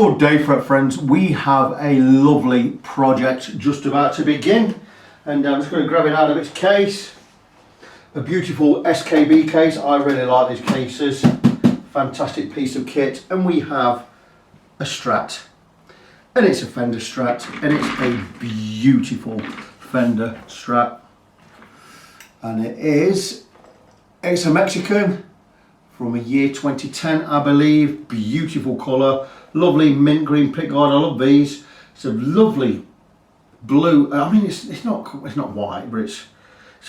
Good day, fret friends. We have a lovely project just about to begin, and I'm just going to grab it out of its case. A beautiful SKB case. I really like these cases. Fantastic piece of kit, and we have a Strat, and it's a Fender Strat, and it's a beautiful Fender Strat, and it's a Mexican from a year 2010, I believe. Beautiful colour, lovely mint green pickguard. I love these. It's a lovely blue. I mean, it's not white, but it's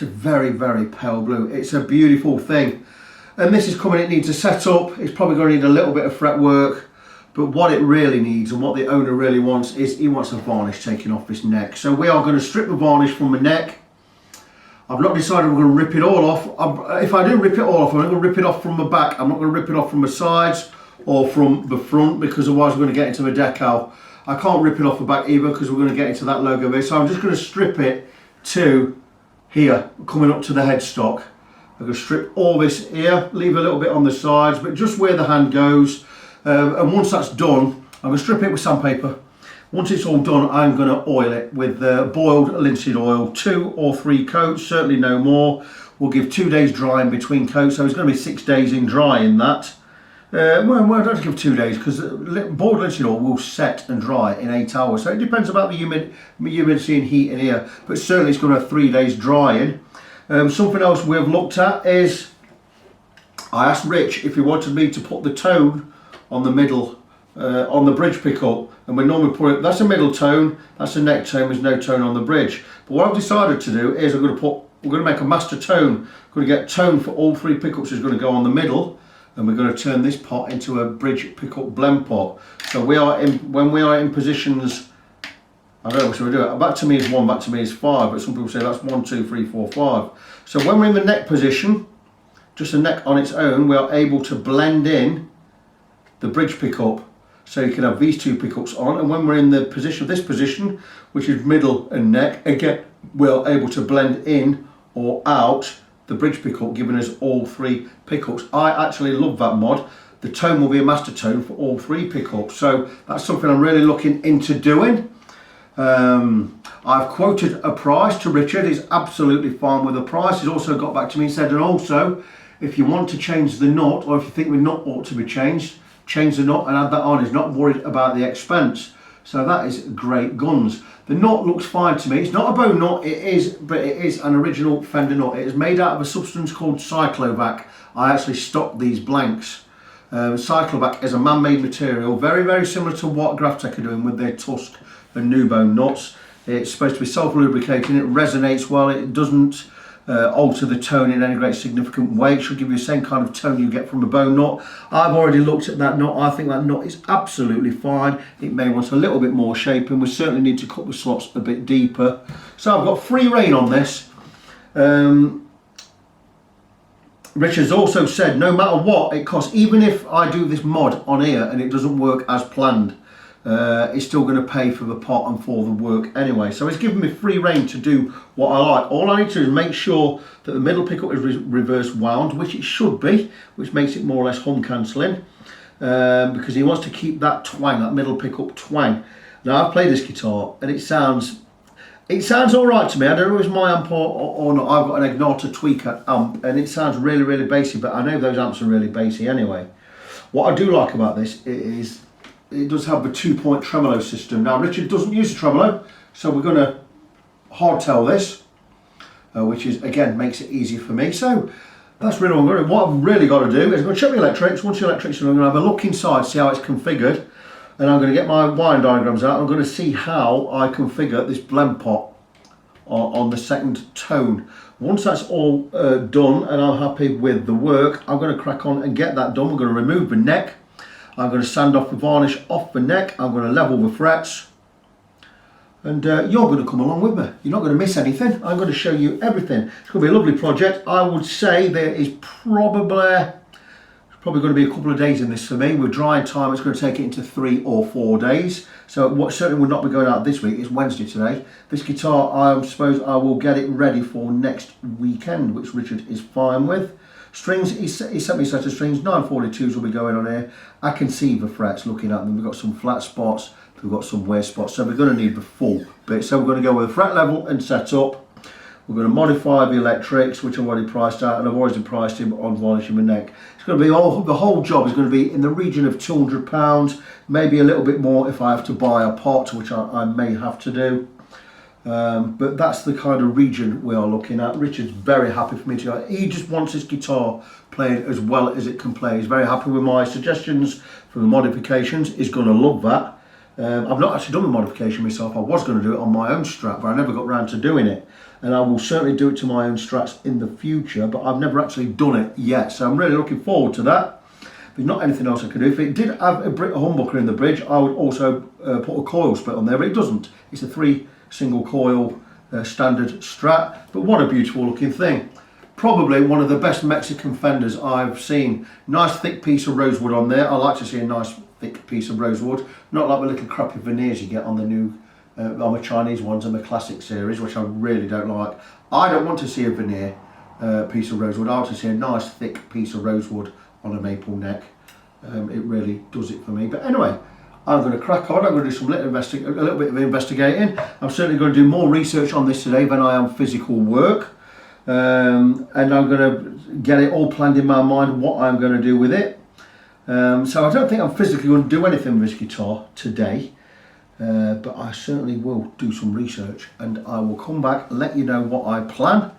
a very, very pale blue. It's a beautiful thing, and this is coming. It needs a setup. It's probably going to need a little bit of fret work, but what it really needs and what the owner really wants is he wants a varnish taken off this neck. So we are going to strip the varnish from the neck. I've not decided we're going to rip it all off. If I do rip it all off, I'm going to rip it off from the back. I'm not going to rip it off from the sides or from the front, because otherwise we're going to get into the decal. I can't rip it off the back either, because we're going to get into that logo bit. So I'm just going to strip it to here, coming up to the headstock. I'm going to strip all this here, leave a little bit on the sides, but just where the hand goes. And once that's done, I'm going to strip it with sandpaper. Once it's all done, I'm going to oil it with boiled linseed oil, 2 or 3 coats, certainly no more. We'll give 2 days drying between coats, so it's going to be 6 days in drying that. Well, I don't give 2 days, because boiled linseed oil will set and dry in 8 hours. So it depends about the humidity and heat in here, but certainly it's going to have 3 days drying. Something else we've looked at is, I asked Rich if he wanted me to put the tone on the middle, on the bridge pickup, and we normally put it, that's a middle tone, that's a neck tone, there's no tone on the bridge. But what I've decided to do is we're going to make a master tone. We're going to get tone for all 3 pickups is going to go on the middle, and we're going to turn this pot into a bridge pickup blend pot. So when we are in positions, I don't know what we do it. Back to me is 1, back to me is 5, but some people say that's 1, 2, 3, 4, 5. So when we're in the neck position, just the neck on its own, we are able to blend in the bridge pickup. So you can have these 2 pickups on, and when we're in the position, this position, which is middle and neck, again, we're able to blend in or out the bridge pickup, giving us all 3 pickups. I actually love that mod. The tone will be a master tone for all 3 pickups, so that's something I'm really looking into doing. I've quoted a price to Richard. He's absolutely fine with the price. He's also got back to me and said, and also, if you want to change the nut, or if you think the nut ought to be changed, change the nut and add that on. He's not worried about the expense. So that is great guns. The nut looks fine to me. It's not a bone nut, but it is an original Fender nut. It is made out of a substance called Cyclovac. I actually stock these blanks. Cyclovac is a man-made material, very, very similar to what Graphtec are doing with their Tusk and New Bone nuts. It's supposed to be self-lubricating. It resonates well. It doesn't alter the tone in any great significant way. It should give you the same kind of tone you get from a bone nut. I've already looked at that nut. I think that nut is absolutely fine. It may want a little bit more shaping. We certainly need to cut the slots a bit deeper. So I've got free rein on this. Richard's also said no matter what it costs, even if I do this mod on here and it doesn't work as planned, it's still going to pay for the pot and for the work anyway. So it's given me free rein to do what I like. All I need to do is make sure that the middle pickup is reverse wound, which it should be, which makes it more or less hum cancelling, because he wants to keep that twang, that middle pickup twang. Now I've played this guitar and it sounds all right to me. I don't know if it's my amp or not. I've got an Ignata tweaker amp and it sounds really, really bassy, but I know those amps are really bassy anyway. What I do like about this is it does have the 2-point tremolo system. Now Richard doesn't use a tremolo, so we're going to hardtail this, which is again makes it easier for me. So that's really what I'm going to do. What I've really got to do is I'm going to check the electrics. Once the electrics are, I'm going to have a look inside, see how it's configured, and I'm going to get my wiring diagrams out. I'm going to see how I configure this blend pot on the second tone. Once that's all done and I'm happy with the work, I'm going to crack on and get that done. We're going to remove the neck. I'm going to sand off the varnish off the neck. I'm going to level the frets, and you're going to come along with me. You're not going to miss anything. I'm going to show you everything. It's going to be a lovely project. I would say there is probably going to be a couple of days in this for me. With drying time, it's going to take it into 3 or 4 days. So what certainly would not be going out this week. It's Wednesday today. This guitar, I suppose I will get it ready for next weekend, which Richard is fine with. Strings, he sent me a set of strings, 942s will be going on here. I can see the frets looking at them. We've got some flat spots, we've got some wear spots, so we're going to need the full bit. So we're going to go with the fret level and set up. We're going to modify the electrics, which I've already priced out, and I've already priced him on varnishing the neck. It's going to be the whole job is going to be in the region of £200, maybe a little bit more if I have to buy a pot, which I may have to do. But that's the kind of region we are looking at. Richard's very happy for me to. He just wants his guitar played as well as it can play. He's very happy with my suggestions for the modifications. He's going to love that. I've not actually done the modification myself. I was going to do it on my own Strat, but I never got around to doing it. And I will certainly do it to my own Strats in the future, but I've never actually done it yet. So I'm really looking forward to that. There's not anything else I can do. If it did have a humbucker in the bridge, I would also put a coil split on there, but it doesn't. It's a 3 single coil standard Strat, but what a beautiful looking thing. Probably one of the best Mexican Fenders I've seen. Nice thick piece of rosewood on there. I like to see a nice thick piece of rosewood, not like the little crappy veneers you get on the new on the Chinese ones and the classic series, which I really don't like. I don't want to see a veneer piece of rosewood. I want to see a nice thick piece of rosewood on a maple neck. It really does it for me. But anyway, I'm going to crack on. I'm going to do some a little bit of investigating. I'm certainly going to do more research on this today than I am physical work. And I'm going to get it all planned in my mind what I'm going to do with it. So I don't think I'm physically going to do anything with this guitar today. But I certainly will do some research and I will come back and let you know what I plan.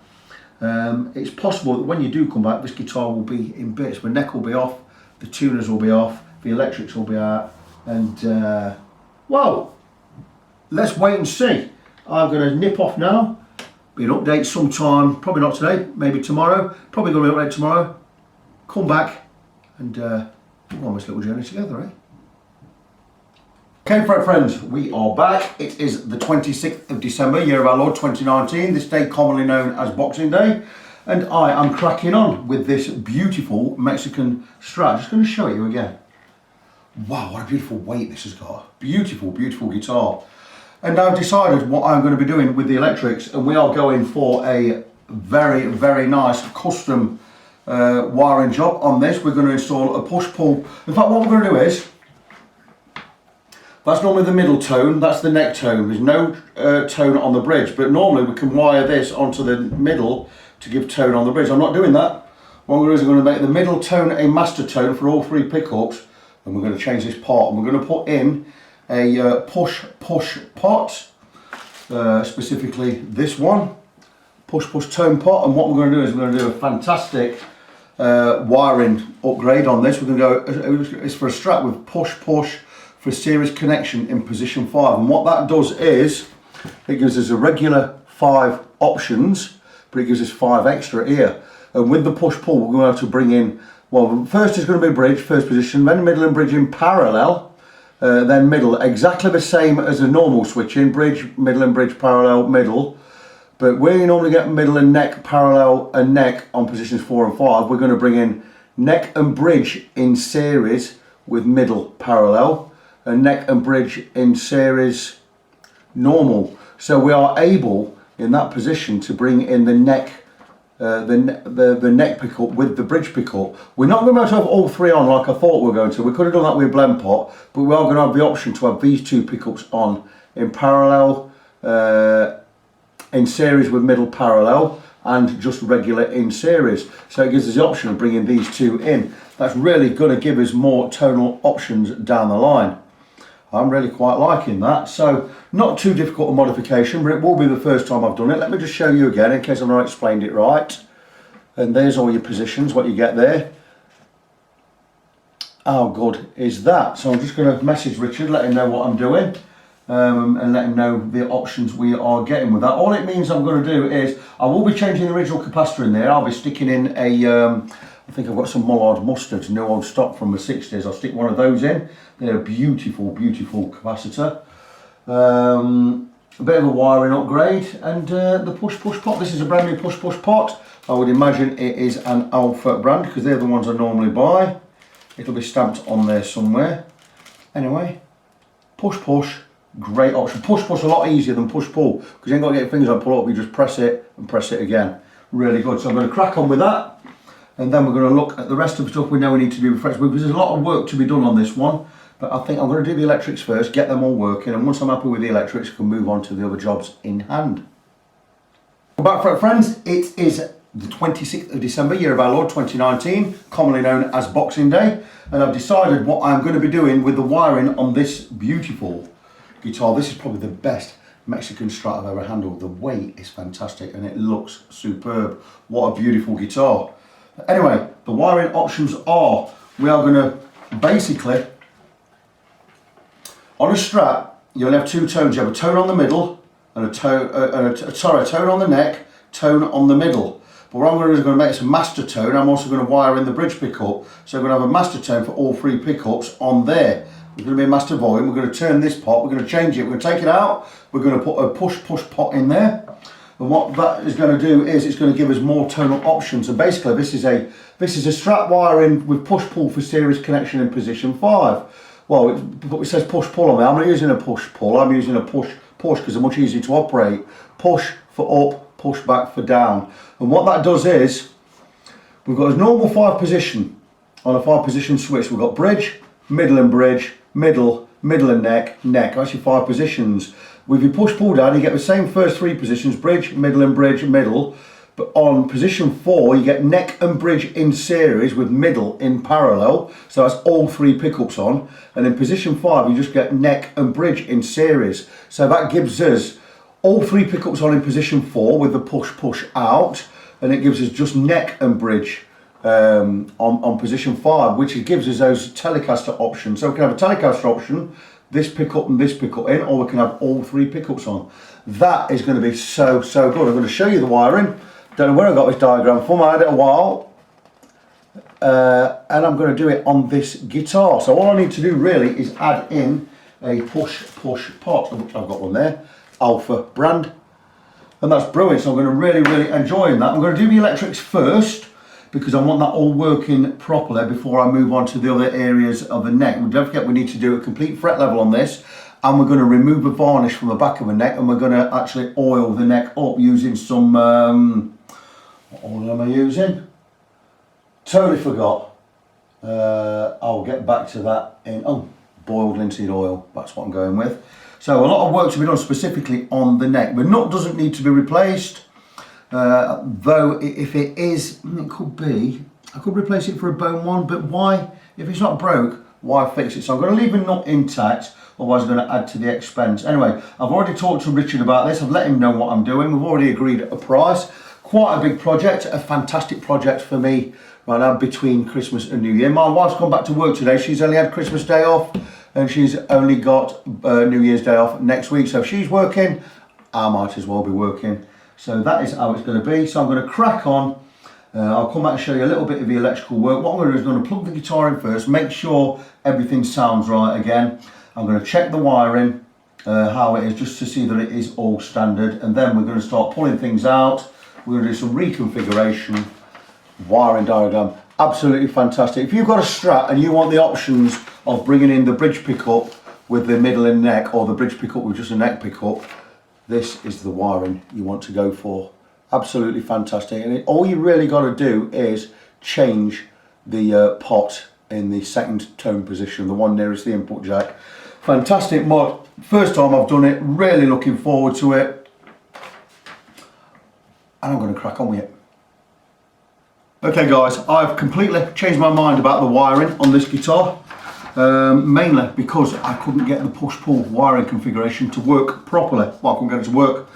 It's possible that when you do come back, this guitar will be in bits. The neck will be off, the tuners will be off, the electrics will be out, and well, let's wait and see. I'm going to nip off now. Be an update sometime, probably not today, maybe tomorrow. Probably going to be an update tomorrow. Come back and go on this little journey together, eh? Okay, friends, we are back. It is the 26th of December, year of our Lord 2019, this day commonly known as Boxing Day, and I am cracking on with this beautiful Mexican Strat. Just going to show you again. Wow, what a beautiful weight this has got. Beautiful, beautiful guitar. And I've decided what I'm going to be doing with the electrics, and we are going for a very, very nice custom wiring job on this. We're going to install a push-pull. In fact, what we're going to do is, that's normally the middle tone, that's the neck tone. There's no tone on the bridge, but normally we can wire this onto the middle to give tone on the bridge. I'm not doing that. What I'm going to do is I'm going to make the middle tone a master tone for all 3 pickups, and we're going to change this part, and we're going to put in a push pot, specifically this one, push tone pot. And what we're going to do is we're going to do a fantastic wiring upgrade on this. We're going to go, it's for a Strat with push for series connection in position 5, and what that does is it gives us a regular 5 options, but it gives us 5 extra here. And with the push pull, we're going to have to bring in, well, first is going to be bridge, first position, then middle and bridge in parallel, then middle, exactly the same as a normal switch in bridge, middle and bridge parallel, middle. But where you normally get middle and neck parallel and neck on positions 4 and 5, we're going to bring in neck and bridge in series with middle parallel, and neck and bridge in series normal. So we are able in that position to bring in the neck the neck pickup with the bridge pickup. We're not going to be able to have all 3 on like I thought we were going to. We could have done that with a blend pot, but we are going to have the option to have these 2 pickups on in parallel, in series with middle parallel, and just regular in series. So it gives us the option of bringing these 2 in. That's really going to give us more tonal options down the line. I'm really quite liking that. So not too difficult a modification, but it will be the first time I've done it. Let me just show you again in case I've not explained it right. And there's all your positions, what you get there. How good is that? So I'm just going to message Richard, let him know what I'm doing, and let him know the options we are getting with that. All it means I'm going to do is I will be changing the original capacitor in there. I'll be sticking in a I think I've got some Mullard mustards, new old stock from the 60s. I'll stick one of those in. They're a beautiful, beautiful capacitor. A bit of a wiring upgrade, and the push pot. This is a brand new push pot. I would imagine it is an Alpha brand because they're the ones I normally buy. It'll be stamped on there somewhere. Anyway, push, great option. Push a lot easier than push pull because you ain't got to get your fingers on pull up. You just press it and press it again. Really good. So I'm going to crack on with that. and then we're going to look at the rest of the stuff we know we need to be refreshed with, because there's a lot of work to be done on this one. But I think I'm going to do the electrics first, get them all working, and once I'm happy with the electrics, I can move on to the other jobs in hand. Welcome back, friends. It is the 26th of December, year of our Lord 2019, commonly known as Boxing Day, and I've decided what I'm going to be doing with the wiring on this beautiful guitar. This is probably the best Mexican Strat I've ever handled. The weight is fantastic and it looks superb. What a beautiful guitar. Anyway, the wiring options are, we are going to basically, on a Strat, you'll have two tones. You have a tone on the middle and a tone, a tone on the neck, tone on the middle. But what I'm going to do is going to make this a master tone. I'm also going to wire in the bridge pickup. So I'm going to have a master tone for all three pickups on there. There's going to be a master volume. We're going to turn this pot, we're going to change it, we're going to take it out, we're going to put a push pot in there. And what that is going to do is it's going to give us more tonal options. And basically this is a Strat wiring with push pull for series connection in position 5. Well, it says push pull on there. I'm not using a push pull, I'm using a push because they're much easier to operate. Push for up, push back for down. And what that does is, we've got a normal 5 position on a 5 position switch. We've got bridge, middle and bridge, middle and neck. That's your 5 positions. With your push pull down, you get the same first 3 positions, bridge, middle. But on position 4, you get neck and bridge in series with middle in parallel. So that's all 3 pickups on. And in position 5, you just get neck and bridge in series. So that gives us all 3 pickups on in position 4 with the push out. And it gives us just neck and bridge on position 5, which gives us those Telecastre options. So we can have a Telecastre option, this pickup and this pickup in, or we can have all 3 pickups on. That is going to be so good. I'm going to show you the wiring. Don't know where I got this diagram from, I had it a while. And I'm going to do it on this guitar. So all I need to do really is add in a push pot, which I've got one there, Alpha brand. And that's brilliant, so I'm going to really enjoy that. I'm going to do the electrics first, because I want that all working properly before I move on to the other areas of the neck. Don't forget, we need to do a complete fret level on this, and we're going to remove the varnish from the back of the neck, and we're going to actually oil the neck up using some, what oil am I using? Totally forgot. I'll get back to that in, boiled linseed oil, that's what I'm going with. So a lot of work to be done specifically on the neck. The nut doesn't need to be replaced. Though if it is, it could be, I could replace it for a bone one, but why, if it's not broke, why fix it? So I'm going to leave the nut intact, otherwise I'm going to add to the expense. Anyway, I've already talked to Richard about this, I've let him know what I'm doing, we've already agreed a price. Quite a big project, a fantastic project for me right now between Christmas and New Year. My wife's gone back to work today, she's only had Christmas Day off, and she's only got New Year's Day off next week, so if she's working, I might as well be working. So that is how it's going to be. So I'm going to crack on. I'll come back and show you a little bit of the electrical work. What I'm going to do is I'm going to plug the guitar in first, make sure everything sounds right again. I'm going to check the wiring, how it is, just to see that it is all standard. And then we're going to start pulling things out. We're going to do some reconfiguration, wiring diagram. Absolutely fantastic. If you've got a Strat and you want the options of bringing in the bridge pickup with the middle and neck, or the bridge pickup with just a neck pickup, this is the wiring you want to go for. Absolutely fantastic. And all you really got to do is change the pot in the second tone position, the one nearest the input jack. Fantastic mod. First time I've done it, really looking forward to it. And I'm going to crack on with it. Okay guys, I've completely changed my mind about the wiring on this guitar. Mainly because I couldn't get the push-pull wiring configuration to work properly. Well, I couldn't get it to work.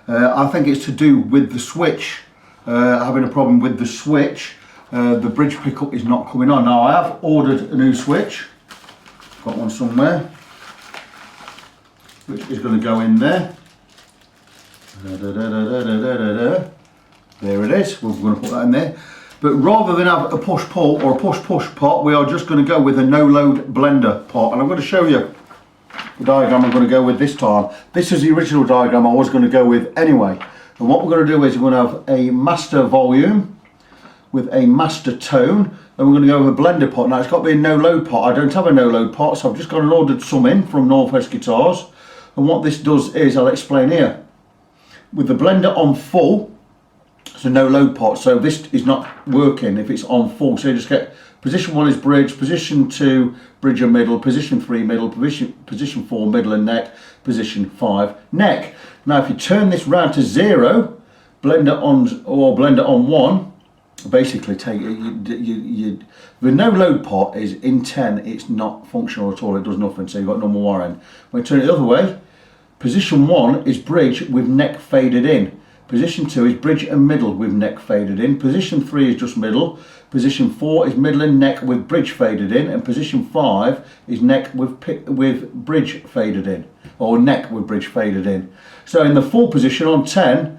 I think it's to do with the switch, having a problem with the switch. The bridge pickup is not coming on. Now I have ordered a new switch, got one somewhere, which is going to go in there. There it is, we're going to put that in there. But rather than have a push-pull or a push-push pot, we are just going to go with a no-load blender pot. And I'm going to show you the diagram I'm going to go with this time. This is the original diagram I was going to go with anyway. And what we're going to do is we're going to have a master volume with a master tone. And we're going to go with a blender pot. Now it's got to be a no-load pot. I don't have a no-load pot, so I've just gone and ordered some in from Northwest Guitars. And what this does is, I'll explain here. With the blender on full, So no load pot, so this is not working if it's on full. So you just get position 1 is bridge, position 2 bridge and middle, position 3 middle, position 4 middle and neck, position 5 neck. Now if you turn this round to 0, blend it on or blend it on 1, basically take it, the no load pot is in 10, it's not functional at all, it does nothing, so you've got normal wiring. When you turn it the other way, position 1 is bridge with neck faded in. Position 2 is bridge and middle with neck faded in. Position 3 is just middle. Position 4 is middle and neck with bridge faded in. And position 5 is neck with bridge faded in. Or neck with bridge faded in. So in the full position on 10,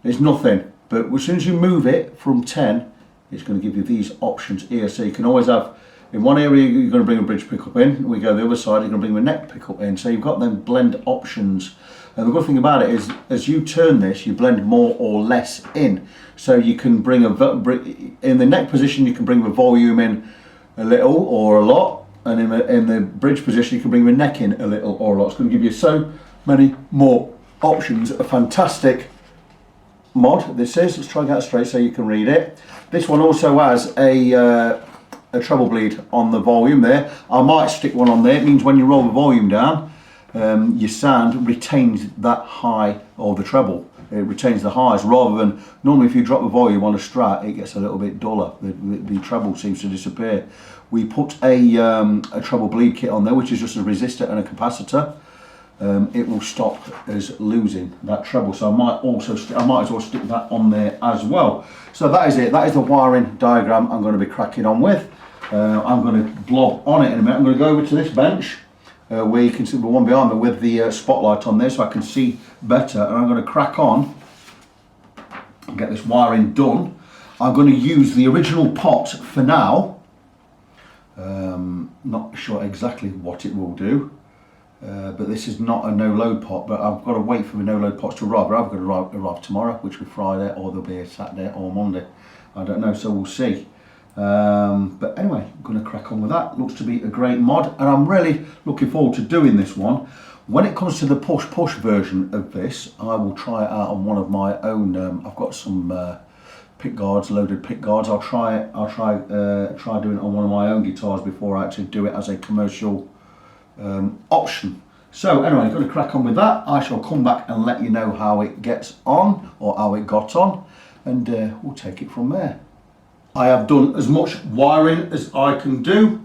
there's nothing. But as soon as you move it from 10, it's going to give you these options here. So you can always have, in one area you're going to bring a bridge pickup in. We go the other side, you're going to bring the neck pickup in. So you've got them blend options. And the good thing about it is, as you turn this, you blend more or less in. So you can bring in the neck position, you can bring the volume in a little or a lot, and in the bridge position, you can bring the neck in a little or a lot. It's going to give you so many more options. A fantastic mod this is. Let's try and get it straight so you can read it. This one also has a treble bleed on the volume there. I might stick one on there. It means when you roll the volume down, your sound retains that high or the treble. It retains the highs rather than normally if you drop the volume on a Strat, it gets a little bit duller. The treble seems to disappear. We put a treble bleed kit on there, which is just a resistor and a capacitor. It will stop us losing that treble. So I might as well stick that on there as well. So that is it. That is the wiring diagram I'm going to be cracking on with. I'm going to blob on it in a minute. I'm going to go over to this bench. Where you can see the one behind me with the spotlight on there so I can see better, and I'm going to crack on and get this wiring done. I'm going to use the original pot for now. Not sure exactly what it will do, but this is not a no load pot, but I've got to wait for the no load pots to arrive. They're either going to arrive tomorrow, which will be Friday, or they'll be a Saturday or Monday. I don't know, so we'll see. But anyway, I'm going to crack on with that. Looks to be a great mod, and I'm really looking forward to doing this one. When it comes to the push version of this, I will try it out on one of my own. I've got some pick guards, loaded pick guards. I'll try doing it on one of my own guitars before I actually do it as a commercial option. So anyway, I'm going to crack on with that. I shall come back and let you know how it gets on, or how it got on, and we'll take it from there. I have done as much wiring as I can do.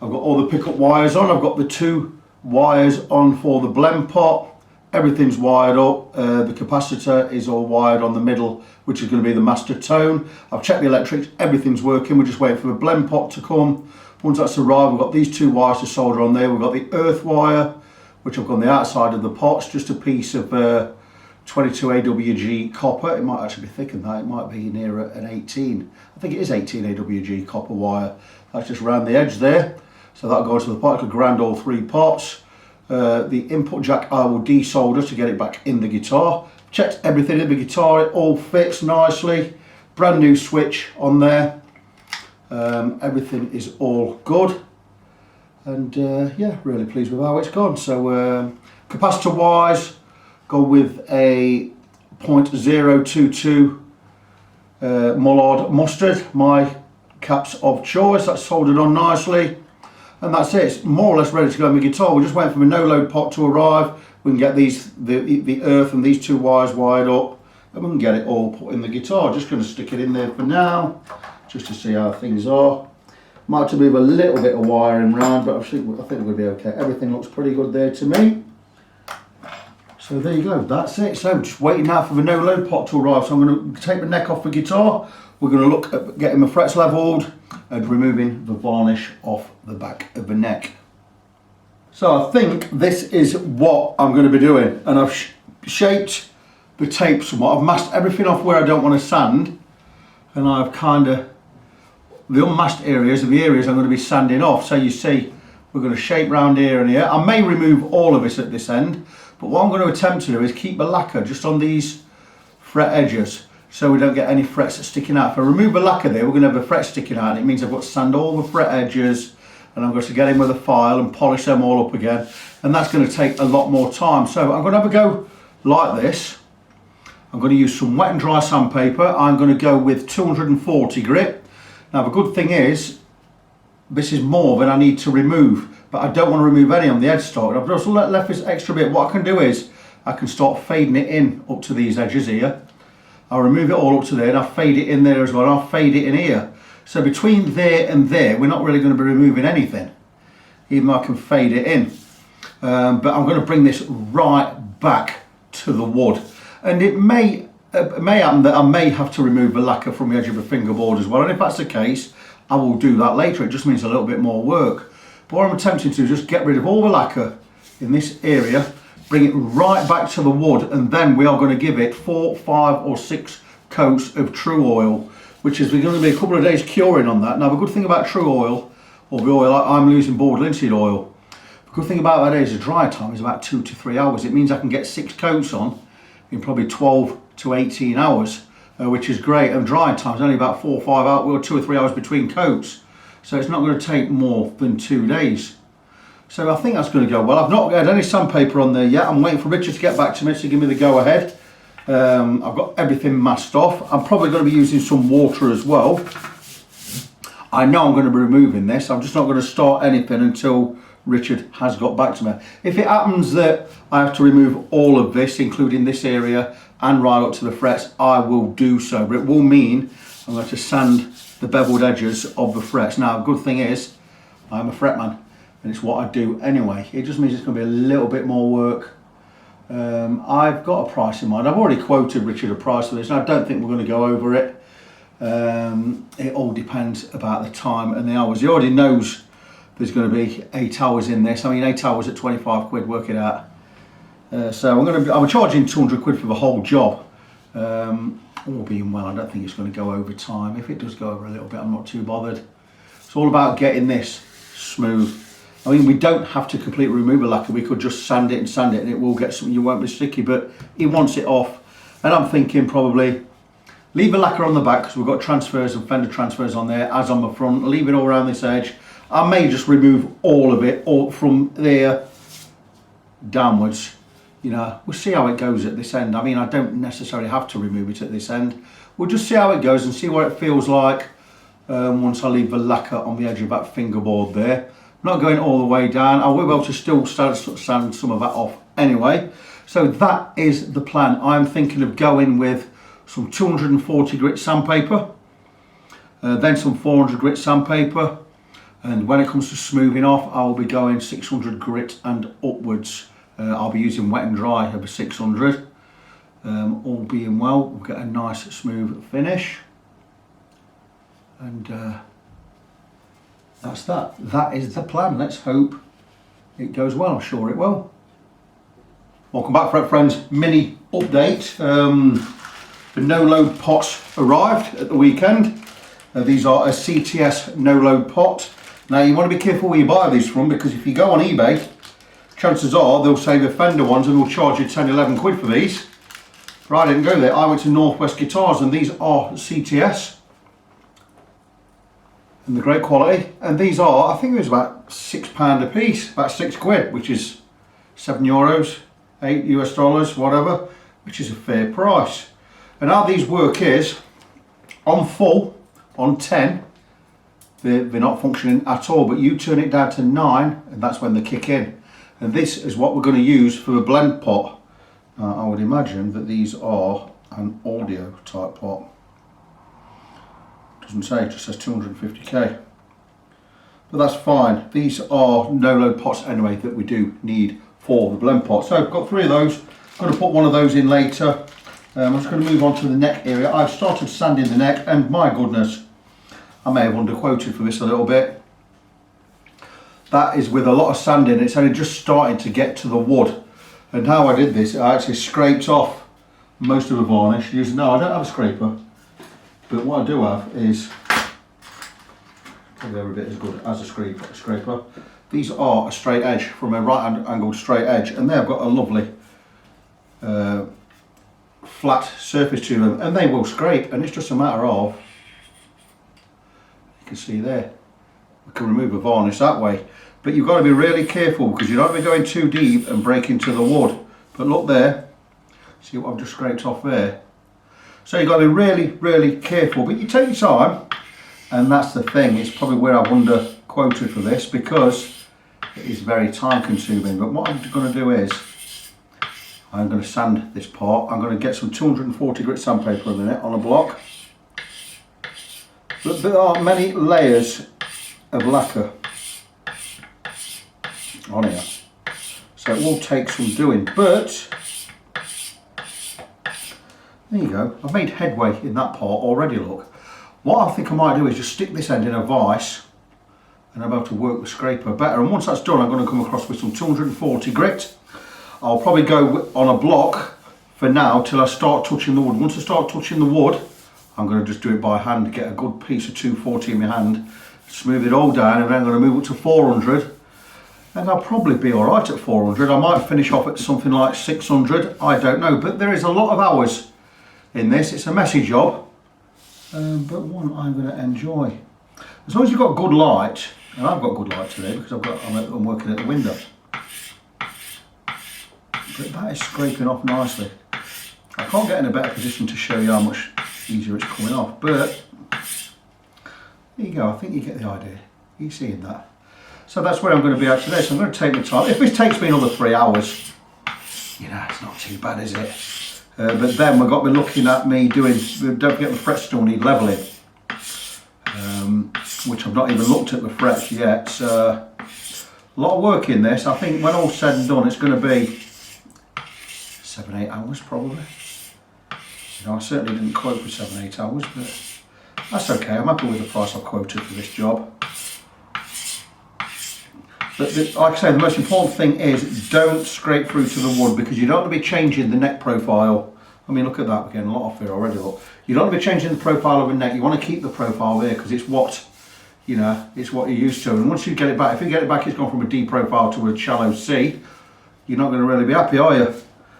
I've got all the pickup wires on. I've got the 2 wires on for the blend pot. Everything's wired up. The capacitor is all wired on the middle, which is going to be the master tone. I've checked the electrics. Everything's working. We're just waiting for the blend pot to come. Once that's arrived, we've got these 2 wires to solder on there. We've got the earth wire, which I've got on the outside of the pots, just a piece of 22 AWG copper. It might actually be thicker than that. It might be near an 18. I think it is 18 AWG copper wire. That's just around the edge there. So that'll go to the pot. It'll ground all 3 pots. The input jack I will desolder to get it back in the guitar. Checked everything in the guitar. It all fits nicely. Brand new switch on there. Everything is all good. And yeah, really pleased with how it's gone. So capacitor wise, go with a 0.022 Mullard mustard, my caps of choice. That's soldered on nicely, and that's it. It's more or less ready to go on the guitar. We're just waiting for the no load pot to arrive. We can get the earth and these 2 wires wired up, and we can get it all put in the guitar. Just going to stick it in there for now, just to see how things are. Might have to move a little bit of wiring around, but I think we'll be okay. Everything looks pretty good there to me. So there you go, that's it. So just waiting now for the no load pot to arrive. So I'm going to take the neck off the guitar. We're going to look at getting the frets leveled and removing the varnish off the back of the neck. So I think this is what I'm going to be doing. And I've shaped the tape somewhat. I've masked everything off where I don't want to sand. And I've kind of, the unmasked areas are the areas I'm going to be sanding off. So you see, we're going to shape round here and here. I may remove all of this at this end. But what I'm going to attempt to do is keep the lacquer just on these fret edges so we don't get any frets sticking out. If I remove the lacquer there, we're going to have a fret sticking out, and it means I've got to sand all the fret edges, and I'm going to get in with a file and polish them all up again, and that's going to take a lot more time. So I'm going to have a go like this. I'm going to use some wet and dry sandpaper. I'm going to go with 240 grit. Now the good thing is, this is more than I need to remove, but I don't want to remove any on the edge stock. I've just left this extra bit. What I can do is, I can start fading it in up to these edges here. I'll remove it all up to there and I'll fade it in there as well, and I'll fade it in here. So between there and there, we're not really going to be removing anything, even though I can fade it in. But I'm going to bring this right back to the wood. And it may happen that I may have to remove the lacquer from the edge of the fingerboard as well. And if that's the case, I will do that later. It just means a little bit more work. But what I'm attempting to do is just get rid of all the lacquer in this area, bring it right back to the wood, and then we are going to give it 4, 5 or 6 coats of true oil, which is going to be a couple of days curing on that. Now the good thing about true oil, or the oil I'm using board linseed oil, the good thing about that is the dry time is about 2 to 3 hours. It means I can get 6 coats on in probably 12 to 18 hours, which is great. And dry time is only about 4 or 5 hours, or 2 or 3 hours between coats. So it's not going to take more than 2 days. So I think that's going to go well. I've not had any sandpaper on there yet. I'm waiting for Richard to get back to me to give me the go ahead. I've got everything masked off. I'm probably going to be using some water as well. I know I'm going to be removing this. I'm just not going to start anything until Richard has got back to me. If it happens that I have to remove all of this, including this area and right up to the frets, I will do so. But it will mean I'm going to sand the beveled edges of the frets. Now, the good thing is, I'm a fretman, and it's what I do anyway. It just means it's going to be a little bit more work. I've got a price in mind. I've already quoted Richard a price for this, and I don't think we're going to go over it. It all depends about the time and the hours. He already knows there's going to be 8 hours in this. I mean, 8 hours at 25 quid, work it out. So I'm charging 200 quid for the whole job. All being well, I don't think it's going to go over time. If it does go over a little bit, I'm not too bothered. It's all about getting this smooth. I mean, we don't have to completely remove the lacquer. We could just sand it, and it will get something. You won't be sticky, but he wants it off. And I'm thinking probably leave the lacquer on the back, because we've got transfers and fender transfers on there, as on the front. Leave it all around this edge. I may just remove all of it, or from there downwards. You know, we'll see how it goes at this end. I mean, I don't necessarily have to remove it at this end. We'll just see how it goes and see what it feels like once I leave the lacquer on the edge of that fingerboard there. I'm not going all the way down. I will be able to still sand some of that off anyway. So that is the plan. I'm thinking of going with some 240 grit sandpaper, then some 400 grit sandpaper, and when it comes to smoothing off, I'll be going 600 grit and upwards. I'll be using wet and dry over 600. All being well, we'll get a nice smooth finish. And that's that. That is the plan. Let's hope it goes well. I'm sure it will. Welcome back, fret friends. Mini update. The no-load pots arrived at the weekend. These are a CTS no-load pot. Now you want to be careful where you buy these from, because if you go on eBay, chances are they'll say the Fender ones and they'll charge you 10, 11 quid for these. But I didn't go there. I went to Northwest Guitars, and these are CTS. And the great quality. And these are, I think it was about £6 a piece, about 6 quid, which is €7, $8 whatever, which is a fair price. And how these work is, on full, on 10, they're not functioning at all, but you turn it down to 9, and that's when they kick in. And this is what we're going to use for the blend pot. I would imagine that these are an audio type pot. Doesn't say, it just says 250k. But that's fine. These are no-load pots anyway that we do need for the blend pot. So I've got 3 of those. I'm going to put one of those in later. I'm just going to move on to the neck area. I've started sanding the neck, and my goodness, I may have underquoted for this a little bit. That is with a lot of sanding. It's only just starting to get to the wood. And how I did this, I actually scraped off most of the varnish. No, I don't have a scraper. But what I do have is, they're a bit as good as a scraper. These are a straight edge, from a right angled straight edge, and they've got a lovely flat surface to them, and they will scrape, and it's just a matter of, you can see there, we can remove the varnish that way. But you've got to be really careful, because you don't want to be going too deep and break into the wood. But look there, see what I've just scraped off there? So you've got to be really, really careful, but you take your time, and that's the thing. It's probably where I've under quoted for this because it is very time consuming. But what I'm going to do is I'm going to sand this part. I'm going to get some 240 grit sandpaper in it on a block. But there are many layers of lacquer on here, so it will take some doing, but there you go. I've made headway in that part already, look. What I think I might do is just stick this end in a vise and I'm able to work the scraper better, and once that's done I'm going to come across with some 240 grit. I'll probably go on a block for now till I start touching the wood. Once I start touching the wood, I'm going to just do it by hand, get a good piece of 240 in my hand, smooth it all down, and then I'm going to move it to 400, and I'll probably be alright at 400. I might finish off at something like 600, I don't know, but there is a lot of hours in this. It's a messy job, but one I'm going to enjoy. As long as you've got good light, and I've got good light today because I'm working at the window, but that is scraping off nicely. I can't get in a better position to show you how much easier it's coming off, but there you go. I think you get the idea. You're seeing that. So that's where I'm going to be at today. So I'm going to take my time. If this takes me another 3 hours, you know, it's not too bad, is it? But then we've got to be looking at me doing, don't forget the frets still need levelling, which I've not even looked at the frets yet. So a lot of work in this. I think when all's said and done, it's going to be 7-8 hours probably. You know, I certainly didn't quote for 7-8 hours, but that's okay. I'm happy with the price I've quoted for this job. But like I say, the most important thing is don't scrape through to the wood, because you don't want to be changing the neck profile. I mean, look at that, we're getting a lot off here already. Look, you don't want to be changing the profile of a neck. You want to keep the profile there because it's what, you know, it's what you're used to. And once you get it back, if you get it back, it's gone from a D profile to a shallow C. You're not going to really be happy, are you?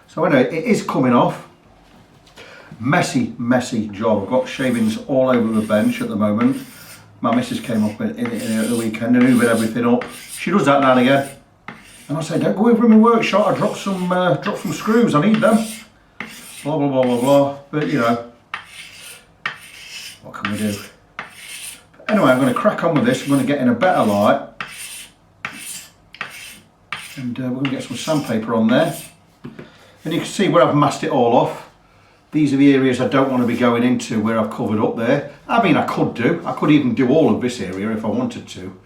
So anyway, it is coming off. Messy, messy job. I've got shavings all over the bench at the moment. My missus came up in the weekend and hoovered everything up. She does that now and again. And I say, don't go over in my workshop. I drop some screws. I need them. Blah blah blah blah blah. But you know, what can we do? But anyway, I'm going to crack on with this. I'm going to get in a better light, and we're going to get some sandpaper on there. And you can see where I've masked it all off. These are the areas I don't want to be going into where I've covered up there. I mean, I could even do all of this area if I wanted to.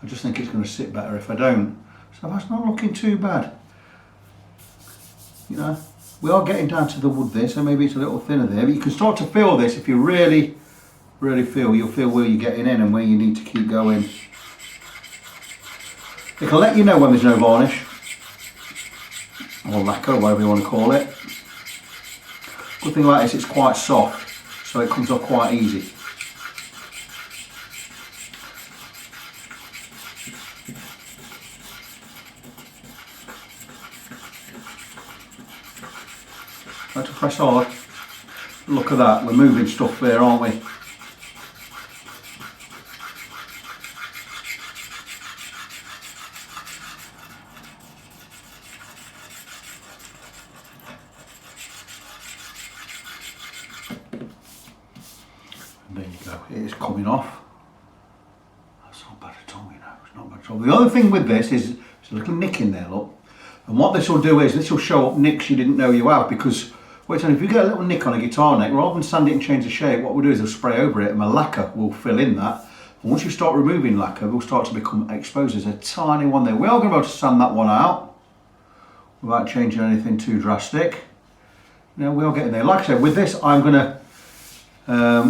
I just think it's going to sit better if I don't. So that's not looking too bad. You know, we are getting down to the wood there, so maybe it's a little thinner there. But you can start to feel this if you really, really feel. You'll feel where you're getting in and where you need to keep going. It can let you know when there's no varnish, or lacquer, or whatever you want to call it. Good thing about this, it's quite soft, so it comes off quite easy. Try to press hard. Look at that, we're moving stuff there, aren't we? There you go, it is coming off. That's not bad at all, you know, it's not bad at all. The other thing with this is there's a little nick in there, look. And what this will do is this will show up nicks you didn't know you have, because wait a minute, if you get a little nick on a guitar neck, rather than sand it and change the shape, what we'll do is we'll spray over it and the lacquer will fill in that. And once you start removing lacquer, they'll start to become exposed. There's a tiny one there. We are going to be able to sand that one out without changing anything too drastic. Now we are getting there. Like I said, with this I'm going to,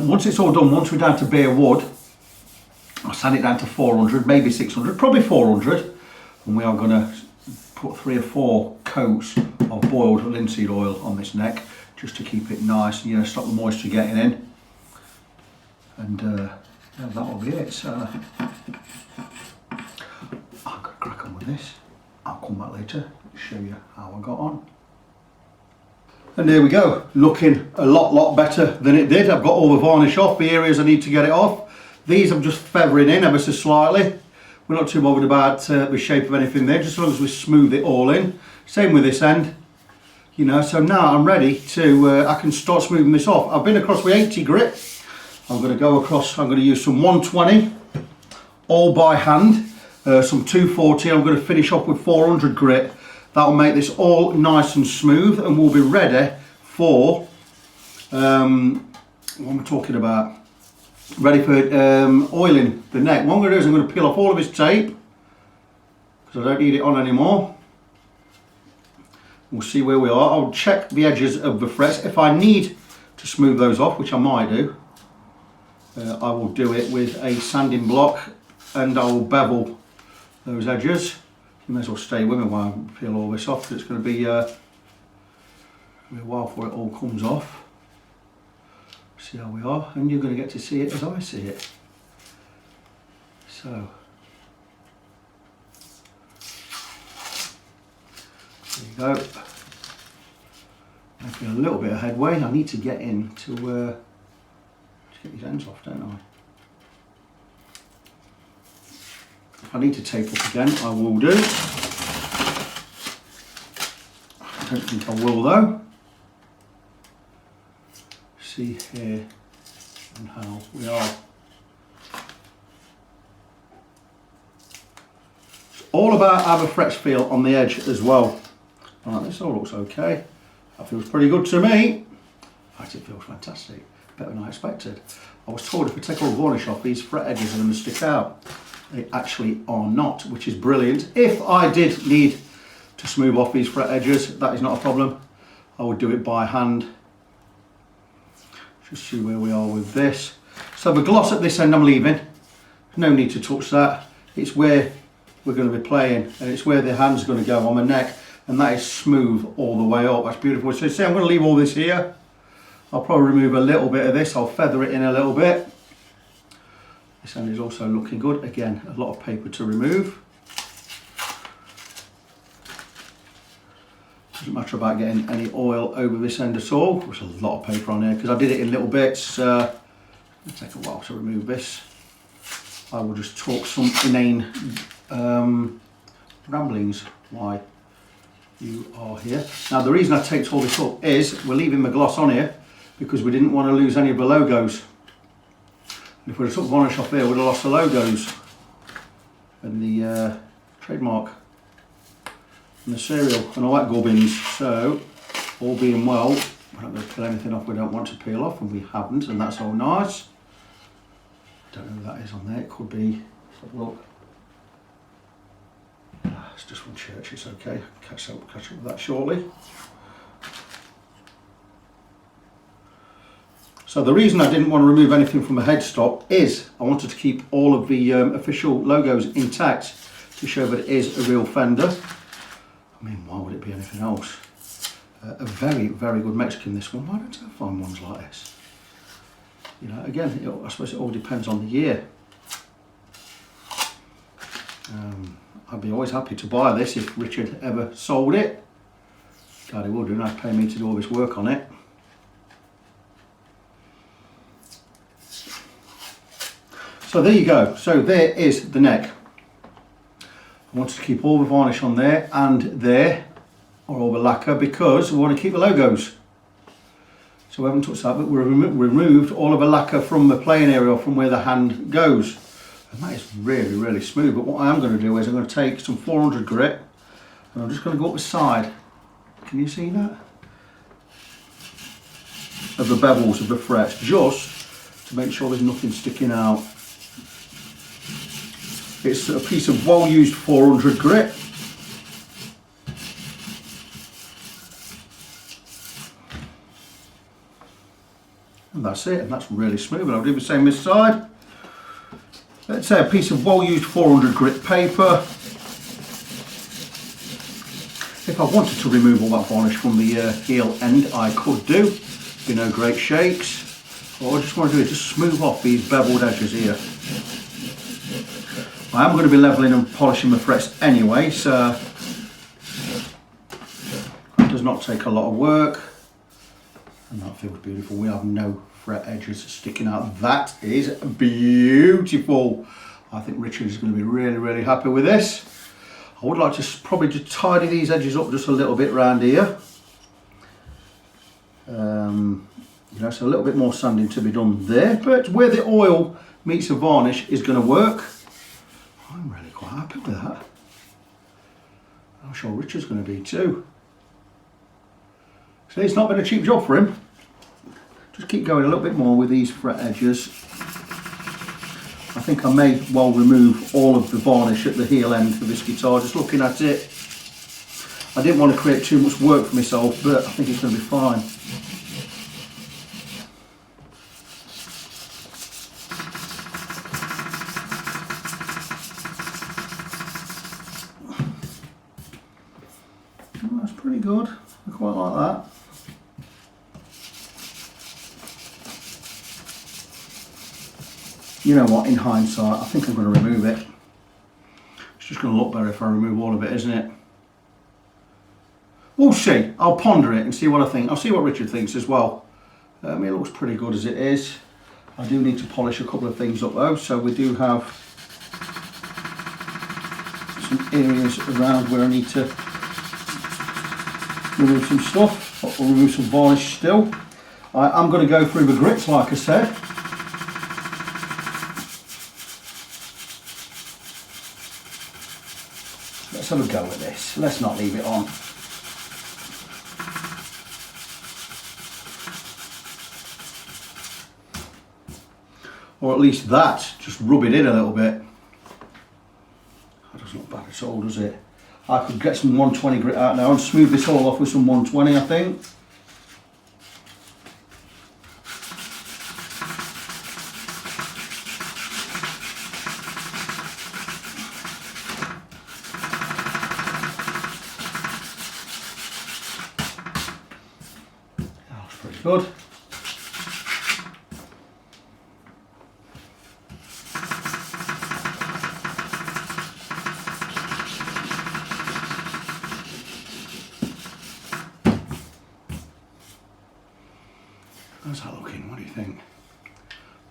once it's all done, once we're down to bare wood, I'll sand it down to 400, maybe 600, probably 400, and we are going to put 3 or 4 coats of boiled linseed oil on this neck just to keep it nice, you know, stop the moisture getting in, and yeah, that will be it. So I'm going to crack on with this. I'll come back later to show you how I got on. And there we go, looking a lot better than it did. I've got all the varnish off, the areas I need to get it off. These I'm just feathering in ever so slightly. We're not too bothered about the shape of anything there, just as long as we smooth it all in. Same with this end. You know, so now I'm ready to, I can start smoothing this off. I've been across with 80 grit. I'm going to go across, I'm going to use some 120, all by hand, some 240. I'm going to finish off with 400 grit. That'll make this all nice and smooth, and we'll be ready for, what am I talking about? Ready for oiling the neck. What I'm going to do is I'm going to peel off all of this tape, because I don't need it on anymore. We'll see where we are. I'll check the edges of the frets. If I need to smooth those off, which I might do, I will do it with a sanding block, and I will bevel those edges. You may as well stay with me while I peel all this off, because it's going to be a while before it all comes off. See how we are, and you're going to get to see it as I see it. So, there you go. Making a little bit of headway. I need to get in to get these ends off, don't I? If I need to tape up again, I will do. I don't think I will though. See here and how we are. It's all about how the frets feel on the edge as well. Right, this all looks okay. That feels pretty good to me. In fact, it feels fantastic. Better than I expected. I was told if we take all the varnish off, these fret edges are going to stick out. They actually are not, which is brilliant. If I did need to smooth off these fret edges, that is not a problem. I would do it by hand. Just see where we are with this. So the gloss at this end I'm leaving. No need to touch that. It's where we're going to be playing, and it's where the hand's going to go on the neck, and that is smooth all the way up. That's beautiful. So see, I'm going to leave all this here. I'll probably remove a little bit of this. I'll feather it in a little bit. This end is also looking good. Again, a lot of paper to remove. Doesn't matter about getting any oil over this end at all. There's a lot of paper on here because I did it in little bits. It'll take a while to remove this. I will just talk some inane ramblings why you are here. Now the reason I taped all this up is we're leaving the gloss on here because we didn't want to lose any of the logos. And if we'd have took varnish off here, we'd have lost the logos and the trademark and the serial and all that gubbins. So all being well, we're not going to peel anything off we don't want to peel off, and we haven't, and that's all nice. Don't know who that is on there. It could be, let's have a look. It's just from church, it's okay. Catch up with that shortly. So the reason I didn't want to remove anything from the headstock is I wanted to keep all of the official logos intact to show that it is a real Fender. I mean, why would it be anything else? A very, very good Mexican, this one. Why don't I find ones like this? You know, again, I suppose it all depends on the year. I'd be always happy to buy this if Richard ever sold it. God, he would do, and I'd pay me to do all this work on it. So there you go. So there is the neck. I wanted to keep all the varnish on there and there, or all the lacquer, because we want to keep the logos. So we haven't touched that, but we removed all of the lacquer from the playing area, from where the hand goes. And that is really, really smooth. But what I am going to do is I'm going to take some 400 grit, and I'm just going to go up the side. Can you see that? Of the bevels of the frets, just to make sure there's nothing sticking out. It's a piece of well-used 400 grit. And that's it, and that's really smooth. And I'll do the same this side. Let's say a piece of well-used 400 grit paper. If I wanted to remove all that varnish from the heel end, I could do. Be no great shakes. All I just want to do is just smooth off these beveled edges here. I am going to be levelling and polishing the frets anyway, so it does not take a lot of work. And that feels beautiful. We have no fret edges sticking out. That is beautiful. I think Richard is going to be really, really happy with this. I would like to probably just tidy these edges up just a little bit around here. You know, so a little bit more sanding to be done there, but where the oil meets the varnish is going to work. I'm really quite happy with that. I'm sure Richard's going to be too. So it's not been a cheap job for him. Just keep going a little bit more with these fret edges. I think I may well remove all of the varnish at the heel end for this guitar, just looking at it. I didn't want to create too much work for myself, but I think it's going to be fine. Oh, that's pretty good. I quite like that. You know what, in hindsight, I think I'm going to remove it. It's just going to look better if I remove all of it, isn't it? We'll see. I'll ponder it and see what I think. I'll see what Richard thinks as well. It looks pretty good as it is. I do need to polish a couple of things up though, so we do have some areas around where I need to remove some stuff, or remove some varnish still. I'm going to go through the grits like I said. Let's have a go at this. Let's not leave it on. Or at least that, just rub it in a little bit. That doesn't look bad at all, does it? I could get some 120 grit out now and smooth this all off with some 120, I think. That looks pretty good. How's that looking? What do you think?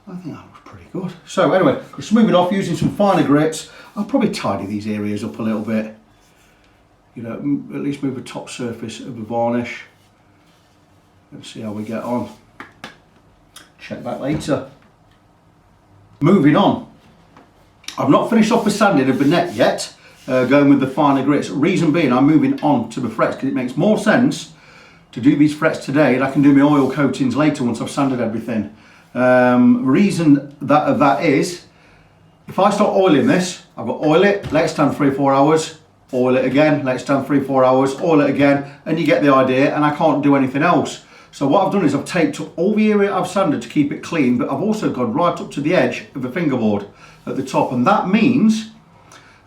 I think that looks pretty good. So anyway, smooth it off using some finer grits. I'll probably tidy these areas up a little bit. You know, at least move the top surface of the varnish. Let's see how we get on. Check back later. Moving on. I've not finished off the sanding of the neck yet, going with the finer grits. Reason being, I'm moving on to the frets because it makes more sense to do these frets today, and I can do my oil coatings later once I've sanded everything. Reason that is, if I start oiling this, I've got oil it, let it stand 3 or 4 hours, oil it again, let it stand 3 or 4 hours, oil it again, and you get the idea, and I can't do anything else. So what I've done is I've taped up all the area I've sanded to keep it clean, but I've also gone right up to the edge of the fingerboard at the top, and that means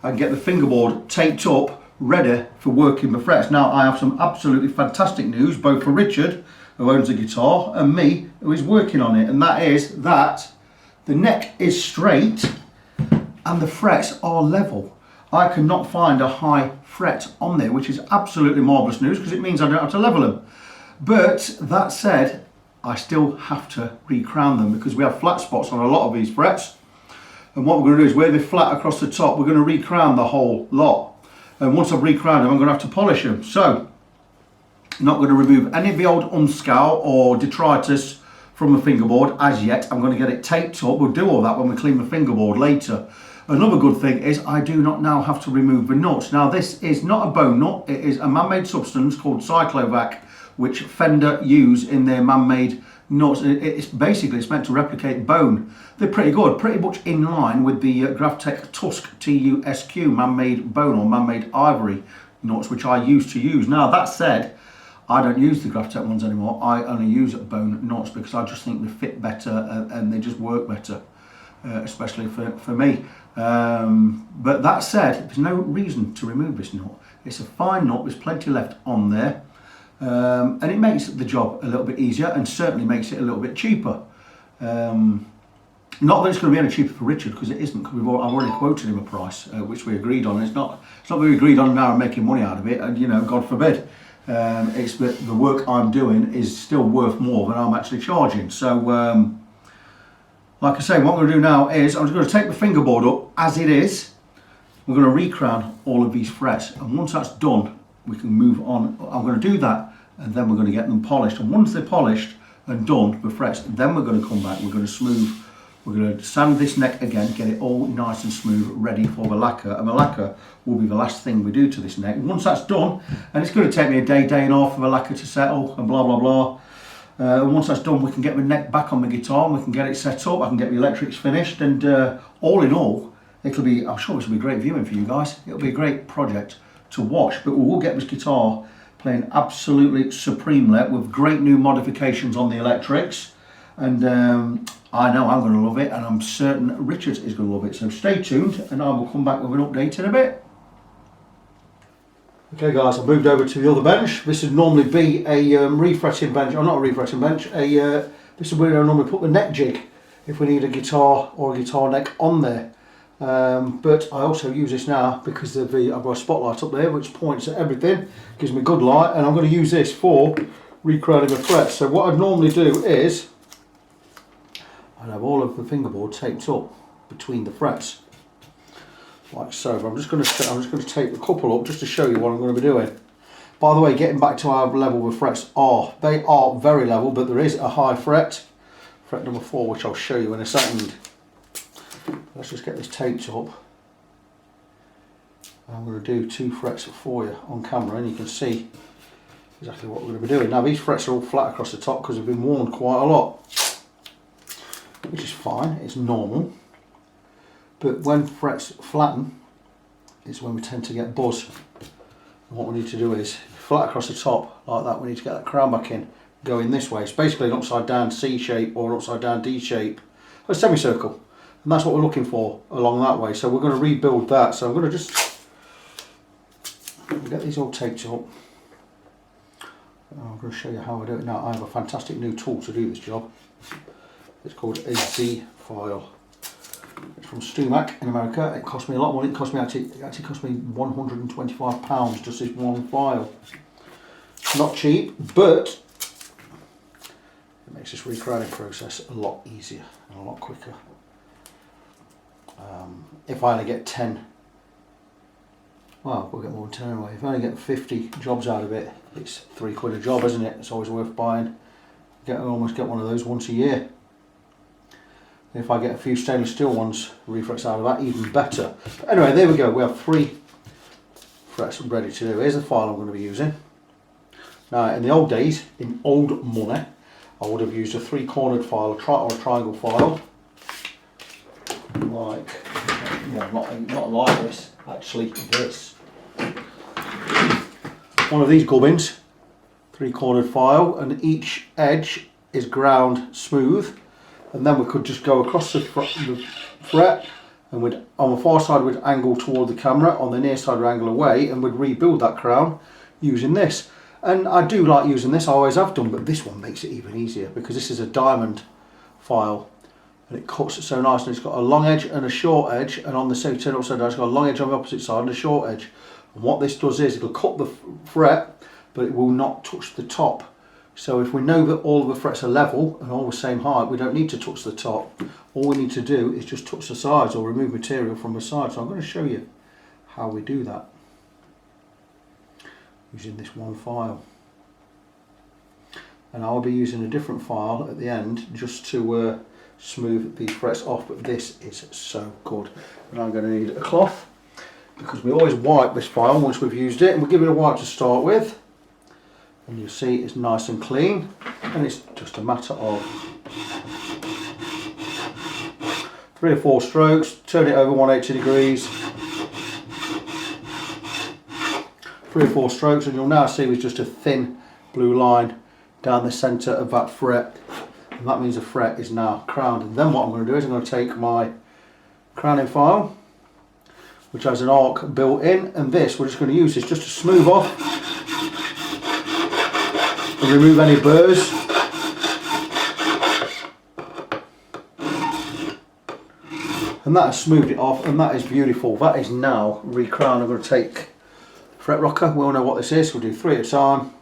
I can get the fingerboard taped up ready for working the frets. Now I have some absolutely fantastic news, both for Richard, who owns the guitar, and me, who is working on it, and that is that the neck is straight and the frets are level. I cannot find a high fret on there, which is absolutely marvellous news because it means I don't have to level them. But that said, I still have to recrown them because we have flat spots on a lot of these frets, and what we're going to do is where they're flat across the top, we're going to recrown the whole lot. And once I've recrowned them, I'm going to have to polish them. So, not going to remove any of the old unscour or detritus from the fingerboard as yet. I'm going to get it taped up. We'll do all that when we clean the fingerboard later. Another good thing is I do not now have to remove the nuts. Now this is not a bone nut. It is a man-made substance called Cyclovac, which Fender use in their man-made nuts. It's meant to replicate bone. They're pretty good, pretty much in line with the Graphtec Tusk TUSQ man-made bone or man-made ivory nuts, which I used to use. Now that said, I don't use the Graphtec ones anymore. I only use bone nuts because I just think they fit better and they just work better, especially for me. But that said, there's no reason to remove this nut. It's a fine nut, there's plenty left on there. And it makes the job a little bit easier and certainly makes it a little bit cheaper. Not that it's going to be any cheaper for Richard, because it isn't, because I've already quoted him a price which we agreed on. It's not that we agreed on now and making money out of it, and you know, God forbid. It's that the work I'm doing is still worth more than I'm actually charging. So like I say, what I'm going to do now is I'm just going to take the fingerboard up as it is. We're going to recrown all of these frets, and once that's done we can move on. I'm going to do that and then we're going to get them polished. And once they're polished and done with frets, then we're going to come back, we're going to smooth, we're going to sand this neck again, get it all nice and smooth, ready for the lacquer. And the lacquer will be the last thing we do to this neck. Once that's done, and it's going to take me a day, day and a half for the lacquer to settle and blah, blah, blah. And once that's done, we can get the neck back on the guitar and we can get it set up. I can get the electrics finished, and all in all, it'll be, I'm sure this will be great viewing for you guys. It'll be a great project to watch, but we will get this guitar playing absolutely supremely with great new modifications on the electrics. And I know I'm going to love it, and I'm certain Richard is going to love it. So stay tuned, and I will come back with an update in a bit. Okay guys, I've moved over to the other bench. This would normally be a refretting bench, or not a refretting bench, this is where I normally put the neck jig if we need a guitar or a guitar neck on there. But I also use this now because of I've got a spotlight up there which points at everything, gives me good light, and I'm going to use this for recrowning the frets. So what I'd normally do is I'd have all of the fingerboard taped up between the frets, like so. But I'm just going to tape a couple up just to show you what I'm going to be doing. By the way, getting back to how level the frets are, they are very level, but there is a high fret, fret number 4, which I'll show you in a second. Let's just get this taped up. I'm going to do 2 frets for you on camera, and you can see exactly what we're going to be doing. Now these frets are all flat across the top because they've been worn quite a lot, which is fine, it's normal. But when frets flatten, it's when we tend to get buzz. And what we need to do is, flat across the top like that, we need to get that crown back in, going this way. It's basically an upside down C shape or an upside down D shape, a semicircle. And that's what we're looking for along that way. So we're going to rebuild that. So I'm going to just get these all taped up. I'm going to show you how I do it now. I have a fantastic new tool to do this job. It's called a Z file. It's from Stumac in America. It cost me a lot of money. It actually cost me £125 just this one file. Not cheap, but it makes this recrowning process a lot easier and a lot quicker. If I only get 10, well, we'll get more than 10 anyway. If I only get 50 jobs out of it, it's £3 a job, isn't it? It's always worth buying. Almost get one of those once a year. If I get a few stainless steel ones, refrets out of that, even better. But anyway, there we go. We have 3 frets ready to do. Here's the file I'm going to be using. Now, in the old days, in old money, I would have used a 3-cornered file, or a triangle file. Like, well, not like this, actually this. One of these gubbins, 3-cornered file, and each edge is ground smooth. And then we could just go across the fret, and we'd, on the far side we'd angle toward the camera, on the near side we'd angle away, and we'd rebuild that crown using this. And I do like using this, I always have done, but this one makes it even easier because this is a diamond file and it cuts so nice, and it's got a long edge and a short edge, and on the same turn upside down it's got a long edge on the opposite side and a short edge. And what this does is it'll cut the fret, but it will not touch the top. So if we know that all of the frets are level and all the same height, we don't need to touch the top. All we need to do is just touch the sides or remove material from the sides. So I'm going to show you how we do that using this one file. And I'll be using a different file at the end just to smooth these frets off, but this is so good. And I'm going to need a cloth because we always wipe this file once we've used it, and we'll give it a wipe to start with. And you'll see it's nice and clean, and it's just a matter of 3 or 4 strokes, turn it over 180 degrees, 3 or 4 strokes, and you'll now see there's just a thin blue line down the centre of that fret, and that means the fret is now crowned. And then what I'm going to do is I'm going to take my crowning file, which has an arc built in, and this, we're just going to use this just to smooth off and remove any burrs. And that has smoothed it off, and that is beautiful. That is now recrowned. I'm going to take fret rocker. We all know what this is. We'll do 3 at a time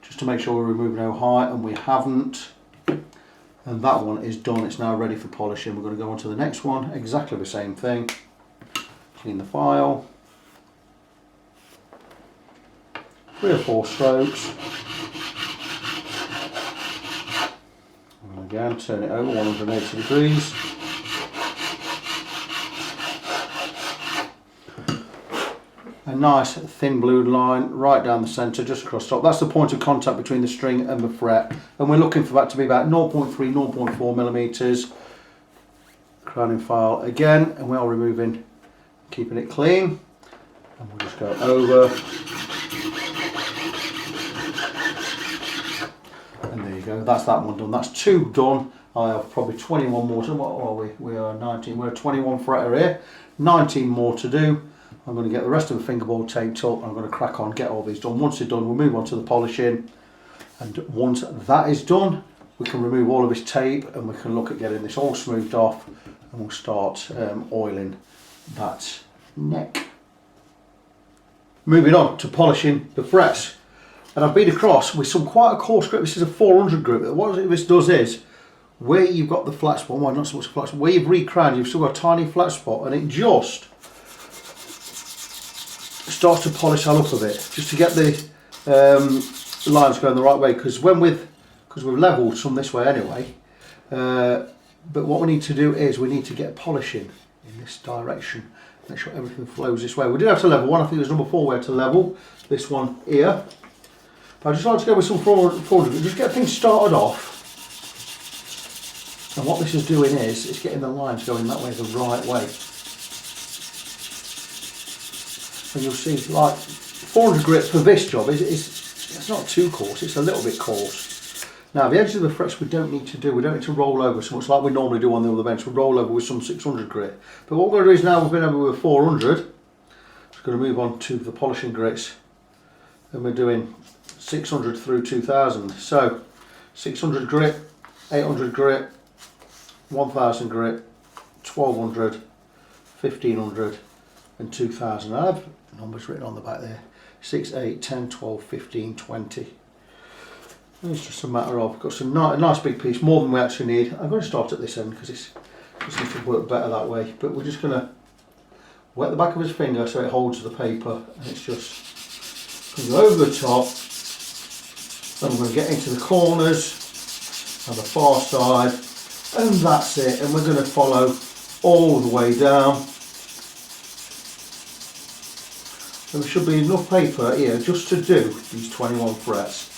just to make sure we're removing no height, and we haven't. And that one is done. It's now ready for polishing. We're going to go on to the next one. Exactly the same thing. Clean the file. 3 or 4 strokes. Again, turn it over 180 degrees. A nice thin blue line right down the centre, just across top. That's the point of contact between the string and the fret, and we're looking for that to be about 0.3, 0.4 millimeters. Crowning file again, and we are removing, keeping it clean, and we'll just go over. And there you go, that's that one done. That's 2 done. I have probably 21 more to, what are we? We are 19, we're a 21 fretter here. 19 more to do. I'm going to get the rest of the fingerboard taped up. I'm going to crack on, get all these done. Once they're done, we'll move on to the polishing. And once that is done, we can remove all of this tape and we can look at getting this all smoothed off, and we'll start oiling that neck. Moving on to polishing the frets. And I've been across with some quite a coarse grip. This is a 400 grip. What this does is, where you've got the flat spot, well, not so much flat spot, where you've recrowned, you've still got a tiny flat spot, and it just starts to polish that up a bit, just to get the lines going the right way, because we've levelled some this way anyway, but what we need to do is we need to get polishing in this direction, make sure everything flows this way. We did have to level one, I think it was number 4 we had to level, this one here, but I just like to go with some 400, just get things started off, and what this is doing is, it's getting the lines going that way the right way. And you'll see, like 400 grit for this job it's not too coarse, it's a little bit coarse. Now the edges of the frets we don't need to do, we don't need to roll over so much like we normally do on the other bench. We'll roll over with some 600 grit. But what we're going to do is, now we've been over with 400, we're going to move on to the polishing grits, and we're doing 600 through 2000. So 600 grit, 800 grit, 1000 grit, 1200, 1500 and 2000. I have numbers written on the back there: 6, 8, 10, 12, 15, 20. And it's just a matter of, got some a nice big piece, more than we actually need. I'm going to start at this end because it seems to work better that way, but we're just going to wet the back of his finger so it holds the paper, and it's just going to go over the top, and we're going to get into the corners on the far side, and that's it. And we're going to follow all the way down. And there should be enough paper here just to do these 21 frets.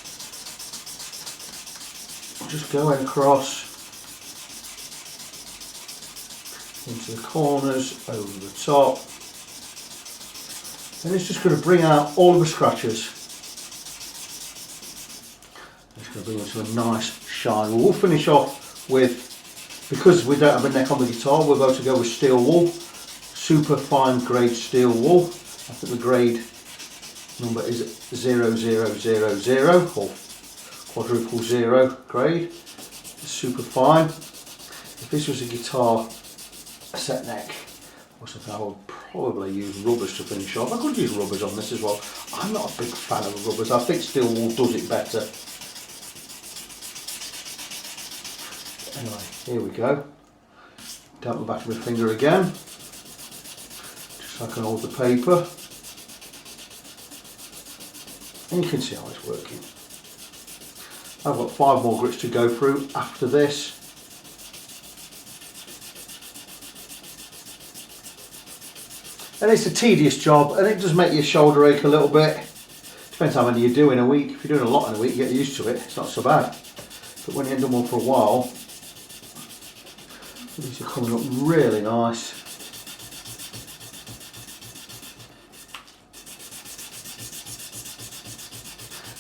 Just going across into the corners, over the top, and it's just going to bring out all of the scratches. It's going to bring it to a nice shine. We'll finish off with, because we don't have a neck on the guitar, we're going to go with steel wool, super fine grade steel wool. I think the grade number is 0000 or quadruple 0 grade. It's super fine. If this was a guitar set neck or something, I would probably use rubbers to finish off. I could use rubbers on this as well. I'm not a big fan of rubbers. I think steel wool does it better. Anyway, here we go. Damp the back of my finger again, just so I can hold the paper. And you can see how it's working. I've got 5 more grits to go through after this. And it's a tedious job, and it does make your shoulder ache a little bit. Depends how many you do in a week. If you're doing a lot in a week, you get used to it. It's not so bad. But when you haven't done one for a while, these are coming up really nice.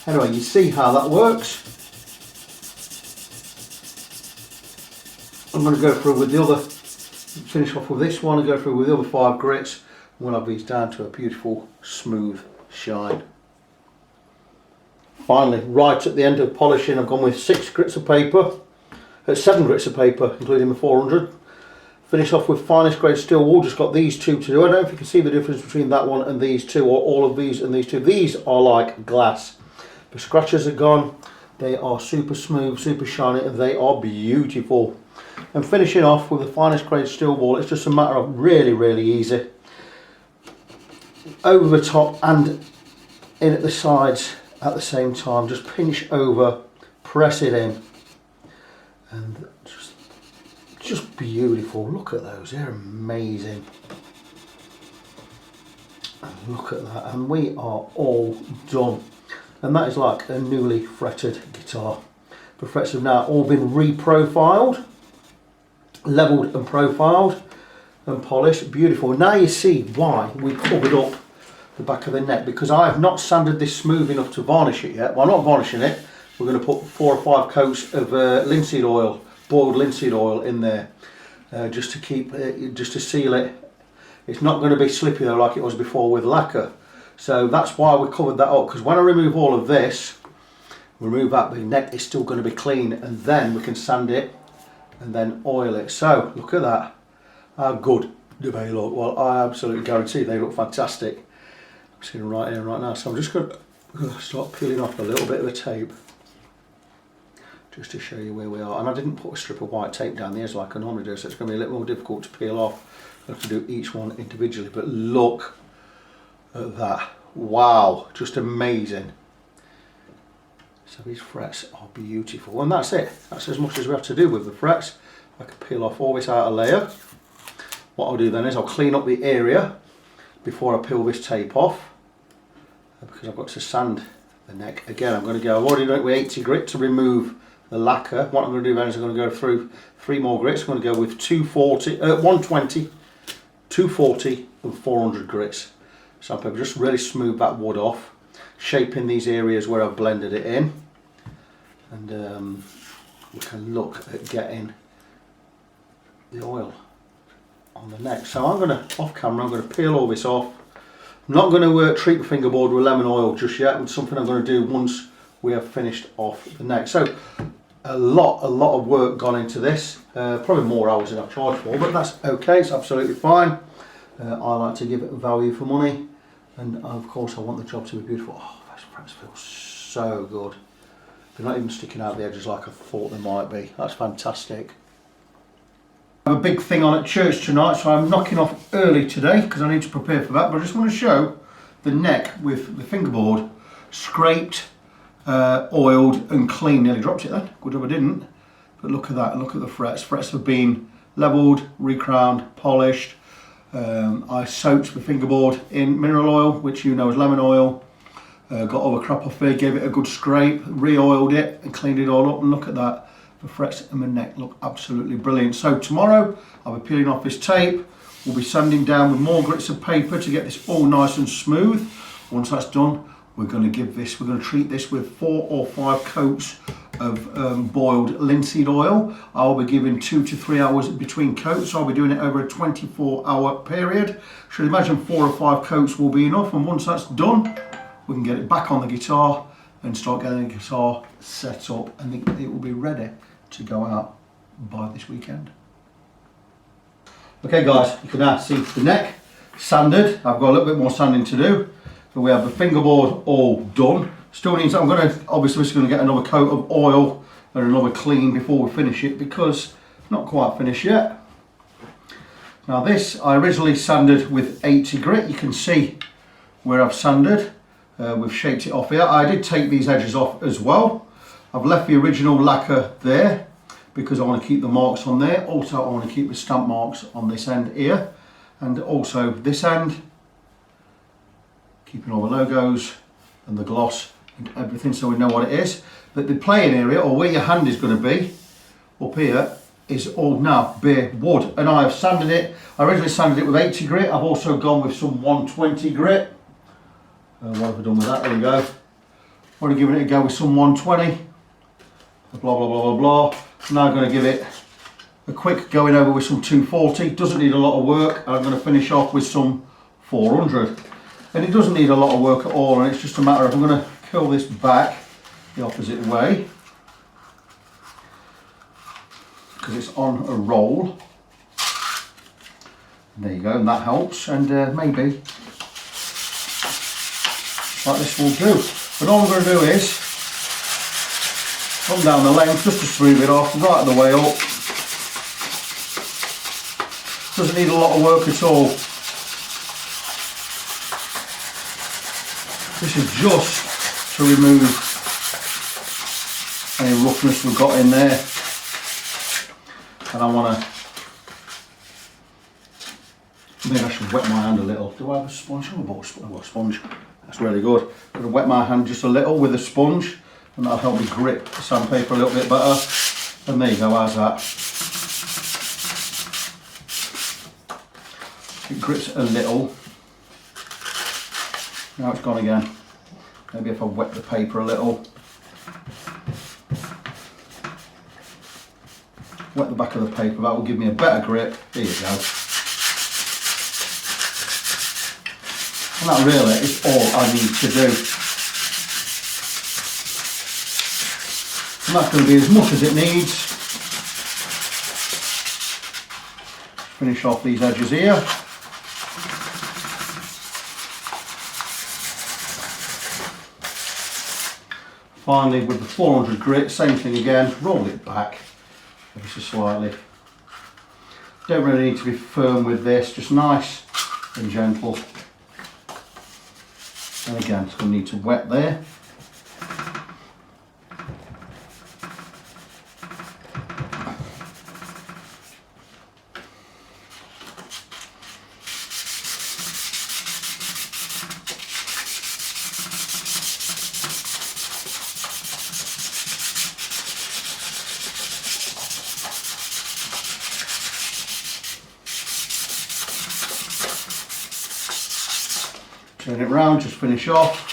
Anyway, you see how that works. I'm going to go through with the other, finish off with this one and go through with the other 5 grits. And we'll have these down to a beautiful smooth shine. Finally, right at the end of polishing, I've gone with 7 grits of paper, including the 400. Finish off with finest grade steel wool. Just got these 2 to do. I don't know if you can see the difference between that one and these 2, or all of these and these 2. These are like glass. The scratches are gone. They are super smooth, super shiny, and they are beautiful. And finishing off with the finest grade steel wool, it's just a matter of really easy. Over the top and in at the sides at the same time. Just pinch over, press it in, And just beautiful. Look at those, they're amazing. And look at that, and we are all done. And that is like a newly fretted guitar. The frets have now all been reprofiled, levelled and profiled and polished. Beautiful. Now you see why we covered up the back of the neck, because I have not sanded this smooth enough to varnish it yet. Well, I'm not varnishing it. We're going to put 4 or 5 coats of linseed oil, boiled linseed oil in there, just to keep it, just to seal it. It's not going to be slippy though like it was before with lacquer. So that's why we covered that up, because when I remove all of this, remove that, the neck is still going to be clean, and then we can sand it and then oil it. So look at that. How good do they look? Well, I absolutely guarantee they look fantastic. I'm sitting right here right now, so I'm just going to start peeling off a little bit of the tape just to show you where we are. And I didn't put a strip of white tape down the edge like I normally do, so it's going to be a little more difficult to peel off. I have to do each one individually, but look at that. Wow, just amazing. So these frets are beautiful, and that's it. That's as much as we have to do with the frets. I can peel off all this outer layer. What I'll do then is I'll clean up the area before I peel this tape off, because I've got to sand the neck again. I've already done it with 80 grit to remove the lacquer. What I'm going to do then is I'm going to go through 3 more grits. I'm going to go with 120, 240 and 400 grits. Sandpaper, just really smooth that wood off, shaping these areas where I've blended it in, and we can look at getting the oil on the neck. So I'm going to, off camera, I'm going to peel all this off. I'm not going to treat the fingerboard with lemon oil just yet. It's something I'm going to do once we have finished off the neck. So a lot of work gone into this, probably more hours than I've charged for, but that's okay, it's absolutely fine. I like to give it value for money, and of course I want the job to be beautiful. Oh, those frets feel so good. They're not even sticking out the edges like I thought they might be. That's fantastic. I have a big thing on at church tonight, so I'm knocking off early today because I need to prepare for that, but I just want to show the neck with the fingerboard scraped, oiled and clean. Nearly dropped it then, good job I didn't. But look at that, look at the frets. Frets have been levelled, recrowned, polished. I soaked the fingerboard in mineral oil, which you know is lemon oil. Got all the crap off there, gave it a good scrape, re-oiled it and cleaned it all up, and look at that. The frets and the neck look absolutely brilliant. So tomorrow I'll be peeling off this tape. We'll be sanding down with more grits of paper to get this all nice and smooth. Once that's done, we're going to treat this with 4 or 5 coats of boiled linseed oil. I'll be giving 2 to 3 hours between coats. I'll be doing it over a 24-hour period. Should imagine 4 or 5 coats will be enough, and once that's done, we can get it back on the guitar and start getting the guitar set up, and it will be ready to go out by this weekend. Okay guys, you can now see the neck sanded. I've got a little bit more sanding to do, but we have the fingerboard all done. Still needs, I'm going to, obviously we're going to get another coat of oil and another clean before we finish it, because not quite finished yet. Now this I originally sanded with 80 grit. You can see where I've sanded. We've shaped it off here. I did take these edges off as well. I've left the original lacquer there because I want to keep the marks on there. Also I want to keep the stamp marks on this end here, and also this end, keeping all the logos and the gloss and everything so we know what it is. But the playing area, or where your hand is going to be up here, is all now bare wood, and I have sanded it. I originally sanded it with 80 grit. I've also gone with some 120 grit. What have I done with that? There we go. Already given it a go with some 120. Blah blah blah blah blah. Now I'm going to give it a quick going over with some 240. Doesn't need a lot of work. I'm going to finish off with some 400. And it doesn't need a lot of work at all, and it's just a matter of, I'm going to curl this back the opposite way because it's on a roll. And there you go, and that helps, and maybe like this will do. But all I'm going to do is come down the length just to smooth it off, right the way up. Doesn't need a lot of work at all. This is just to remove any roughness we've got in there. and I want to, maybe I should wet my hand a little. Do I have a sponge? Oh, I bought a sponge. That's really good. I'm going to wet my hand just a little with a sponge, and that'll help me grip the sandpaper a little bit better. And there you go, how's that? It grips a little. Now it's gone again. Maybe if I wet the paper a little. Wet the back of the paper, that will give me a better grip. There you go. And that really is all I need to do. And that's going to be as much as it needs. Finish off these edges here. Finally, with the 400 grit, same thing again, roll it back ever so slightly. Don't really need to be firm with this, just nice and gentle. And again, it's going to need to wet there. Turn it round, just finish off.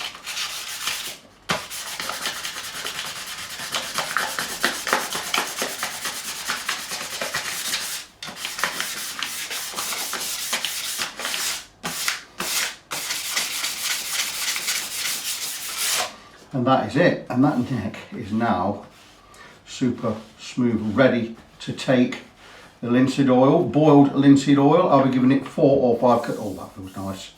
And that is it. And that neck is now super smooth, ready to take the linseed oil, boiled linseed oil. I'll be giving it 4 or 5 cups. Oh, that feels nice.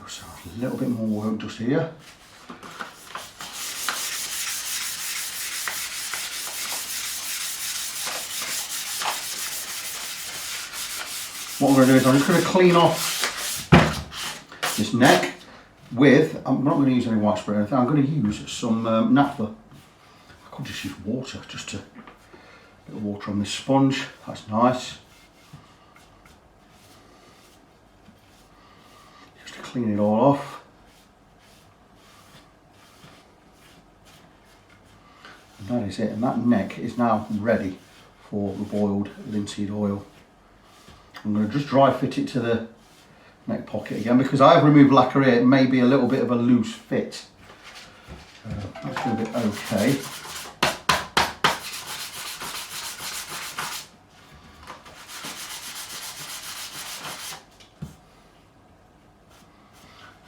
So a little bit more work just here. What I'm going to do is I'm just going to clean off this neck with, I'm not going to use any white spray or anything, I'm going to use some naphtha. I could just use water, just a bit of water on this sponge, that's nice. Clean it all off. And that is it, and that neck is now ready for the boiled linseed oil. I'm going to just dry fit it to the neck pocket again because I've removed lacquer here. It may be a little bit of a loose fit. That's going to be okay.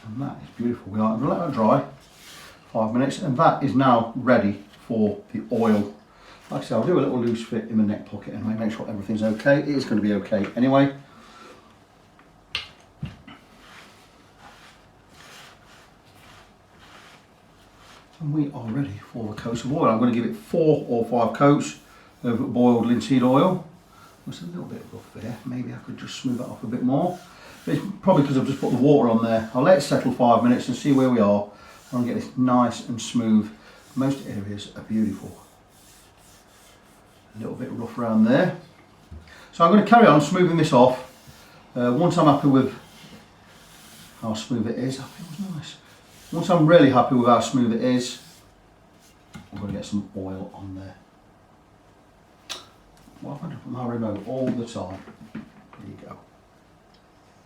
And that is beautiful. We'll let that dry 5 minutes, and that is now ready for the oil. Like I said, I'll do a little loose fit in the neck pocket and make sure everything's okay. It is going to be okay anyway. And we are ready for the coats of oil. I'm going to give it 4 or 5 coats of boiled linseed oil. It's a little bit rough there. Maybe I could just smooth that off a bit more. But it's probably because I've just put the water on there. I'll let it settle 5 minutes and see where we are. I'll get this nice and smooth. Most areas are beautiful. A little bit rough around there. So I'm going to carry on smoothing this off. Once I'm happy with how smooth it is, I think it was nice. Once I'm really happy with how smooth it is, I'm going to get some oil on there. Well, I've had to put my remote all the time. There you go.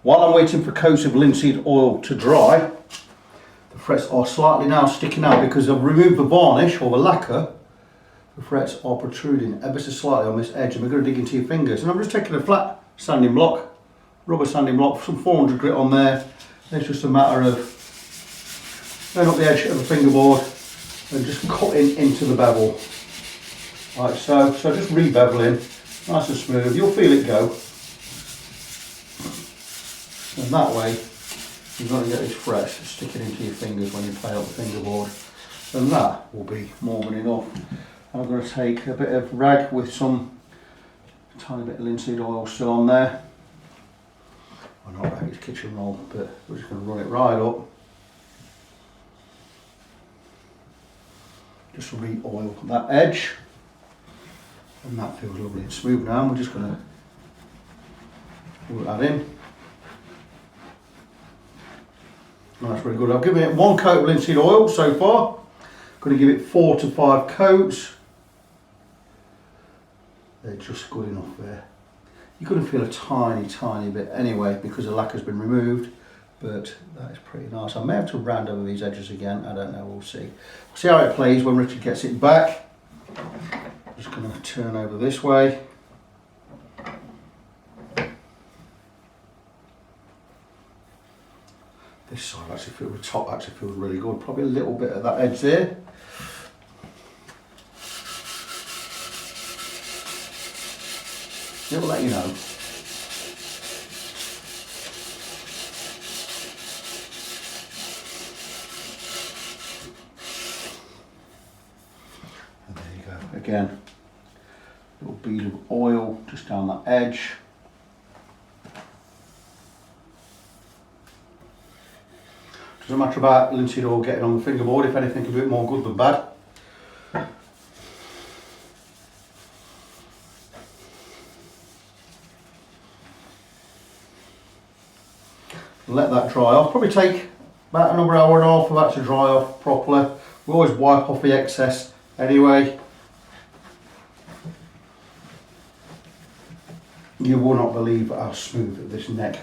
While I'm waiting for coats of linseed oil to dry, the frets are slightly now sticking out because I've removed the varnish or the lacquer. The frets are protruding ever so slightly on this edge, and we're going to dig into your fingers. And I'm just taking a flat sanding block, rubber sanding block, some 400 grit on there. It's just a matter of going up the edge of the fingerboard and just cutting into the bevel. Like so. So just re-beveling, nice and smooth. You'll feel it go. And that way, you're going to get these frets sticking into your fingers when you play up the fingerboard. And that will be more than enough. I'm going to take a bit of rag with some tiny bit of linseed oil still on there. Well, not rag, it's kitchen roll, but we're just going to run it right up. Just re-oil that edge. And that feels lovely and smooth now. We're just going to put that in. That's really good. I've given it 1 coat of linseed oil so far. Going to give it 4 to 5 coats. They're just good enough there. You're going to feel a tiny bit anyway because the lacquer's been removed, but that is pretty nice. I may have to round over these edges again. I don't know. We'll see. We'll see how it plays when Richard gets it back. I'm just going to turn over this way. This side actually feels, the top actually feels really good. Probably a little bit of that edge there. It will let you know. And there you go. Again, little bead of oil just down that edge. Doesn't matter about linseed oil getting on the fingerboard. If anything, a bit more good than bad. Let that dry off. Probably take about another hour and a half for that to dry off properly. We always wipe off the excess anyway. You will not believe how smooth this neck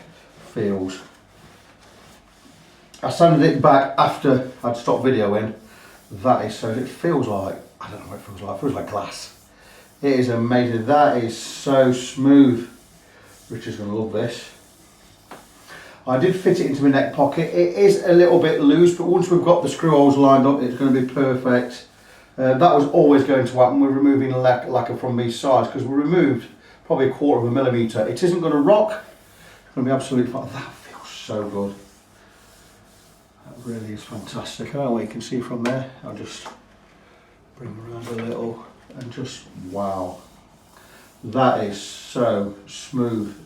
feels. I sanded it back after I'd stopped videoing. That is so, it feels like, I don't know what it feels like. It feels like glass. It is amazing. That is so smooth. Richard's going to love this. I did fit it into my neck pocket. It is a little bit loose, but once we've got the screw holes lined up, it's going to be perfect. That was always going to happen. We're removing lacquer from these sides because we removed probably 1/4 millimetre. It isn't going to rock. It's going to be absolutely fine. That feels so good. That really is fantastic. Oh, you can see from there. I'll just bring around a little and just wow. That is so smooth.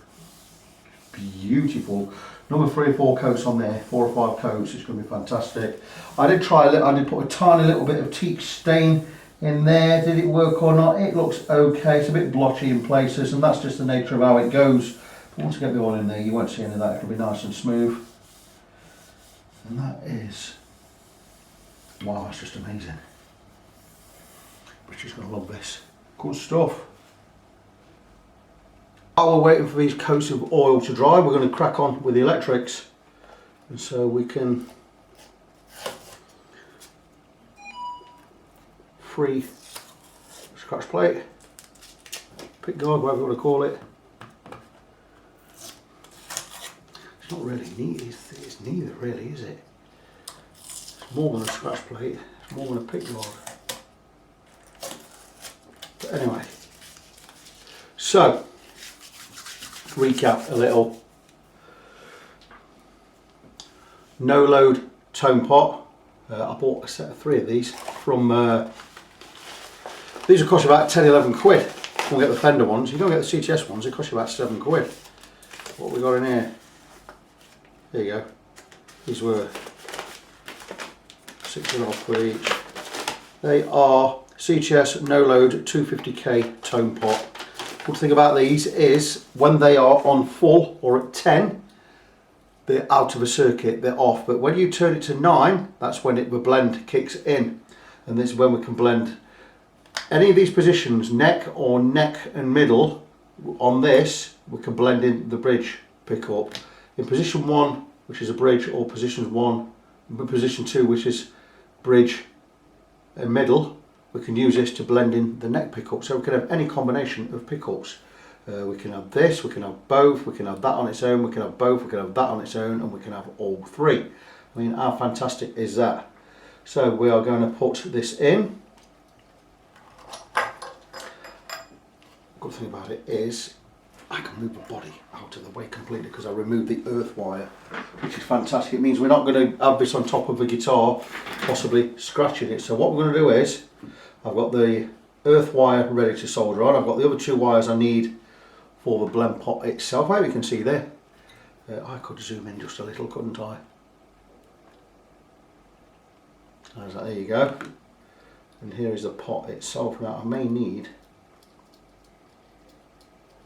Beautiful. Number 3 or 4 coats on there, 4 or 5 coats. It's going to be fantastic. I did try a little. I did put a tiny little bit of teak stain in there. Did it work or not? It looks okay. It's a bit blotchy in places, and that's just the nature of how it goes. But once you get the oil in there, you won't see any of that. It'll be nice and smooth. And that is, wow, it's just amazing. Richard's going to love this. Good stuff. While we're waiting for these coats of oil to dry, we're going to crack on with the electrics. And so we can free scratch plate, pick guard, whatever you want to call it. It's not really neat, it's neither really, is it? It's more than a scratch plate, it's more than a pick guard. But anyway, so recap a little. No load tone pot. I bought a set of 3 of these from these will cost you about 10-11 quid. You don't get the Fender ones, you don't get the CTS ones, they cost you about 7 quid. What we got in here? There you go. These were 6.5 quid each. They are CTS no load 250k tone pot. Good thing about these is when they are on full or at 10, they're out of a circuit, they're off. But when you turn it to 9, that's when the blend kicks in. And this is when we can blend any of these positions, neck or neck and middle. On this, we can blend in the bridge pickup. In position 1, which is a bridge, or position 2, which is bridge and middle, we can use this to blend in the neck pickup. So we can have any combination of pickups. We can have this, we can have both, we can have that on its own, we can have both, we can have that on its own, and we can have all 3. I mean, how fantastic is that? So we are going to put this in. Good thing about it is I can move the body out of the way completely because I removed the earth wire, which is fantastic. It means we're not going to have this on top of the guitar, possibly scratching it. So what we're going to do is, I've got the earth wire ready to solder on. I've got the other 2 wires I need for the blend pot itself. I hope you can see there. I could zoom in just a little, couldn't I? There you go. And here is the pot itself. Now I may need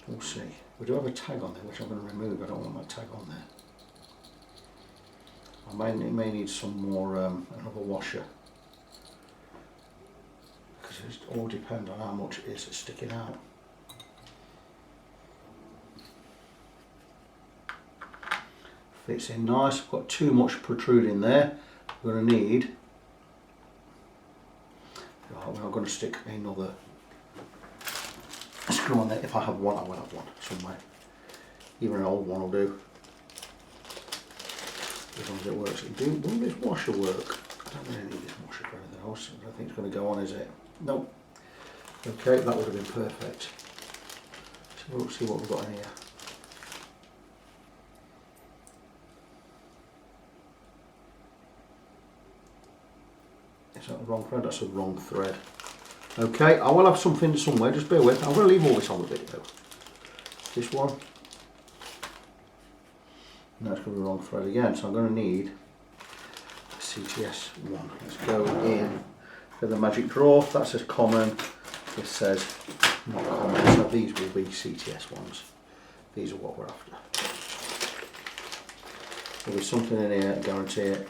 We'll see. We do have a tag on there which I'm going to remove. I don't want that tag on there. It may need some more, another washer. Because it all depends on how much it is that's sticking out. Fits in nice. I've got too much protruding there. We're going to need, we're not going to stick another screw on there. If I have one, I will have one somewhere. Even an old one will do. As long as it works. Will this washer work? I don't really need this washer for anything else. I don't think it's going to go on, is it? Nope. Okay, that would have been perfect. So we'll see what we've got in here. Is that the wrong thread? That's the wrong thread. Okay, I will have something somewhere, just bear with. I'm going to leave all this on the video. This one. No, it's going to be the wrong thread again, so I'm going to need a CTS one. Let's go in for the magic drawer. That says common. This says not common, so these will be CTS ones. These are what we're after. There'll be something in here, I guarantee it.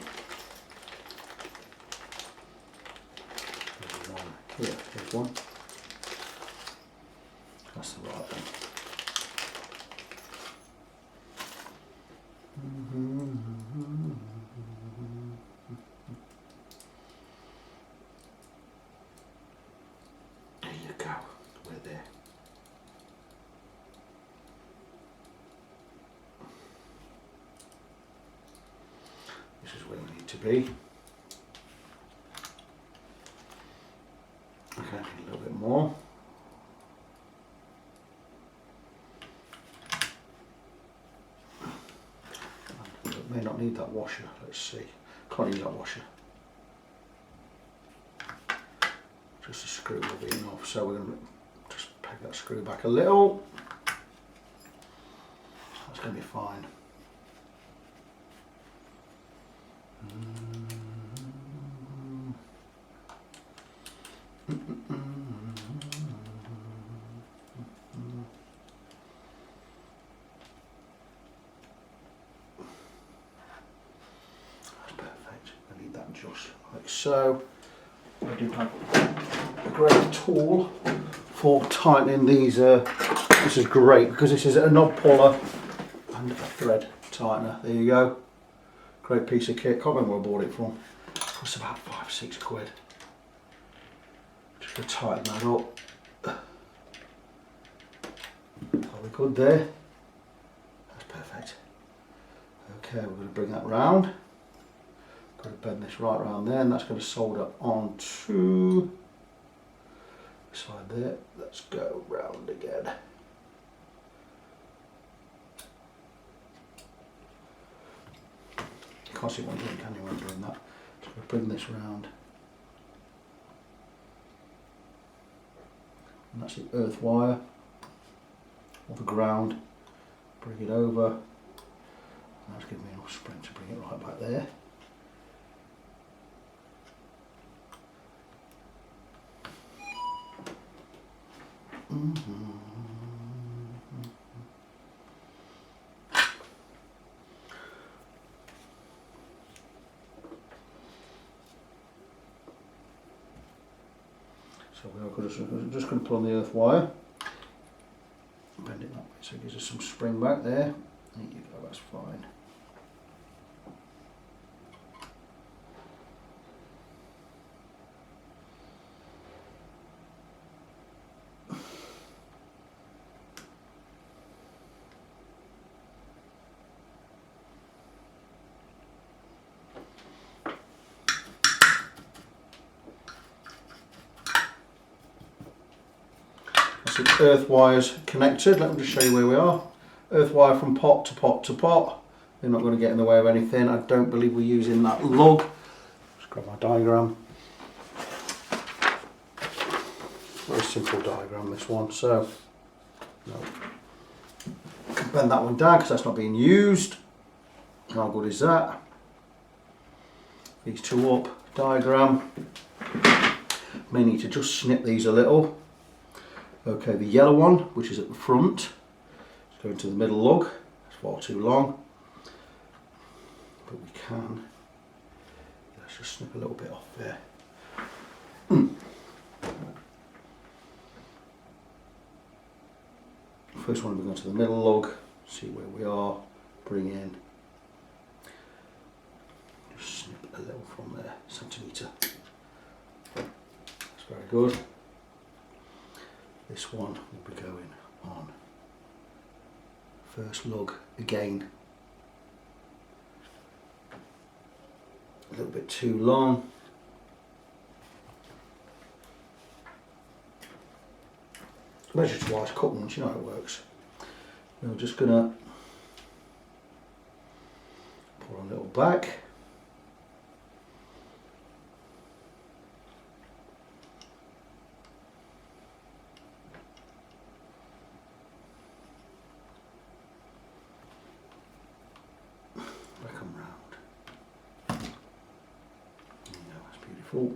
There's one here, here's one. That's the right one. There you go, we're there. This is where we need to be. Okay, a little bit more. May not need that washer, let's see. Can't use that washer. Just a screw will be enough, so we're going to just peg that screw back a little. That's going to be fine. Just like so. I do have a great tool for tightening these. This is great because this is a knob puller and a thread tightener. There you go. Great piece of kit. Can't remember where I bought it from. It costs about 5-6 quid. Just to tighten that up. Are we good there? That's perfect. Okay, we're going to bring that round. Got to bend this right around there, and that's going to solder onto the side there. Let's go round again. You can't see what I'm doing, can you, when I'm doing that? Just going to bring this round. And that's the earth wire, or the ground. Bring it over. And that's giving me enough spring to bring it right back there. So we're just going to pull on the earth wire, bend it that way so it gives us some spring back there. There you go, that's fine. Earth wires connected. Let me just show you where we are. Earth wire from pot to pot to pot. They're not going to get in the way of anything. I don't believe we're using that lug. Just grab my diagram. Very simple diagram, this one. So, no. Bend that one down because that's not being used. How good is that? These two up. Diagram. May need to just snip these a little. Okay, the yellow one, which is at the front, Go into the middle lug, it's far too long, but we can. Let's just snip a little bit off there. First one, we go to the middle lug, see where we are, bring in, just snip a little from there, centimetre. That's very good. This one will be going on first lug again. A little bit too long. Measure twice, cut once, you know how it works. We're just gonna pull a little back. Back and round. There you go, that's beautiful.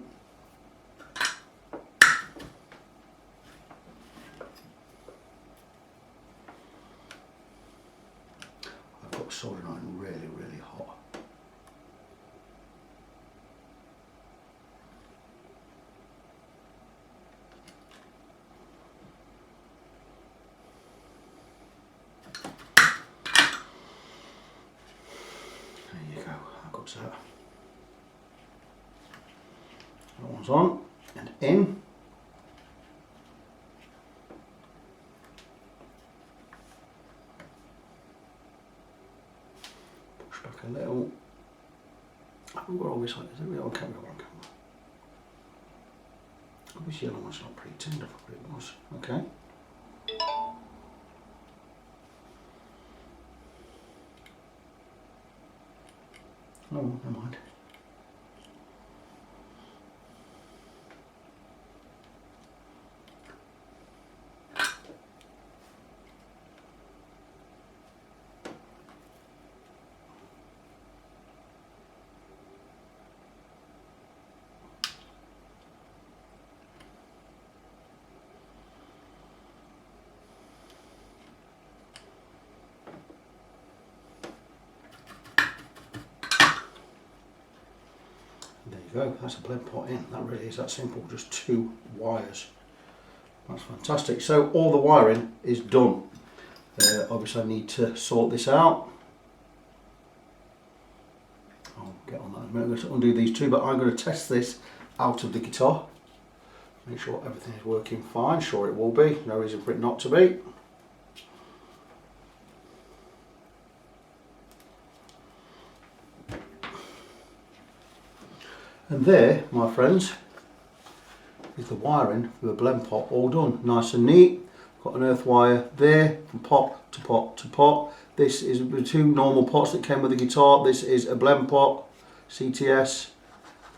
Soldering iron really, really hot. There you go, that got that. That one's on and in. Back a little. I haven't got all this on. Is it on camera? On camera. Oh, this yellow one's not pretty tender, but it was. Okay. Oh, never mind. Go. That's a blend pot in. That really is that simple, just 2 wires. That's fantastic. So all the wiring is done. Obviously I need to sort this out. I'll get on that in a minute. I'm going to undo these 2, but I'm going to test this out of the guitar. Make sure everything is working fine. Sure it will be. No reason for it not to be. And there, my friends, is the wiring for the blend pot all done. Nice and neat. Got an earth wire there from pot to pot to pot. This is the 2 normal pots that came with the guitar. This is a blend pot, CTS.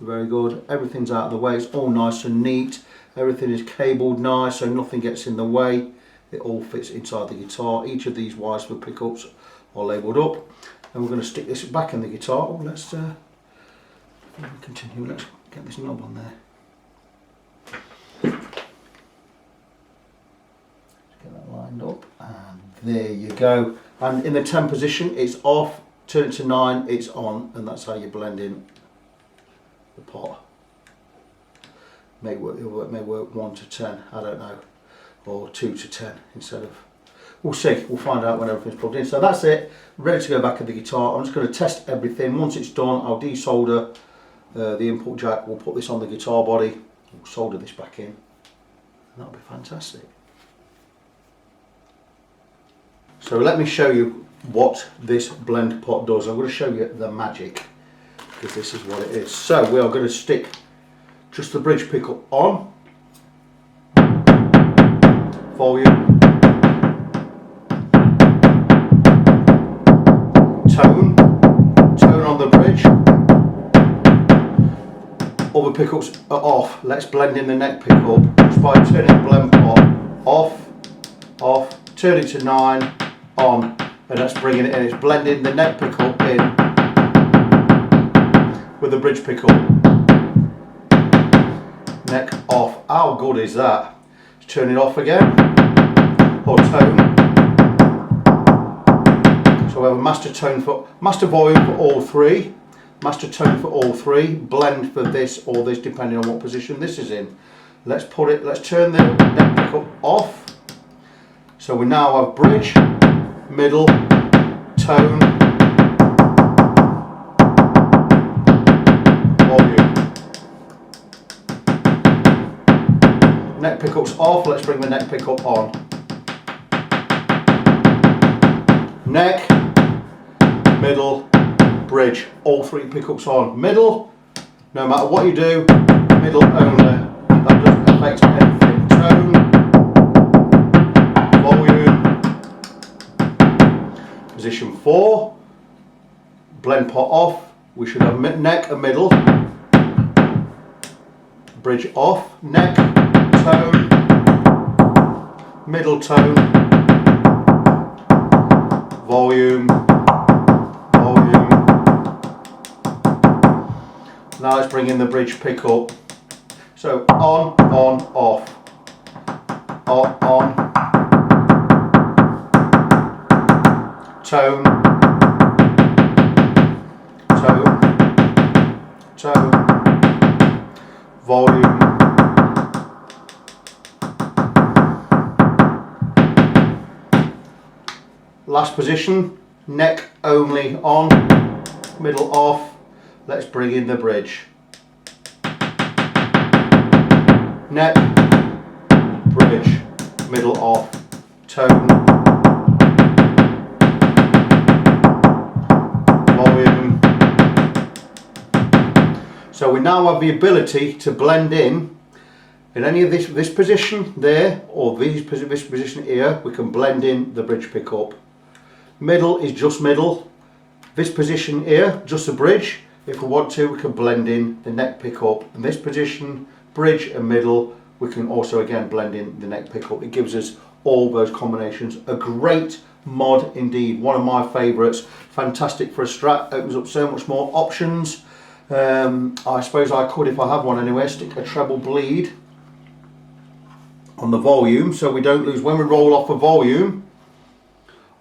Very good. Everything's out of the way. It's all nice and neat. Everything is cabled nice, so nothing gets in the way. It all fits inside the guitar. Each of these wires for pickups are labelled up. And we're going to stick this back in the guitar. Oh, let's continue. Let's get this knob on there. Get that lined up, and there you go. And in the 10 position, it's off. Turn it to 9, it's on, and that's how you blend in the pot. May work 1 to 10. I don't know, or 2 to 10 instead of. We'll see. We'll find out when everything's plugged in. So that's it. Ready to go back in the guitar. I'm just going to test everything. Once it's done, I'll desolder the input jack. We'll put this on the guitar body. We'll solder this back in. And that'll be fantastic. So let me show you what this blend pot does. I'm going to show you the magic, because this is what it is. So we are going to stick just the bridge pickup on. Volume. Tone on the bridge. All the pickups are off. Let's blend in the neck pickup just by turning the blend pot off, turn it to 9, on, and that's bringing it in. It's blending the neck pickup in with the bridge pickup. Neck off. How good is that? Let's turn it off again, or tone. So we have a master volume for all three, master tone for all three, blend for this or this depending on what position this is in. Let's turn the neck pickup off. So we now have bridge, middle, tone, volume. Neck pickup's off, let's bring the neck pickup on. Neck, middle, bridge, all three pickups on. Middle, no matter what you do, middle only, that doesn't affect anything. Tone, volume, position 4, blend pot off, we should have neck and middle, bridge off, neck, tone, middle tone, volume, volume. Now let's bring in the bridge pickup. So on, off, on, tone, tone, tone, volume, last position, neck only on, middle off. Let's bring in the bridge. Neck, bridge, middle off, tone, volume. So we now have the ability to blend in any of this position there or this position here. We can blend in the bridge pickup. Middle is just middle. This position here, just a bridge. If we want to, we can blend in the neck pickup. In this position, bridge and middle, we can also again blend in the neck pickup. It gives us all those combinations. A great mod indeed, one of my favourites. Fantastic for a Strat, opens up so much more options. I suppose I could, if I have one anyway, stick a treble bleed on the volume so we don't lose, when we roll off a volume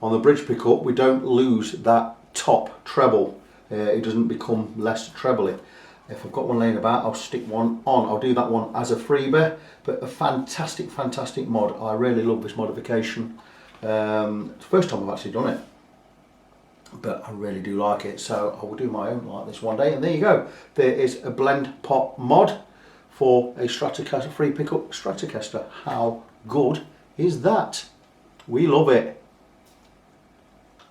on the bridge pickup, we don't lose that top treble. It doesn't become less trebly. If I've got one laying about, I'll stick one on. I'll do that one as a freebie, but a fantastic mod. I really love this modification. It's the first time I've actually done it, but I really do like it, so I will do my own like this one day. And there you go, there is a blend pot mod for a Stratocaster free pickup Stratocaster. How good is that? We love it.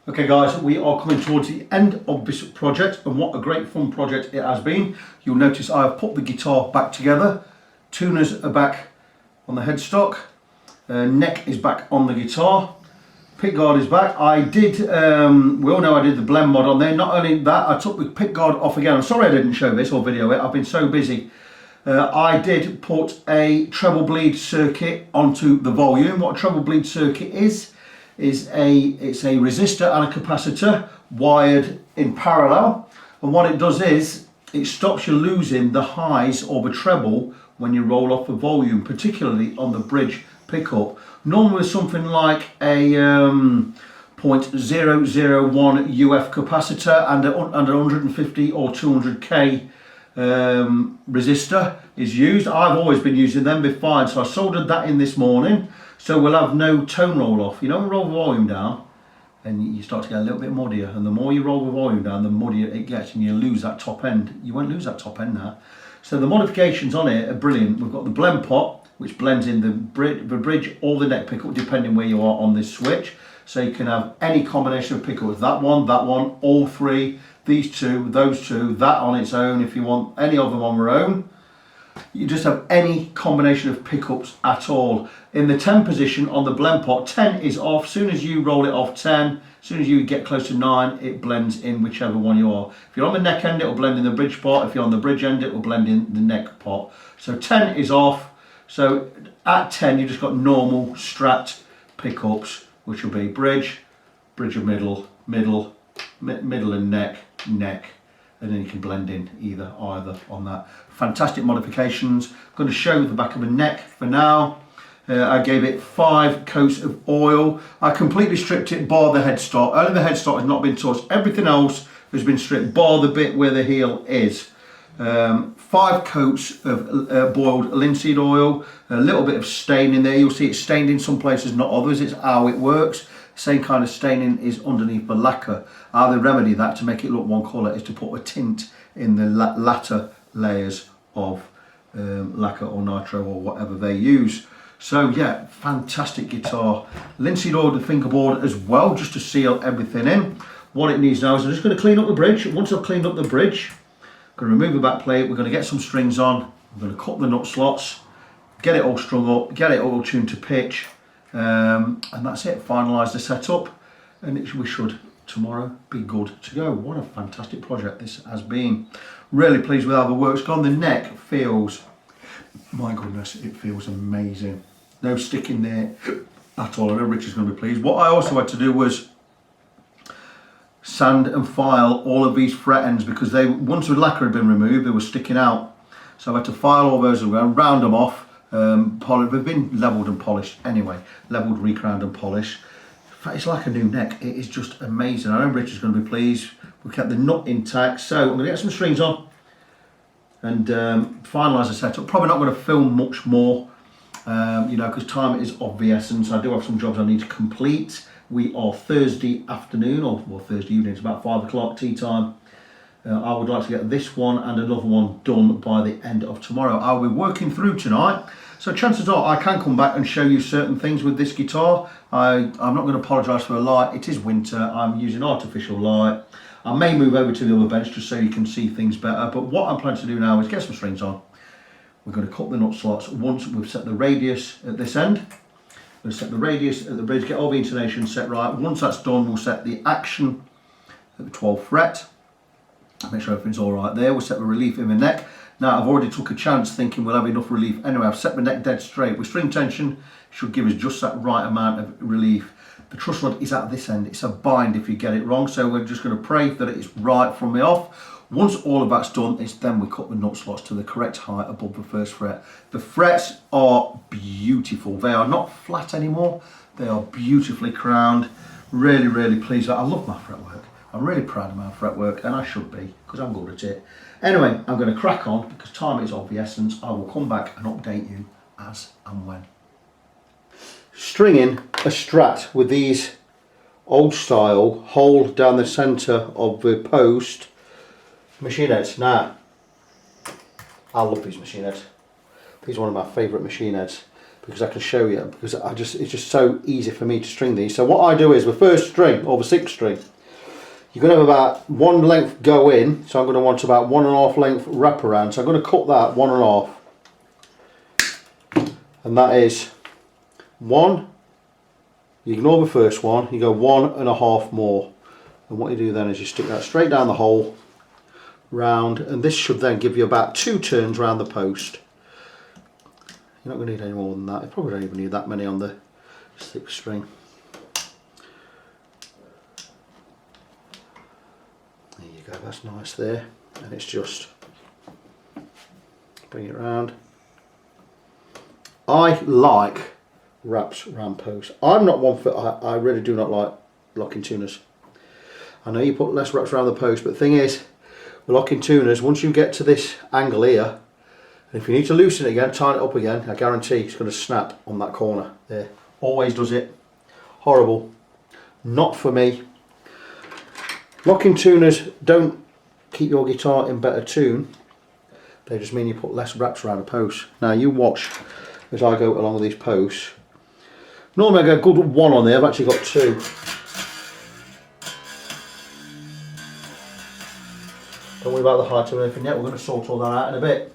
Okay guys, we are coming towards the end of this project, and what a great fun project it has been. You'll notice I have put the guitar back together, tuners are back on the headstock, neck is back on the guitar, pickguard is back. I did, we all know I did the blend mod on there. Not only that, I took the pickguard off again. I'm sorry I didn't show this or video it, I've been so busy. I did put a treble bleed circuit onto the volume. What a treble bleed circuit is it's a resistor and a capacitor wired in parallel, and what it does is it stops you losing the highs or the treble when you roll off the volume, particularly on the bridge pickup. Normally with something like a 0.001 UF capacitor and a 150 or 200k resistor is used. I've always been using them, they're fine, so I soldered that in this morning. So we'll have no tone roll off. You don't roll the volume down and you start to get a little bit muddier, and the more you roll the volume down, the muddier it gets, and you lose that top end. You won't lose that top end now. So the modifications on it are brilliant. We've got the blend pot, which blends in the bridge or the neck pickup depending where you are on this switch. So you can have any combination of pickups, that one, all three, these two, those two, that on its own. If you want any of them on their own, you just have any combination of pickups at all. In the 10 position on the blend pot, 10 is off. As soon as you roll it off 10, as soon as you get close to 9, it blends in whichever one you are. If you're on the neck end, it will blend in the bridge pot. If you're on the bridge end, it will blend in the neck pot. So 10 is off. So at 10, you've just got normal Strat pickups, which will be bridge and middle and neck, and then you can blend in either on that. Fantastic modifications. I'm going to show the back of the neck for now. I gave it 5 coats of oil. I completely stripped it bar the headstock. Only the headstock has not been touched. Everything else has been stripped bar the bit where the heel is. 5 coats of boiled linseed oil, a little bit of stain in there. You'll see it's stained in some places, not others. It's how it works. Same kind of staining is underneath the lacquer. How they remedy that to make it look one colour is to put a tint in the latter layers of lacquer or nitro or whatever they use. So yeah, fantastic guitar. Linseed oil, the fingerboard as well, just to seal everything in. What it needs now is I'm just going to clean up the bridge. Once I've cleaned up the bridge, I'm going to remove the back plate. We're going to get some strings on. I'm going to cut the nut slots, get it all strung up, get it all tuned to pitch, and that's it. Finalise the setup, and we should tomorrow be good to go. What a fantastic project this has been. Really pleased with how the work's gone. The neck feels, my goodness, it feels amazing. No sticking there at all. I know Rich is going to be pleased. What I also had to do was sand and file all of these fret ends because they, once the lacquer had been removed, they were sticking out. So I had to file all those around, round them off. They've been levelled and polished anyway. Levelled, recrowned and polished. It's like a new neck. It is just amazing. I know Rich is going to be pleased. We kept the nut intact. So I'm going to get some strings on and finalise the setup. Probably not going to film much more. You know, because time is of the essence. I do have some jobs I need to complete. We are Thursday afternoon, or well, Thursday evening, it's about 5 o'clock, tea time. I would like to get this one and another one done by the end of tomorrow. I'll be working through tonight, so chances are I can come back and show you certain things with this guitar. I'm not going to apologise for the light. It is winter. I'm using artificial light. I may move over to the other bench just so you can see things better, but what I'm planning to do now is get some strings on. We're going to cut the nut slots once we've set the radius at this end. We're going to set the radius at the bridge, get all the intonation set right. Once that's done, we'll set the action at the 12th fret. Make sure everything's all right there. We'll set the relief in the neck. Now, I've already took a chance thinking we'll have enough relief. Anyway, I've set the neck dead straight. With string tension, it should give us just that right amount of relief. The truss rod is at this end. It's a bind if you get it wrong. So we're just going to pray that it's right from the off. Once all of that's done, it's then we cut the nut slots to the correct height above the first fret. The frets are beautiful. They are not flat anymore. They are beautifully crowned. Really, really pleased. I love my fretwork. I'm really proud of my fretwork, and I should be, because I'm good at it. Anyway, I'm going to crack on, because time is of the essence. I will come back and update you as and when. Stringing a Strat with these old style hole down the centre of the post machine heads. Now, I love these machine heads. These are one of my favourite machine heads because I can show you, because it's just so easy for me to string these. So what I do is the first string, or the sixth string, you're going to have about one length go in, so I'm going to want about 1.5 length wrap around. So I'm going to cut that 1.5, and that is 1. You ignore the first one, you go 1.5 more, and what you do then is you stick that straight down the hole, round, and this should then give you about 2 turns round the post. You're not going to need any more than that. You probably don't even need that many on the 6th string. There you go, that's nice there, and it's just bring it round. I like wraps round posts. I'm not one for, I really do not like locking tuners. I know you put less wraps around the post, but the thing is, with locking tuners, once you get to this angle here, and if you need to loosen it again, tighten it up again, I guarantee it's going to snap on that corner there. Always does it. Horrible. Not for me. Locking tuners don't keep your guitar in better tune. They just mean you put less wraps around a post. Now you watch as I go along with these posts. Normally I get a good 1 on there, I've actually got 2. Don't worry about the height or anything yet, we're going to sort all that out in a bit.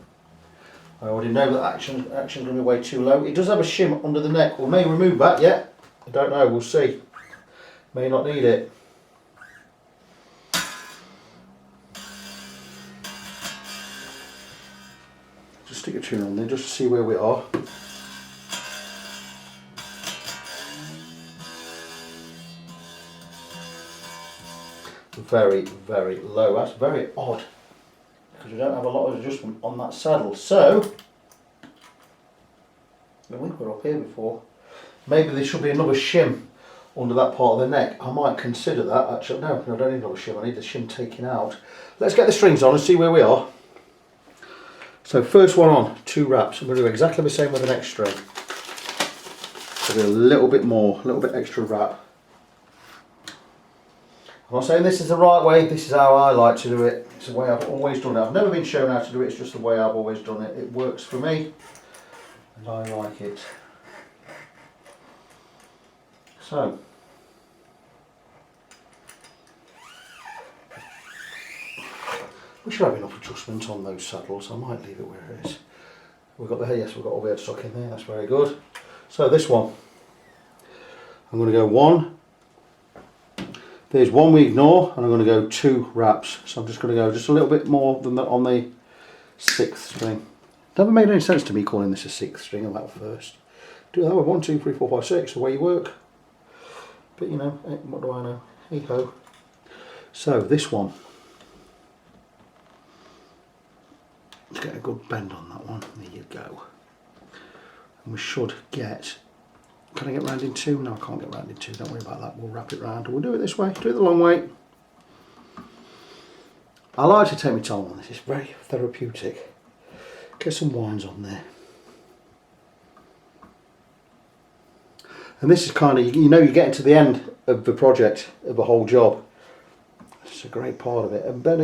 I already know that action's going to be way too low. It does have a shim under the neck. We may remove that yet. I don't know, we'll see. May not need it. Just stick a tune on there just to see where we are. Very, very low. That's very odd because we don't have a lot of adjustment on that saddle. So I think we're up here before. Maybe there should be another shim under that part of the neck. I might consider that actually. No, I don't need another shim, I need the shim taken out. Let's get the strings on and see where we are. So first one on, 2 wraps. I'm going to do exactly the same with the next string. So do a little bit more, a little bit extra wrap. I'm not saying this is the right way, this is how I like to do it. It's the way I've always done it. I've never been shown how to do it, it's just the way I've always done it. It works for me and I like it. So, we should have enough adjustment on those saddles. I might leave it where it is. We've got the yes, we've got all the headstock in there. That's very good. So this one, I'm going to go 1. There's 1 we ignore, and I'm going to go 2 wraps. So I'm just going to go just a little bit more than on the 6th string. Never made any sense to me calling this a 6th string on that first. Do that with 1, 2, 3, 4, 5, 6. The way you work. But you know, what do I know? Hey ho. So this one. Let's get a good bend on that one. There you go. And we should get. Can I get round in 2? No, I can't get round in 2. Don't worry about that. We'll wrap it round. We'll do it this way. Do it the long way. I like to take my time on this. It's very therapeutic. Get some winds on there. And this is kind of, you know, you're getting to the end of the project, of the whole job. It's a great part of it. But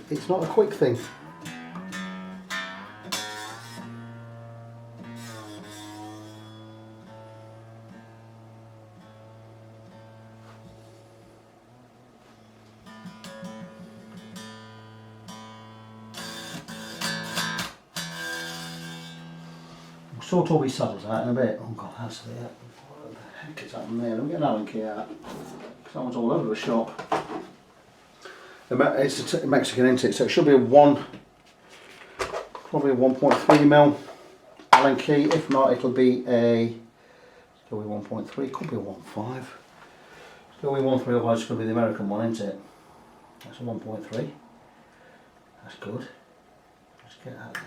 it's not a quick thing. Sort all these saddles out in a bit. Oh god, that's the what the heck is happening there? Let me get an Allen key out. Because that one's all over the shop. It's a Mexican, isn't it? So it should be a probably a 1.3mm Allen key. If not, it'll be a, still be 1.3, could be a 1.5. Still be 1.3, otherwise it's going to be the American one, isn't it? That's a 1.3. That's good. Let's get out of there.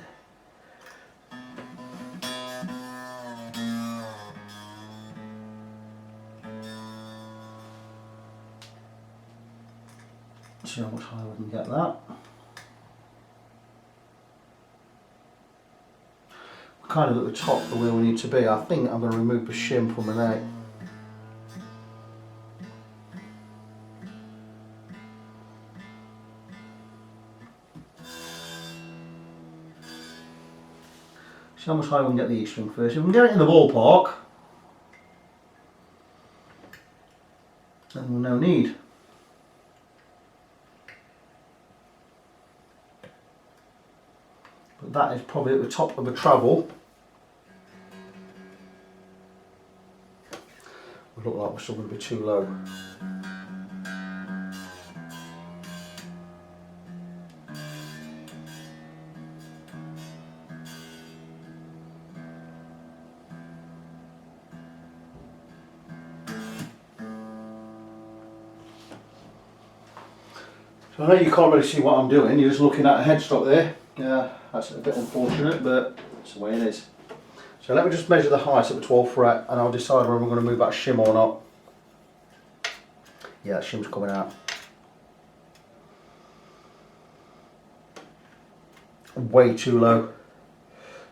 See how much higher we can get that. We're kind of at the top of where we need to be. I think I'm going to remove the shim from the neck. See how much higher we can get the E string first. If we can get it in the ballpark, then we'll no need. But that is probably at the top of the travel. We look like we're still going to be too low. So I know you can't really see what I'm doing, you're just looking at a headstock there. Yeah, that's a bit unfortunate, but that's the way it is. So let me just measure the height at the 12th fret and I'll decide whether I'm going to move that shim or not. Yeah, that shim's coming out. Way too low.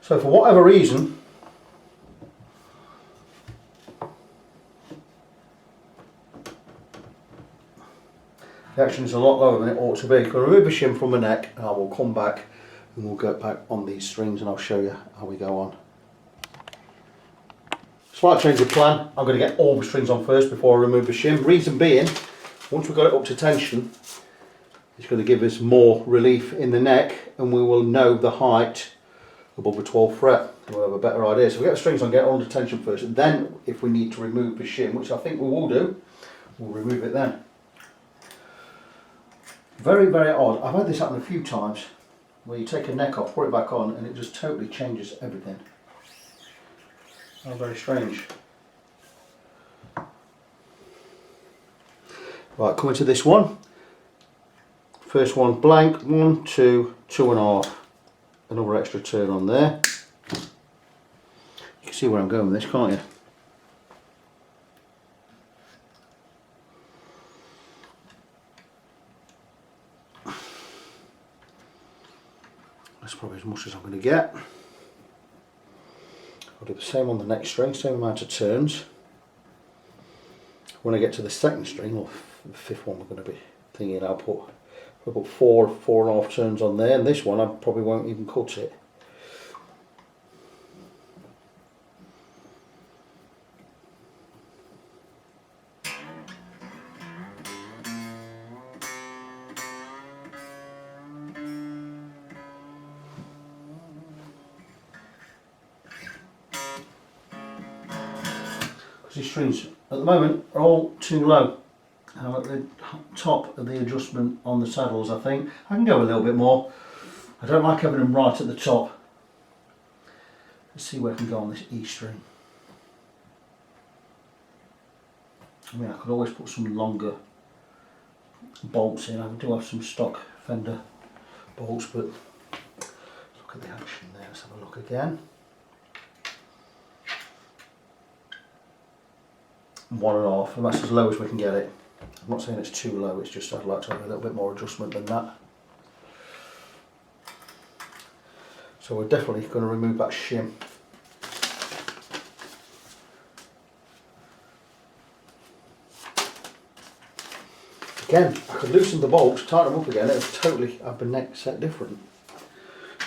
So for whatever reason, the action is a lot lower than it ought to be. I'm going to remove the shim from the neck and I will come back and we'll go back on these strings and I'll show you how we go on. Slight change of plan. I'm going to get all the strings on first before I remove the shim. Reason being, once we've got it up to tension, it's going to give us more relief in the neck and we will know the height above the 12th fret. We'll have a better idea. So we'll get the strings on, get all under tension first, and then if we need to remove the shim, which I think we will do, we'll remove it then. Very, very odd. I've had this happen a few times where you take a neck off, put it back on, and it just totally changes everything. Oh, very strange. Right, coming to this one. First one blank, 1, 2, 2.5. Another extra turn on there. You can see where I'm going with this, can't you? That's probably as much as I'm going to get. I'll do the same on the next string, same amount of turns. When I get to the second string, or the fifth one we're going to be thinking, I'll put 4.5 turns on there, and this one I probably won't even cut it. These strings at the moment are all too low. I'm at the top of the adjustment on the saddles. I think I can go a little bit more. I don't like having them right at the top. Let's see where I can go on this E string. I mean, I could always put some longer bolts in. I do have some stock Fender bolts, but look at the action there. Let's have a look again. 1.5, and that's as low as we can get it. I'm not saying it's too low, it's just I'd like to have a little bit more adjustment than that. So we're definitely going to remove that shim. Again, I could loosen the bolts, tighten them up again, it would totally have the neck set different.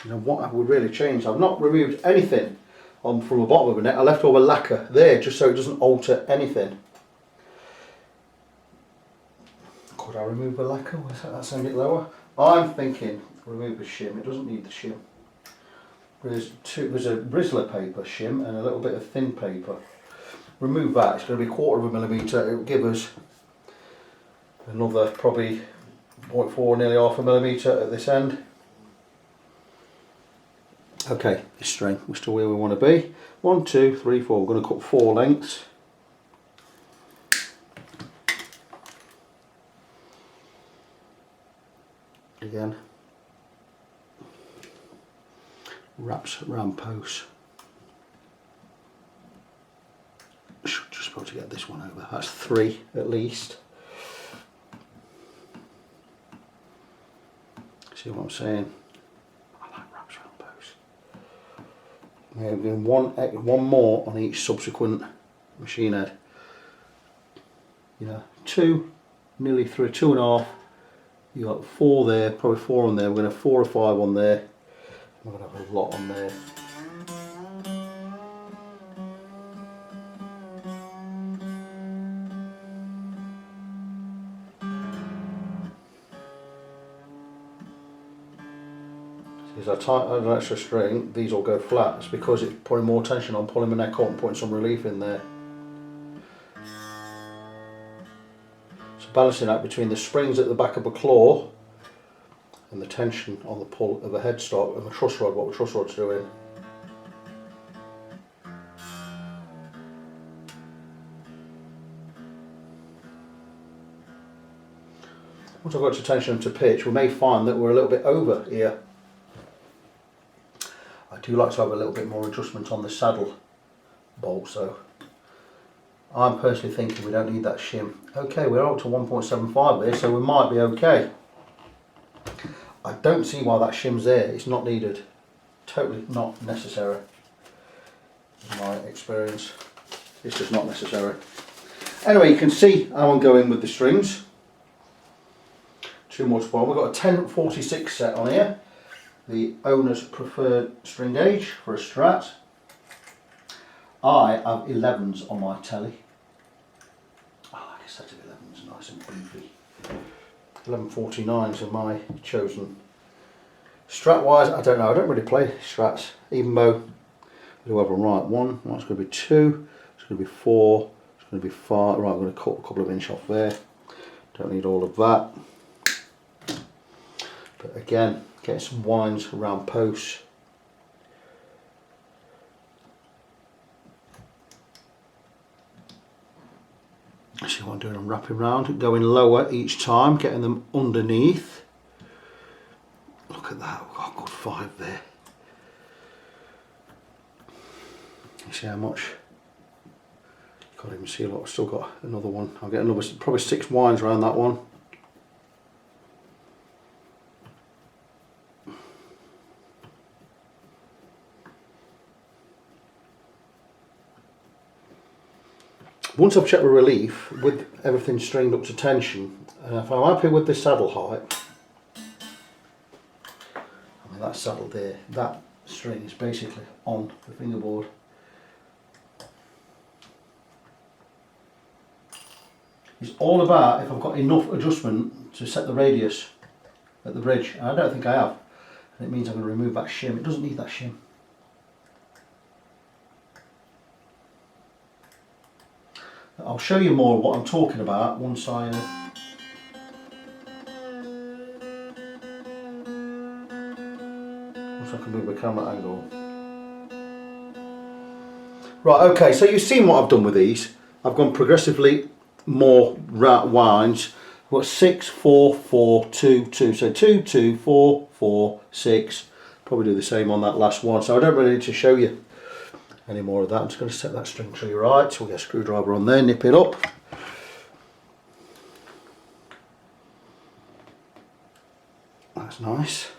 You know what I would really change? I've not removed anything from the bottom of the neck. I left all the lacquer there just so it doesn't alter anything. Could I remove the lacquer? Would that sound it lower? I'm thinking remove the shim. It doesn't need the shim. There's a Rizzler paper shim and a little bit of thin paper. Remove that. It's going to be 1/4 millimetre. It will give us another probably 0.4, nearly 0.5 millimetre at this end. Okay, this string, we're still where we want to be. 1, 2, 3, 4. We're going to cut 4 lengths. Again, wraps round posts. Should just be able to get this one over. That's 3 at least. See what I'm saying? We're doing one more on each subsequent machine head. You know, 2, nearly 3, 2.5. You got 4 there, probably 4 on there. We're going to have 4 or 5 on there. We're going to have a lot on there. As I tighten an extra string, these all go flat. It's because it's putting more tension on, pulling my neck up and putting some relief in there. So balancing out between the springs at the back of the claw and the tension on the pull of the headstock and the truss rod, what the truss rod's doing. Once I've got to tension to pitch, we may find that we're a little bit over here. I do like to have a little bit more adjustment on the saddle bolt, so I'm personally thinking we don't need that shim. Okay, we're up to 1.75 there, so we might be okay. I don't see why that shim's there. It's not needed. Totally not necessary. In my experience, it's just not necessary. Anyway, you can see how I'm going with the strings. 2 more to follow. We've got a 1046 set on here. The owner's preferred string gauge for a Strat. I have 11s on my telly. I like a set of 11s, nice and beefy. 1149s are my chosen. Strat wise, I don't know, I don't really play Strats, even though I do have them right. 1, that's going to be 2, it's going to be 4, it's going to be 5. Right, I'm going to cut a couple of inches off there. Don't need all of that. But again, get some winds around posts. See what I'm doing, I'm wrapping round, going lower each time, getting them underneath. Look at that, we've got a good 5 there. You see how much. Can't even see a lot. I've still got another one. I'll get another, probably 6 winds around that one. Once I've checked the relief with everything stringed up to tension, and if I'm happy with the saddle height, I mean that saddle there, that string is basically on the fingerboard. It's all about if I've got enough adjustment to set the radius at the bridge, and I don't think I have, and it means I'm going to remove that shim. It doesn't need that shim. I'll show you more what I'm talking about once I can move the camera angle. Right, okay, so you've seen what I've done with these. I've gone progressively more winds. I've got 6, 4, 4, 2, 2. So 2, 2, 4, 4, 6. Probably do the same on that last one. So I don't really need to show you any more of that. I'm just going to set that string tree right. So we'll get a screwdriver on there, nip it up. That's nice.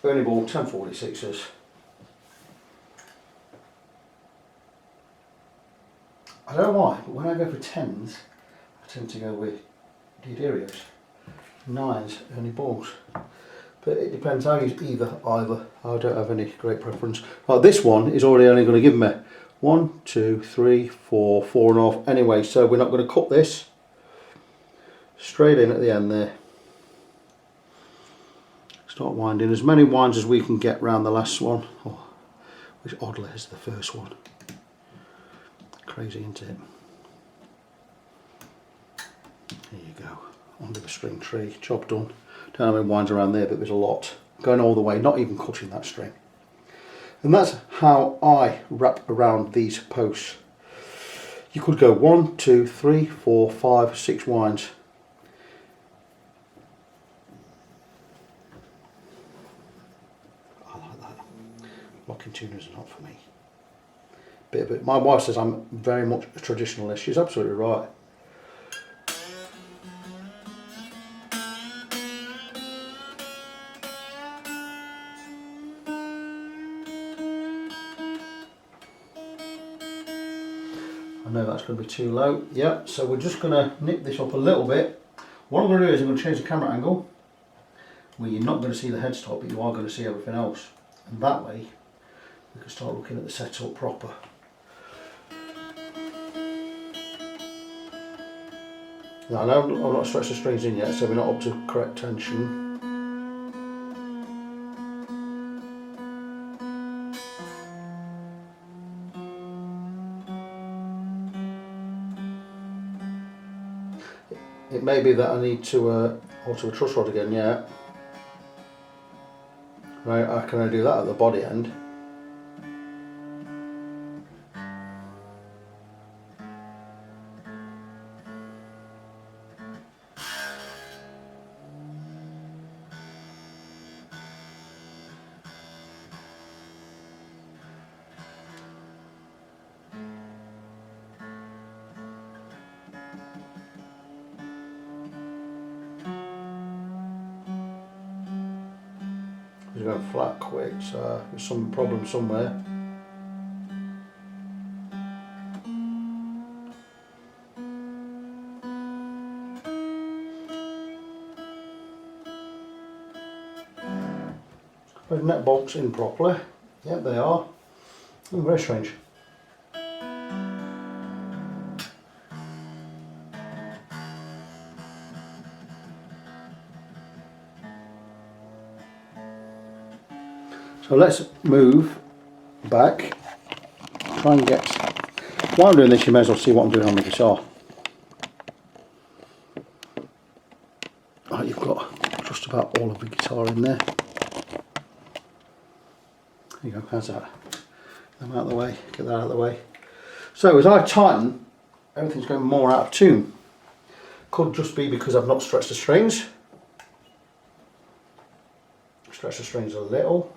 Only bought 1046s. I don't know why, but when I go for 10s, I tend to go with Dioderios. 9s, only balls. But it depends how you either. I don't have any great preference. Right, this one is already only going to give me 1, 2, 3, 4, 4.5. Anyway, so we're not going to cut this. Straight in at the end there. Start winding as many winds as we can get round the last one. Oh, which oddly is the first one. Crazy, isn't it? There you go. Onto the string tree. Job done. Don't know how many winds around there, but there's a lot. Going all the way, not even cutting that string. And that's how I wrap around these posts. You could go 1, 2, 3, 4, 5, 6 winds. I like that. Locking tuners are not for me. Bit of it. My wife says I'm very much a traditionalist. She's absolutely right. I know that's going to be too low. Yep, so we're just going to nip this up a little bit. What I'm going to do is I'm going to change the camera angle where you're not going to see the headstock, but you are going to see everything else. And that way we can start looking at the setup proper. Now I know I've not stretched the strings in yet, so we're not up to correct tension. It may be that I need to alter the truss rod again, yeah. Right, I can only do that at the body end. It's going flat quick, so there's some problem somewhere. Those net bolts in properly. Yep, they are. Oh, very strange. So let's move back, try and get, while I'm doing this you may as well see what I'm doing on the guitar. Right, you've got just about all of the guitar in there. There you go, how's that? Them out of the way, get that out of the way. So as I tighten, everything's going more out of tune. Could just be because I've not stretched the strings. Stretch the strings a little.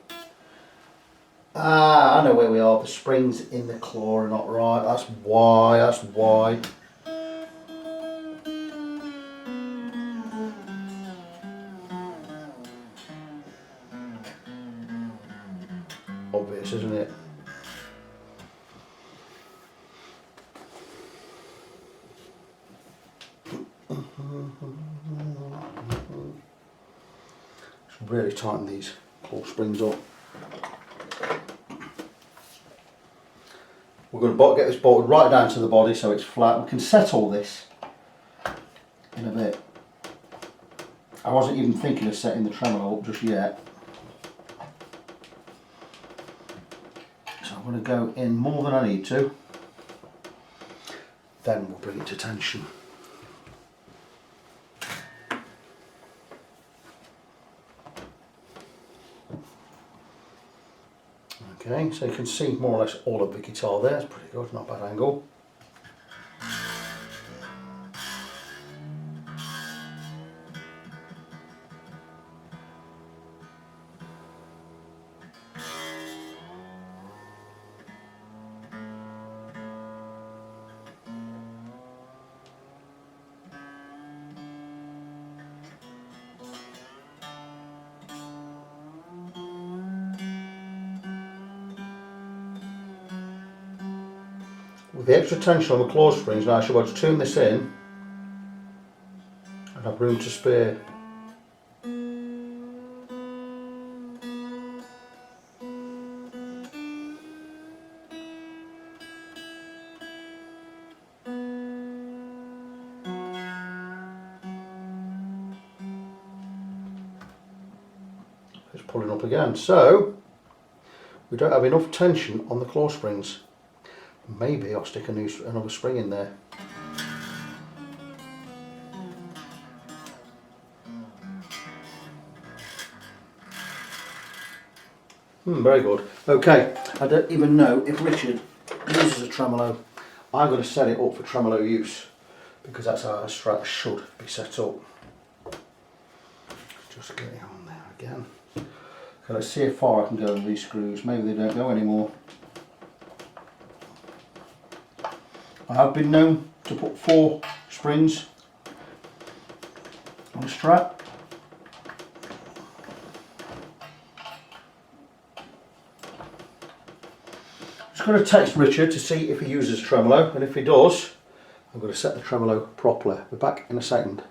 Ah, I know where we are. The springs in the claw are not right. That's why. That's why. Obvious, isn't it? Just really tighten these claw springs up. We're going to get this bolted right down to the body so it's flat. We can settle this in a bit. I wasn't even thinking of setting the tremolo up just yet. So I'm going to go in more than I need to. Then we'll bring it to tension. Okay, so you can see more or less all of the guitar there. It's pretty good, not a bad angle. With the extra tension on the claw springs, now I should be able to tune this in and have room to spare. It's pulling up again, so we don't have enough tension on the claw springs. Maybe I'll stick another spring in there. Very good. Okay, I don't even know if Richard uses a tremolo. I'm going to set it up for tremolo use because that's how a Strat should be set up. Just get it on there again. Okay, let's see how far I can go with these screws. Maybe they don't go anymore. I have been known to put 4 springs on a Strat. Just going to text Richard to see if he uses tremolo, and if he does, I'm going to set the tremolo properly. We're back in a second.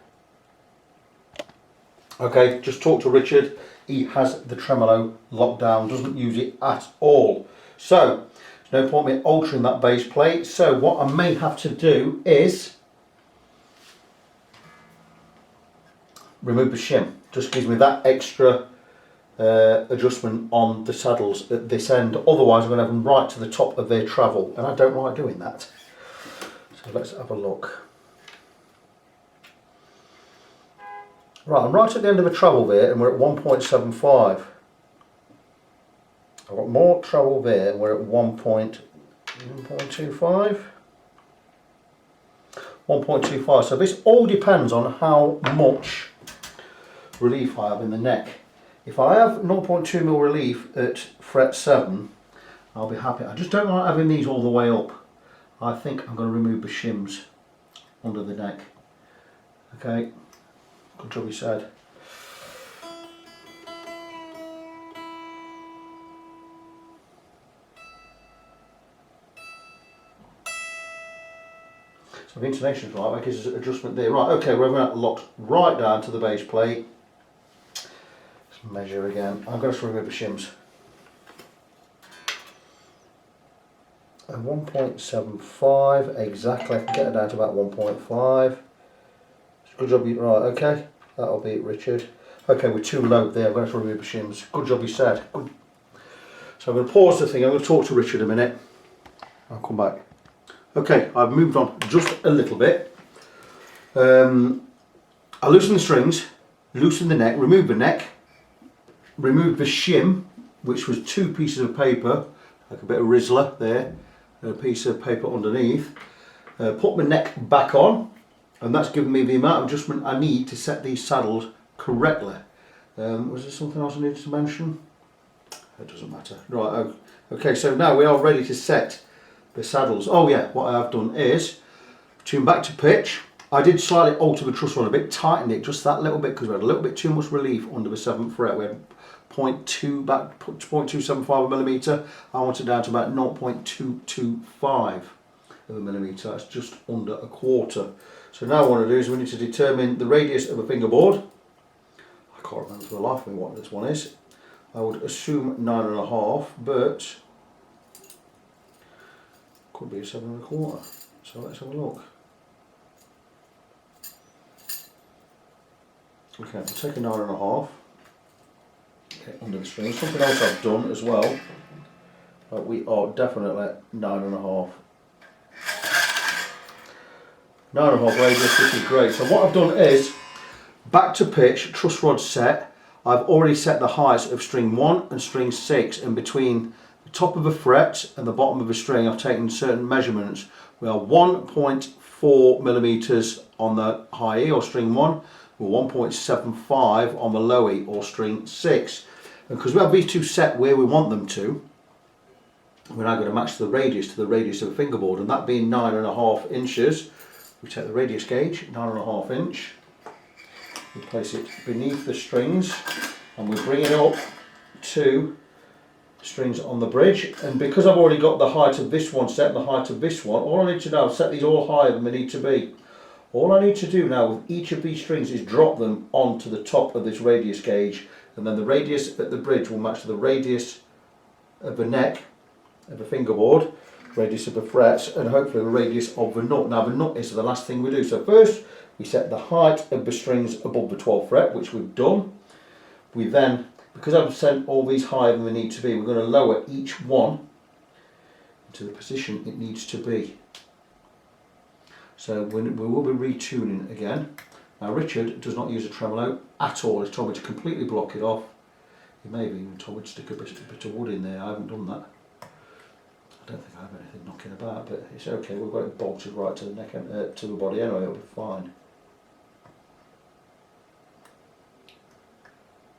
Okay, just talk to Richard. He has the tremolo locked down, doesn't use it at all. So, there's no point in me altering that base plate. So what I may have to do is remove the shim. Just gives me that extra adjustment on the saddles at this end. Otherwise I'm going to have them right to the top of their travel, and I don't like doing that. So let's have a look. Right, I'm right at the end of a travel there and we're at 1.75. I've got more travel there and we're at 1.25. 1.25. So this all depends on how much relief I have in the neck. If I have 0.2mm relief at fret 7, I'll be happy. I just don't like having these all the way up. I think I'm going to remove the shims under the neck. Okay, good job you said. So the intonation's right, that gives us an adjustment there. Right, okay, we're having that locked right down to the base plate. Let's measure again. I'm going to remove the shims. And 1.75 exactly. I can get it down to about 1.5. Good job, you right. Okay, that'll be it, Richard. Okay, we're too low there. I'm going to have to remove the shims. Good job, you said. Good. So I'm going to pause the thing. I'm going to talk to Richard a minute. I'll come back. Okay, I've moved on just a little bit. I loosen the strings, loosen the neck, remove the neck, remove the shim, which was 2 pieces of paper, like a bit of Rizzler there, and a piece of paper underneath. Put my neck back on, and that's given me the amount of adjustment I need to set these saddles correctly. Was there something else I needed to mention? It doesn't matter. Right, okay, so now we are ready to set the saddles. Oh yeah, what I have done is tune back to pitch. I did slightly alter the truss rod a bit, tighten it just that little bit because we had a little bit too much relief under the 7th fret. We had 0.275 millimetre. I want it down to about 0.225 of a millimetre. That's just under a quarter. So now what I want to do is we need to determine the radius of a fingerboard. I can't remember for the life of me what this one is. I would assume 9.5, but could be a 7.25. So let's have a look. Okay, we'll take a 9.5. Okay, under the string. Something else I've done as well. We are definitely 9.5. 9.5 radius, which is great. So what I've done is back to pitch, truss rod set. I've already set the heights of string 1 and string 6, and between the top of a fret and the bottom of a string I've taken certain measurements. We are 1.4 millimeters on the high E or string 1, we're 1.75 on the low E or string 6. And because we have these two set where we want them to, we're now going to match the radius to the radius of a fingerboard, and that being 9.5 inches, we take the radius gauge, 9.5 inch. We place it beneath the strings and we bring it up to strings on the bridge, and because I've already got the height of this one set and the height of this one, all I need to do is set these all higher than they need to be. All I need to do now with each of these strings is drop them onto the top of this radius gauge, and then the radius at the bridge will match the radius of the neck of the fingerboard, radius of the frets, and hopefully the radius of the nut. Now the nut is the last thing we do. So first we set the height of the strings above the 12th fret, which we've done. We then, because I've sent all these higher than they need to be, we're going to lower each one to the position it needs to be. So we will be retuning again. Now Richard does not use a tremolo at all. He's told me to completely block it off. He may have even told me to stick a bit of wood in there. I haven't done that. I don't think I have anything knocking about, but it's okay. We've got it bolted right to the neck and to the body anyway. It'll be fine.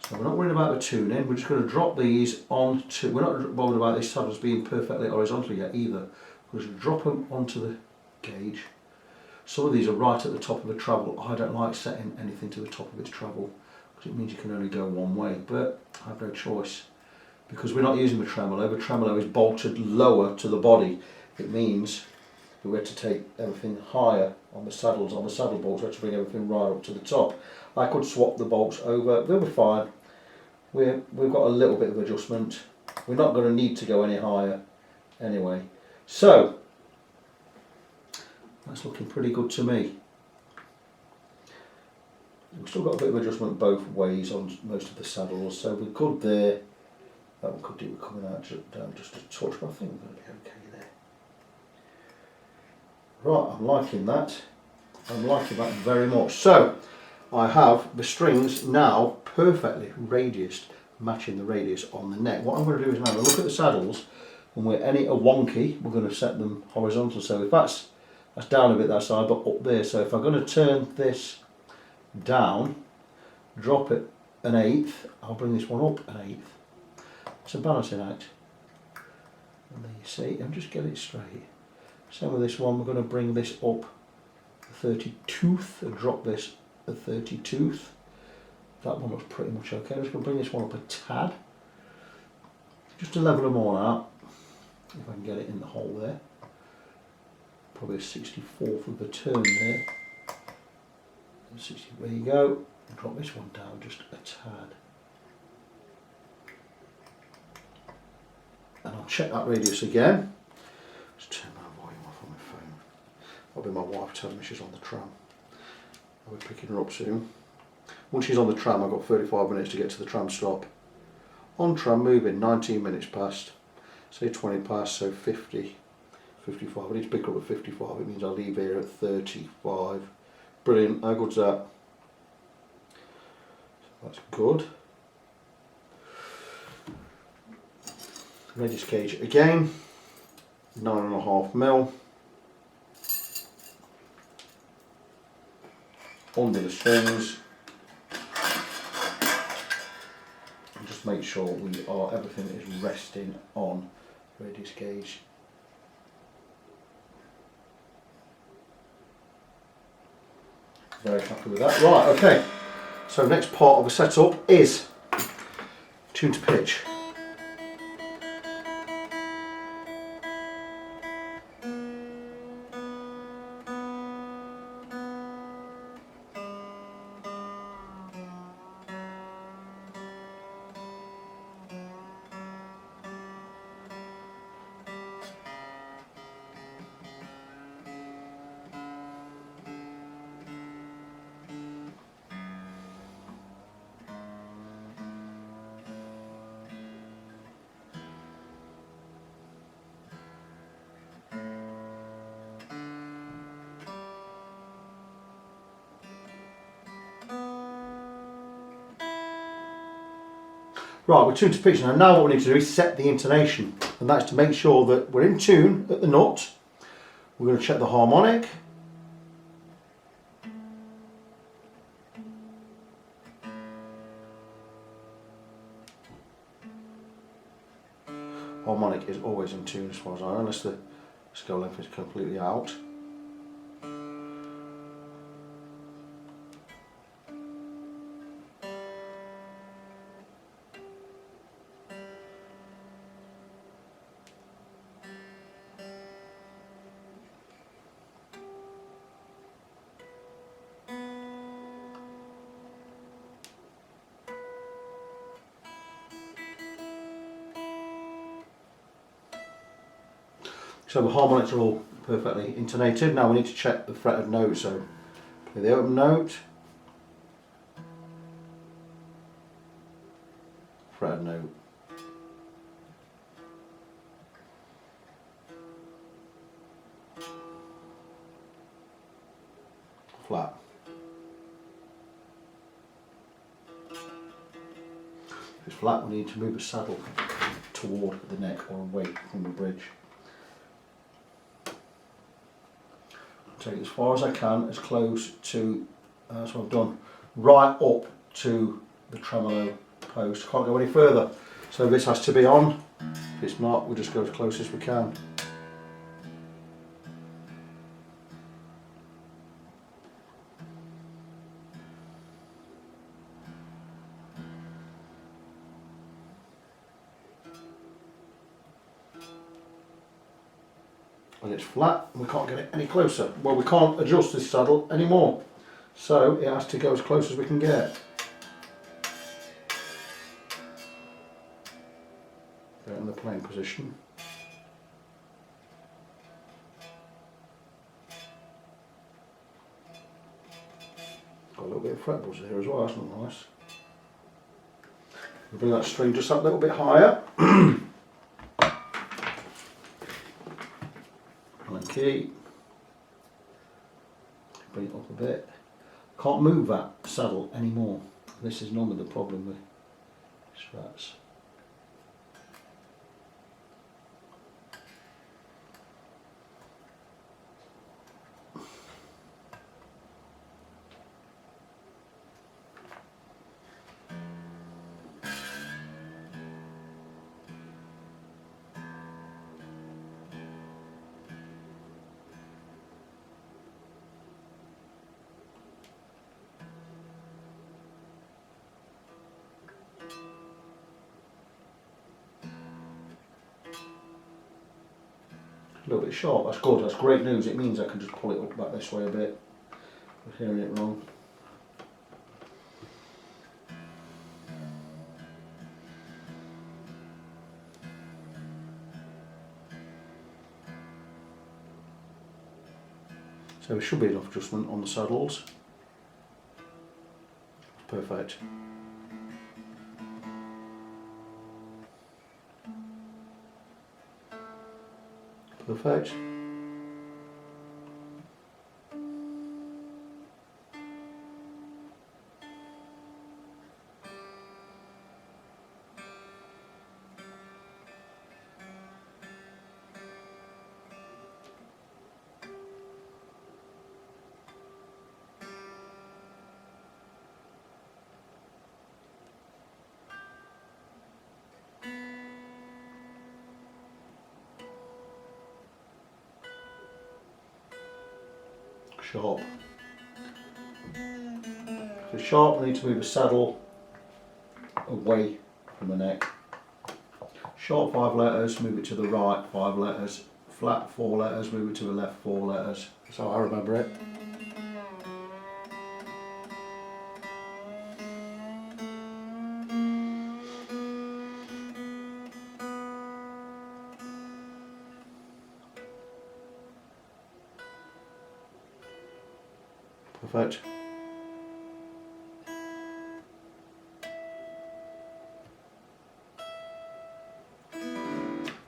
So we're not worried about the tuning. We're just going to drop these onto. We're not bothered about these saddles being perfectly horizontal yet either. We're just drop them onto the gauge. Some of these are right at the top of the travel. I don't like setting anything to the top of its travel because it means you can only go one way, but I have no choice. Because we're not using the tremolo is bolted lower to the body. It means that we have to take everything higher on the saddles, on the saddle bolts. We have to bring everything right up to the top. I could swap the bolts over, they'll be fine. We've got a little bit of adjustment. We're not going to need to go any higher anyway. So, that's looking pretty good to me. We've still got a bit of adjustment both ways on most of the saddles, so we're good there. That one could do with coming out down just a touch, but I think we're going to be okay there. Right, I'm liking that. I'm liking that very much. So, I have the strings now perfectly radiused, matching the radius on the neck. What I'm going to do is now look at the saddles, and where any are wonky, we're going to set them horizontal. So if that's down a bit that side, but up there. So if I'm going to turn this down, drop it 1/8, I'll bring this one up 1/8. It's a balancing act. And there you see, and just get it straight. Same with this one, we're going to bring this up a 32th and drop this a 32th. That one looks pretty much okay. I'm just going to bring this one up a tad. Just to level them all out. If I can get it in the hole there. Probably a 64th of the turn there. 60, there you go. And drop this one down just a tad. And I'll check that radius again. Just turn my volume off on my phone. That'll be my wife telling me she's on the tram. I'll be picking her up soon. Once she's on the tram, I've got 35 minutes to get to the tram stop. On tram moving, 19 minutes past. Say 20 past, so 50, 55. I need to pick her up at 55. It means I'll leave here at 35. Brilliant. How good's that? That's good. Radius gauge again, 9.5 mil. under the strings. And just make sure everything is resting on radius gauge. Very happy with that. Right, okay. So next part of the setup is tune to pitch. Right, we're tuned to pitch now. Now what we need to do is set the intonation, and that's to make sure that we're in tune at the nut. We're going to check the harmonic. Harmonic is always in tune as far as I know, unless the scale length is completely out. So the harmonics are all perfectly intonated. Now we need to check the fretted note. So play the open note, fretted note, flat. If it's flat, we need to move the saddle toward the neck or away from the bridge. Take it as far as I can, as close to, that's what I've done, right up to the tremolo post. Can't go any further. So this has to be on. If it's not, we'll just go as close as we can. And it's flat, and we can't get it any closer. Well, we can't adjust this saddle anymore, so it has to go as close as we can get. Get in the playing position. Got a little bit of fretless here as well, that's not nice. We'll bring that string just up a little bit higher. Key, bring it up a bit. Can't move that saddle anymore. This is normally the problem with Strats. A little bit sharp, that's good, that's great news. It means I can just pull it up back this way a bit. I'm hearing it wrong. So there should be enough adjustment on the saddles. Perfect. Perfect. sharp. For sharp, I need to move the saddle away from the neck. Sharp 5 letters, move it to the right 5 letters. Flat 4 letters, move it to the left 4 letters. That's how I remember it. Perfect.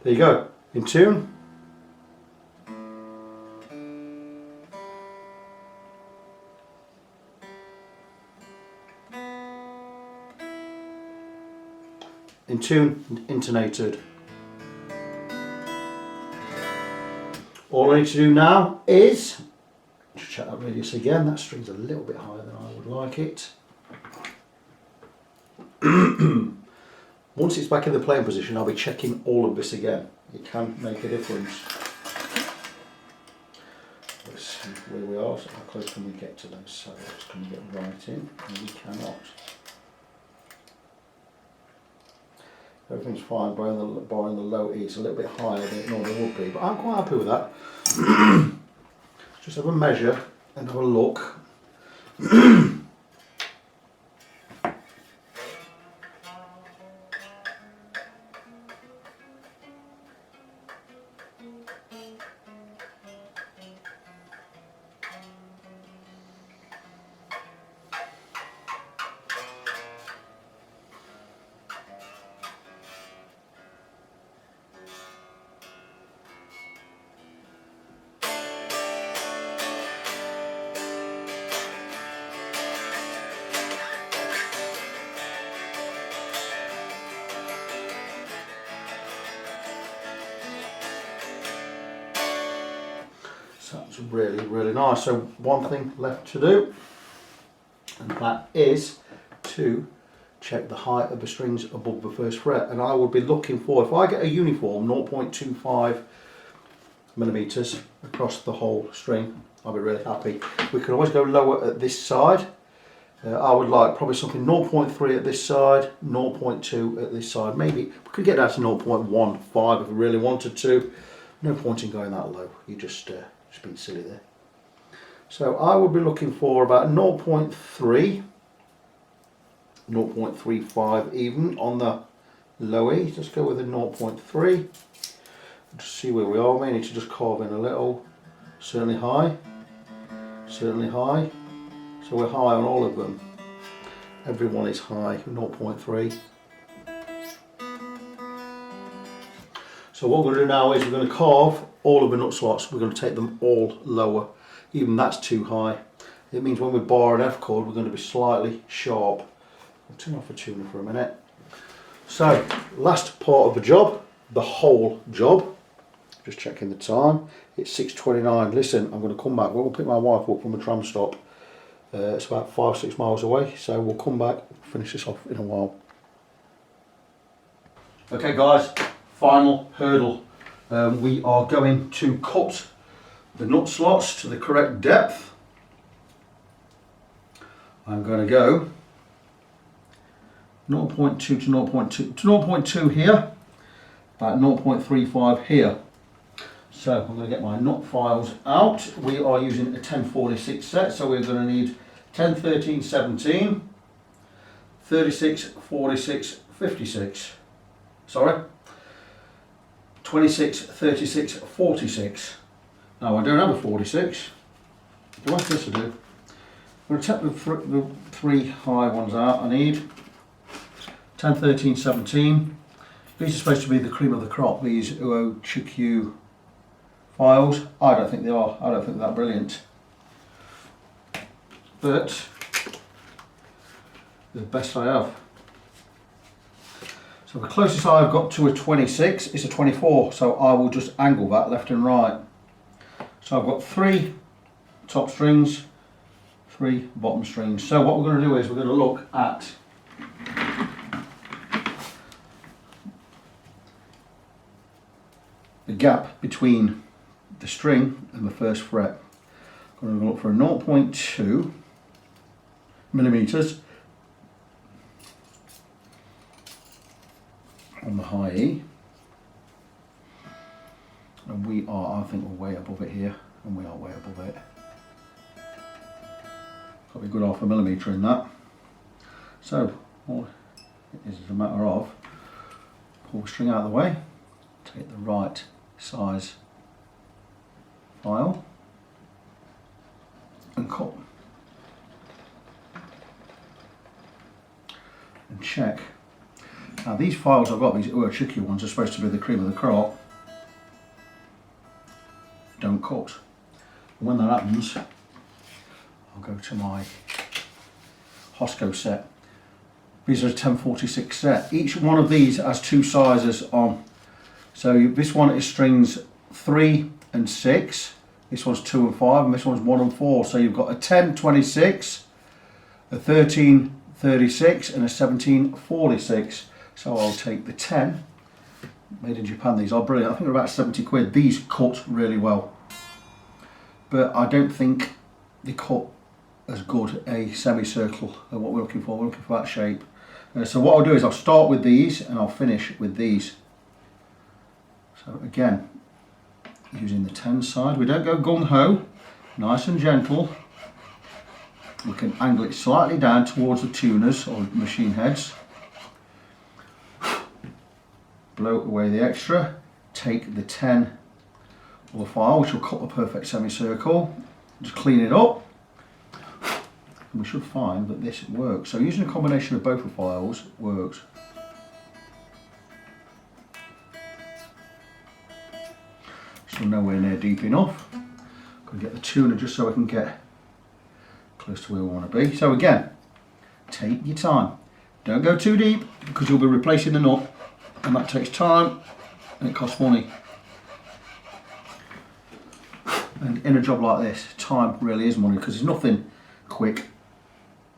There you go, in tune. In tune and intonated. All I need to do now is just check that radius again. That string's a little bit higher than I would like it. Once it's back in the playing position, I'll be checking all of this again. It can make a difference. Let's see where we are. So how close can we get to those saddles? Can we get right in? No, we cannot. Everything's fine, barring the low E. It's a little bit higher than it normally would be, but I'm quite happy with that. Just have a measure and have a look. Sounds really, really nice. So one thing left to do, and that is to check the height of the strings above the first fret. And I will be looking for, if I get a uniform 0.25 millimeters across the whole string, I'll be really happy. We can always go lower at this side. I would like probably something 0.3 at this side, 0.2 at this side. Maybe we could get down to 0.15 if we really wanted to. No point in going that low. You just being silly there. So I would be looking for about 0.3, 0.35 even on the low E. Just go with a 0.3. Just see where we are. We may need to just carve in a little. Certainly high. Certainly high. So we're high on all of them. Everyone is high, 0.3. So what we're going to do now is we're going to carve all of the nut slots. We're going to take them all lower. Even that's too high. It means when we bar an F chord, we're going to be slightly sharp. I'll turn off the tuner for a minute. So, last part of the job, the whole job. Just checking the time. It's 6:29. Listen, I'm going to come back. We'll pick my wife up from the tram stop. It's about 5-6 miles away. So we'll come back, finish this off in a while. Okay guys, final hurdle. We are going to cut the nut slots to the correct depth. I'm going to go 0.2 to 0.2 to 0.2 here, about 0.35 here. So I'm going to get my nut files out. We are using a 1046 set, so we're going to need 10, 13, 17, 36, 46, 56. Sorry. 26, 36, 46. Now I don't have a 46. What's this to do? I'm going to take the three high ones out. I need 10, 13, 17. These are supposed to be the cream of the crop, these UOCQ files. I don't think they are. I don't think they're that brilliant. But they're the best I have. So the closest I've got to a 26 is a 24, so I will just angle that left and right. So I've got 3 top strings, 3 bottom strings. So what we're going to do is we're going to look at the gap between the string and the first fret. Going to look for a 0.2 millimeters on the high E, and we are, I think we're way above it here, and we are way above it. Got a good half a millimetre in that. So all it is a matter of pull the string out of the way, take the right size file and cut and check. Now these files I've got, these tricky ones, are supposed to be the cream of the crop. Don't cut. And when that happens, I'll go to my Hosco set. These are a 1046 set. Each one of these has two sizes on. So this one is strings 3 and 6. This one's 2 and 5, and this one's 1 and 4. So you've got a 1026, a 1336, and a 1746. So I'll take the 10. Made in Japan, these are brilliant. I think they're about 70 quid. These cut really well, but I don't think they cut as good a semicircle as what we're looking for. We're looking for that shape. So what I'll do is I'll start with these and I'll finish with these. So again, using the 10 side, we don't go gung-ho, nice and gentle. We can angle it slightly down towards the tuners or machine heads. Blow away the extra, take the 10 or the file, which will cut the perfect semicircle, just clean it up, and we should find that this works. So using a combination of both the files works. Still nowhere near deep enough. Got to get the tuner just so I can get close to where we want to be. So again, take your time. Don't go too deep because you'll be replacing the nut, and that takes time and it costs money. And in a job like this, time really is money, because there's nothing quick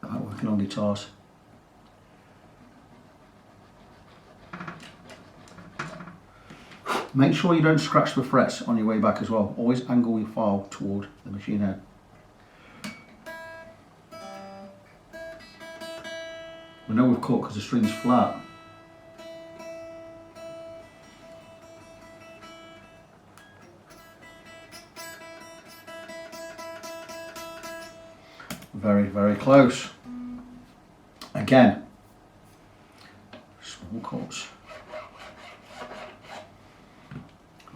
about working on guitars. Make sure you don't scratch the frets on your way back as well. Always angle your file toward the machine head. We know we've cut because the string's flat. Very, very close. Again, small cuts.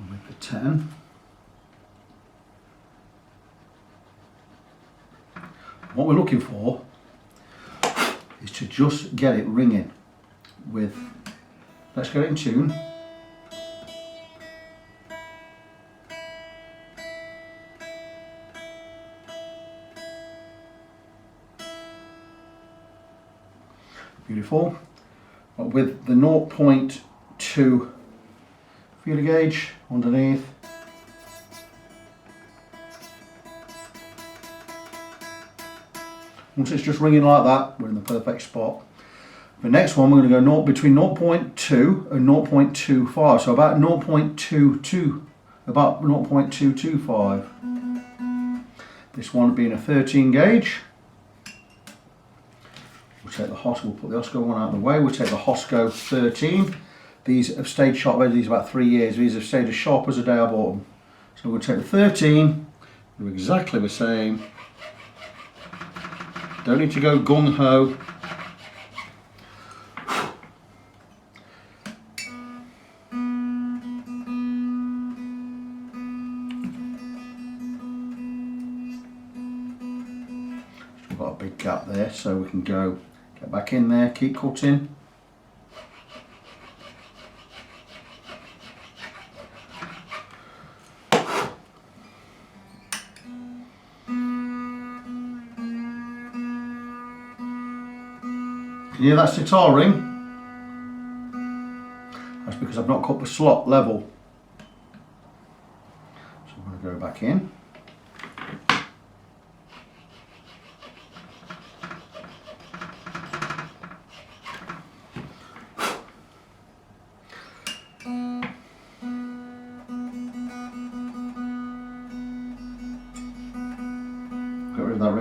With the 10. What we're looking for is to just get it ringing with, let's get it in tune. Beautiful. But with the 0.2 feeler gauge underneath. Once it's just ringing like that, we're in the perfect spot. The next one, we're going to go between 0.2 and 0.25, so about 0.22, about 0.225. This one being a 13 gauge. We'll take the we'll put the Hosco one out of the way. We'll take the Hosco 13. These have stayed sharp. These about 3 years. These have stayed as sharp as the day I bought them. So we'll take the 13. Do exactly the same. Don't need to go gung ho. We've got a big gap there, so we can go get back in there, keep cutting. Can you hear that sitar ring? That's because I've not cut the slot level. So I'm going to go back in.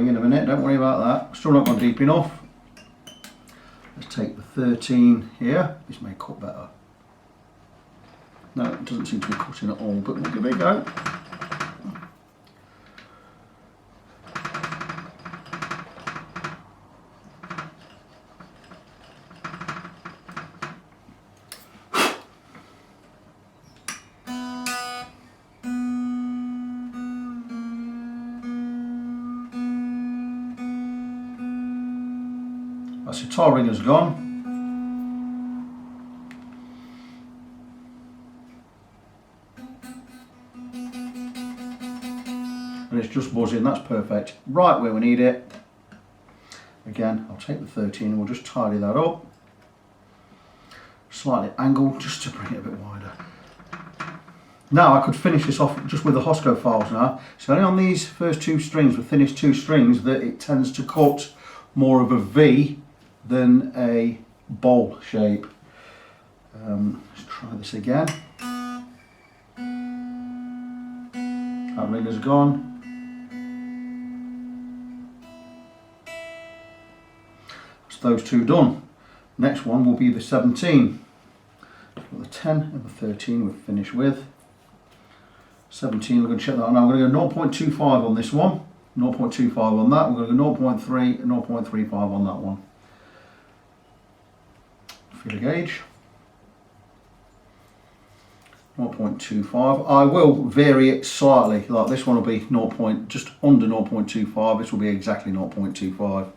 ring in a minute, don't worry about that. Still not gone deep enough. Let's take the 13 here. This may cut better. No, it doesn't seem to be cutting at all, but we'll give it a go. Our sitar ring has gone. And it's just buzzing, that's perfect. Right where we need it. Again, I'll take the 13 and we'll just tidy that up. Slightly angled just to bring it a bit wider. Now I could finish this off just with the Hosco files now. So only on these first two strings, the thinnest two strings, that it tends to cut more of a V than a bowl shape. Let's try this again. That ring is gone. That's those two done. Next one will be the 17. The 10 and the 13 we've finished with. 17, we're going to check that out. Now we're going to go 0.25 on this one, 0.25 on that, we're going to go 0.3 and 0.35 on that one. Feel a gauge. 0.25. I will vary it slightly, like this one will be just under 0.25, this will be exactly 0.25.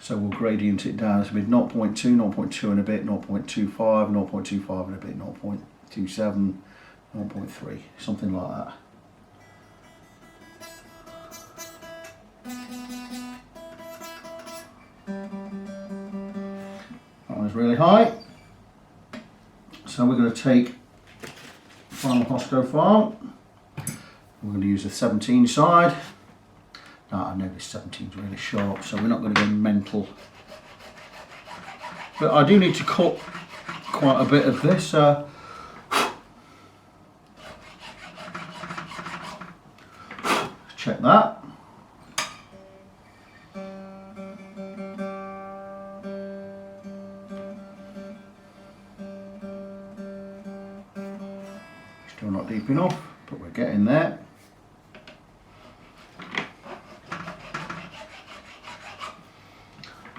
So we'll gradient it down. This will be 0.2, 0.2 and a bit, 0.25, 0.25 and a bit, 0.27, 0.3, something like that. That one's really high. So we're going to take final Hosco file. We're going to use the 17 side. Now I know this 17 is really sharp, so we're not going to go mental. But I do need to cut quite a bit of this. Check that. Still not deep enough, but we're getting there.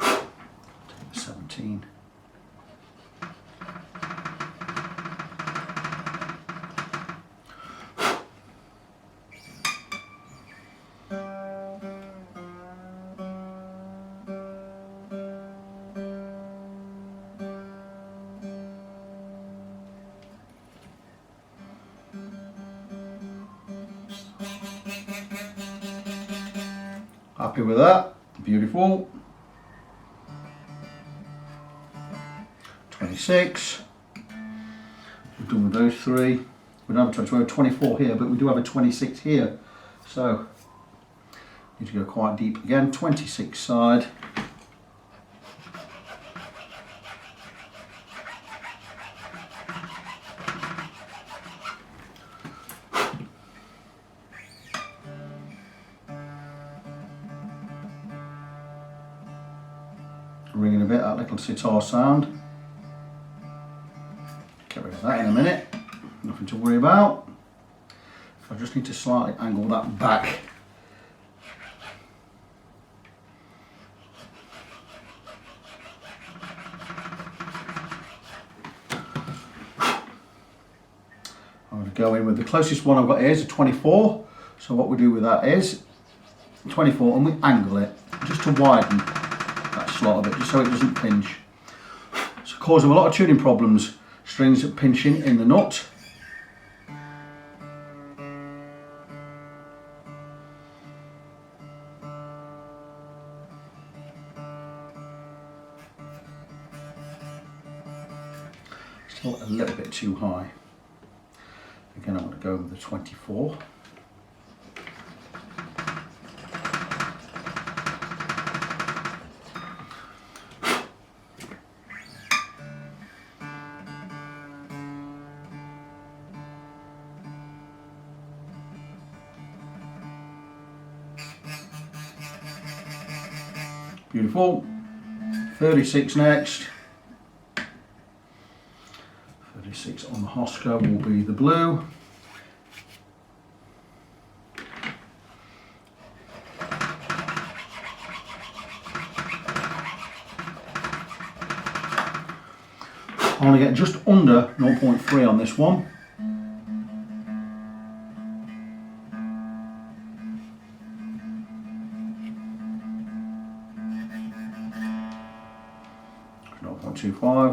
Take the 17. Happy with that, beautiful. 26, we're done with those three. We don't have a 24 here, but we do have a 26 here. So, need to go quite deep again, 26 side. Ringing a bit, that little sitar sound. Get rid of that in a minute, nothing to worry about. I just need to slightly angle that back. I'm going to go in with the closest one I've got here is a 24. So what we do with that is 24 and we angle it just to widen that slot a bit, just so it doesn't pinch. It's causing a lot of tuning problems, strings pinching in the nut. Still a little bit too high. Again, I'm going to go with the 24. Beautiful. 36 next. 36 on the Hoscar will be the blue. I want to get just under 0.3 on this one.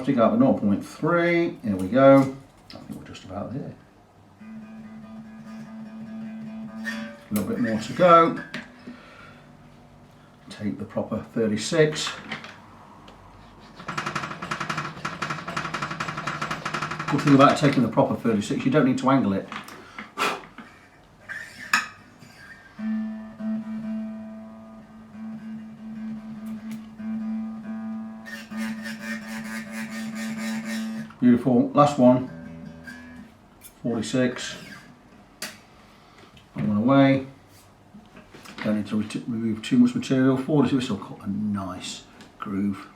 Dig out the 0.3, here we go. I think we're just about there. A little bit more to go. Take the proper 36. Good thing about taking the proper 36, you don't need to angle it. Beautiful, last one, 46, that one away, don't need to remove too much material, 46, we've still got a nice groove.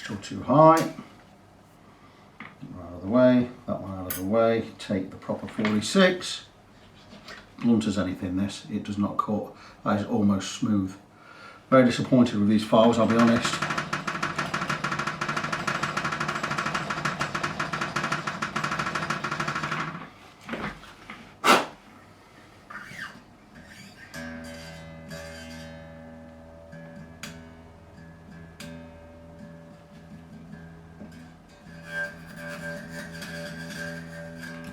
Still too high. That one out of the way, that one out of the way. Take the proper 46. Blunt as anything this, it does not cut. That is almost smooth. Very disappointed with these files, I'll be honest.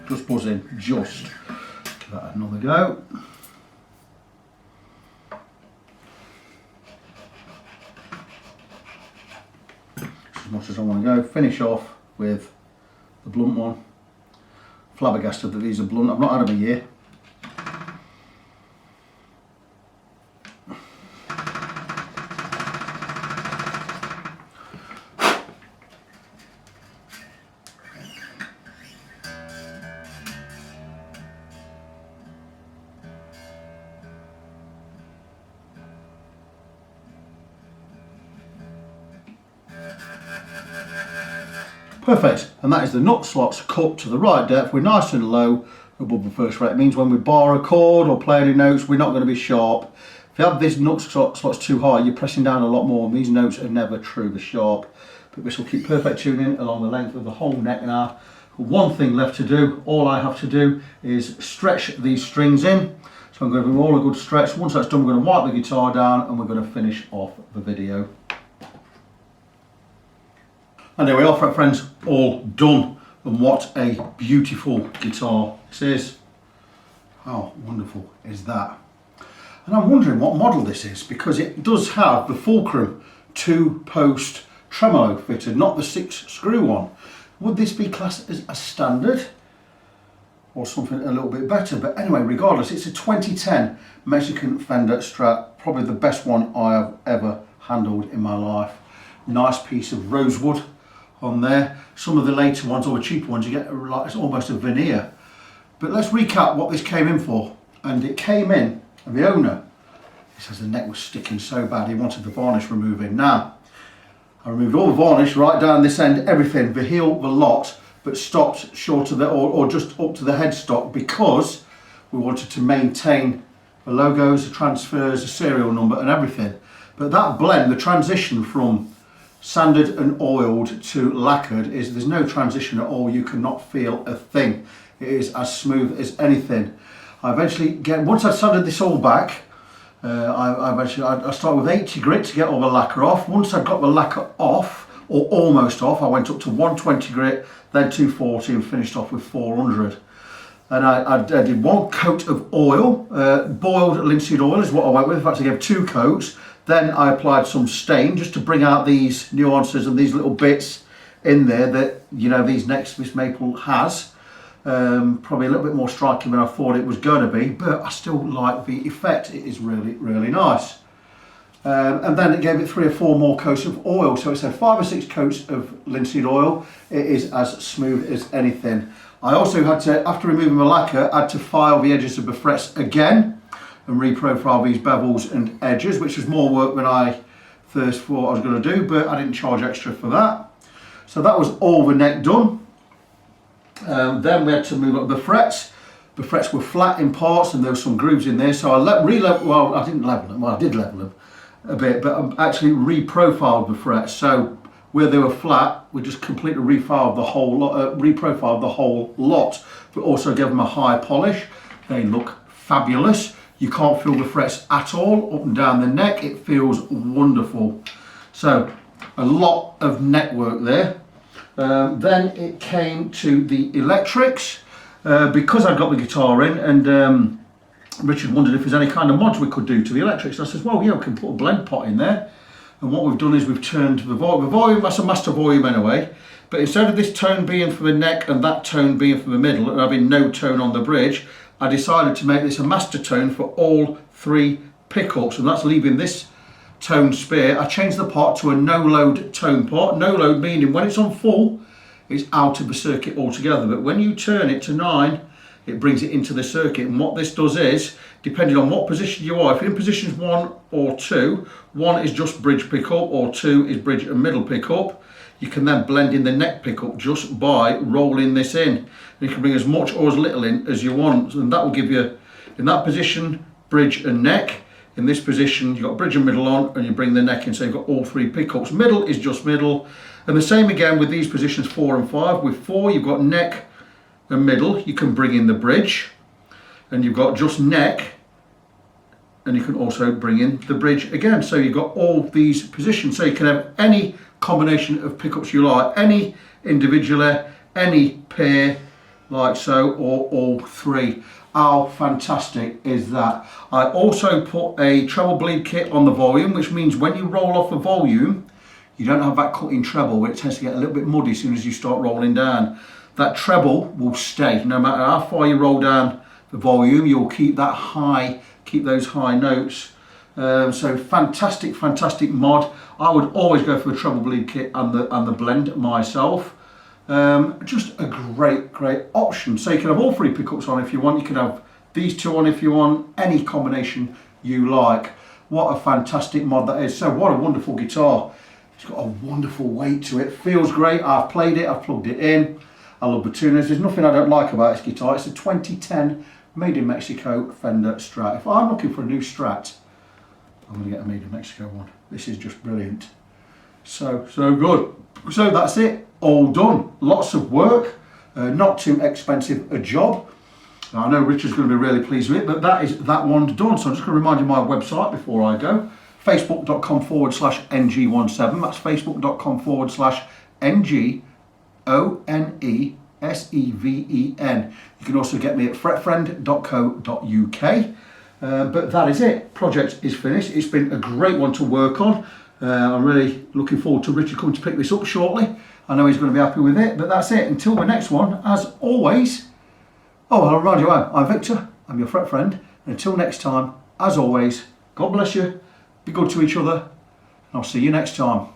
Just buzzing, just. Give that another go. As much as I want to go. Finish off with the blunt one. Flabbergasted that these are blunt. I've not had them a year. Perfect, and that is the nut slots cut to the right depth. We're nice and low above the first fret. It means when we bar a chord or play any notes, we're not going to be sharp. If you have this nut slots too high, you're pressing down a lot more, and these notes are never truly sharp. But this will keep perfect tuning along the length of the whole neck now. One thing left to do, all I have to do is stretch these strings in. So I'm going to give them all a good stretch. Once that's done, we're going to wipe the guitar down and we're going to finish off the video. And there we are, friends, all done. And what a beautiful guitar this is. How wonderful is that? And I'm wondering what model this is, because it does have the fulcrum 2-post tremolo fitted, not the 6-screw one. Would this be classed as a standard or something a little bit better? But anyway, regardless, it's a 2010 Mexican Fender Strat, probably the best one I have ever handled in my life. Nice piece of rosewood on there. Some of the later ones, or the cheaper ones, you get like it's almost a veneer. But let's recap what this came in for. And it came in, and the owner, he says the neck was sticking so bad he wanted the varnish removing. Now, I removed all the varnish right down this end, everything, the heel, the lot, but stopped short of the, or just up to the headstock, because we wanted to maintain the logos, the transfers, the serial number and everything. But that blend, the transition from sanded and oiled to lacquered, is there's no transition at all. You cannot feel a thing. It is as smooth as anything. I eventually once I sanded this all back, I started with 80 grit to get all the lacquer off. Once I got the lacquer off, or almost off, I went up to 120 grit, then 240 and finished off with 400. And I did one coat of oil, boiled linseed oil is what I went with. In fact, I gave 2 coats. Then I applied some stain just to bring out these nuances and these little bits in there that, you know, this maple has. Probably a little bit more striking than I thought it was going to be, but I still like the effect. It is really, really nice. And then it gave it 3 or 4 more coats of oil. So it said 5 or 6 coats of linseed oil. It is as smooth as anything. I also had to, after removing the lacquer, I had to file the edges of the frets again and reprofile these bevels and edges, which was more work than I first thought I was going to do, but I didn't charge extra for that. So that was all the neck done. Then we had to move up the frets. The frets were flat in parts and there were some grooves in there, so I well, I didn't level them, well I did level them a bit, but I actually reprofiled the frets. So where they were flat, we just completely reprofiled the whole lot, but also gave them a high polish. They look fabulous. You can't feel the frets at all up and down the neck. It feels wonderful. So a lot of neck work there. Then it came to the electrics. Because I got the guitar in, and Richard wondered if there's any kind of mods we could do to the electrics. I said, well, yeah, we can put a blend pot in there. And what we've done is we've turned the volume, that's a master volume anyway, but instead of this tone being for the neck and that tone being for the middle and having no tone on the bridge, I decided to make this a master tone for all 3 pickups, and that's leaving this tone spare. I changed the pot to a no-load tone pot. No load meaning when it's on full, it's out of the circuit altogether, but when you turn it to 9, it brings it into the circuit. And what this does is, depending on what position you are, if you're in positions 1 or 2, 1 is just bridge pickup or 2 is bridge and middle pickup, you can then blend in the neck pickup just by rolling this in. And you can bring as much or as little in as you want, and that will give you, in that position, bridge and neck. In this position, you've got bridge and middle on, and you bring the neck in, so you've got all 3 pickups. Middle is just middle. And the same again with these positions 4 and 5. With 4, you've got neck and middle. You can bring in the bridge. And you've got just neck. And you can also bring in the bridge again. So you've got all these positions. So you can have any combination of pickups you like. Any individually, any pair, like so, or all 3. How fantastic is that? I also put a treble bleed kit on the volume, which means when you roll off the volume, you don't have that cutting treble where it tends to get a little bit muddy as soon as you start rolling down. That treble will stay. No matter how far you roll down the volume, you'll keep that high, keep those high notes. So fantastic, fantastic mod. I would always go for the treble bleed kit and the blend myself. Just a great, great option. So you can have all 3 pickups on if you want. You can have these 2 on if you want. Any combination you like. What a fantastic mod that is. So what a wonderful guitar. It's got a wonderful weight to it. Feels great. I've played it. I've plugged it in. I love the tuners. There's nothing I don't like about this guitar. It's a 2010 made in Mexico Fender Strat. If I'm looking for a new Strat, I'm going to get a made in Mexico one. This is just brilliant. So good. So that's it. All done. Lots of work. Not too expensive a job. I know Richard's going to be really pleased with it, but that is that one done. So I'm just going to remind you of my website before I go. Facebook.com/NG17. That's Facebook.com/NGONESEVEN. You can also get me at fretfriend.co.uk. But that is it. Project is finished. It's been a great one to work on. I'm really looking forward to Richard coming to pick this up shortly. I know he's going to be happy with it, but that's it. Until the next one, as always, I'll remind you, I'm Victor, I'm your fret friend, and until next time, as always, God bless you, be good to each other, and I'll see you next time.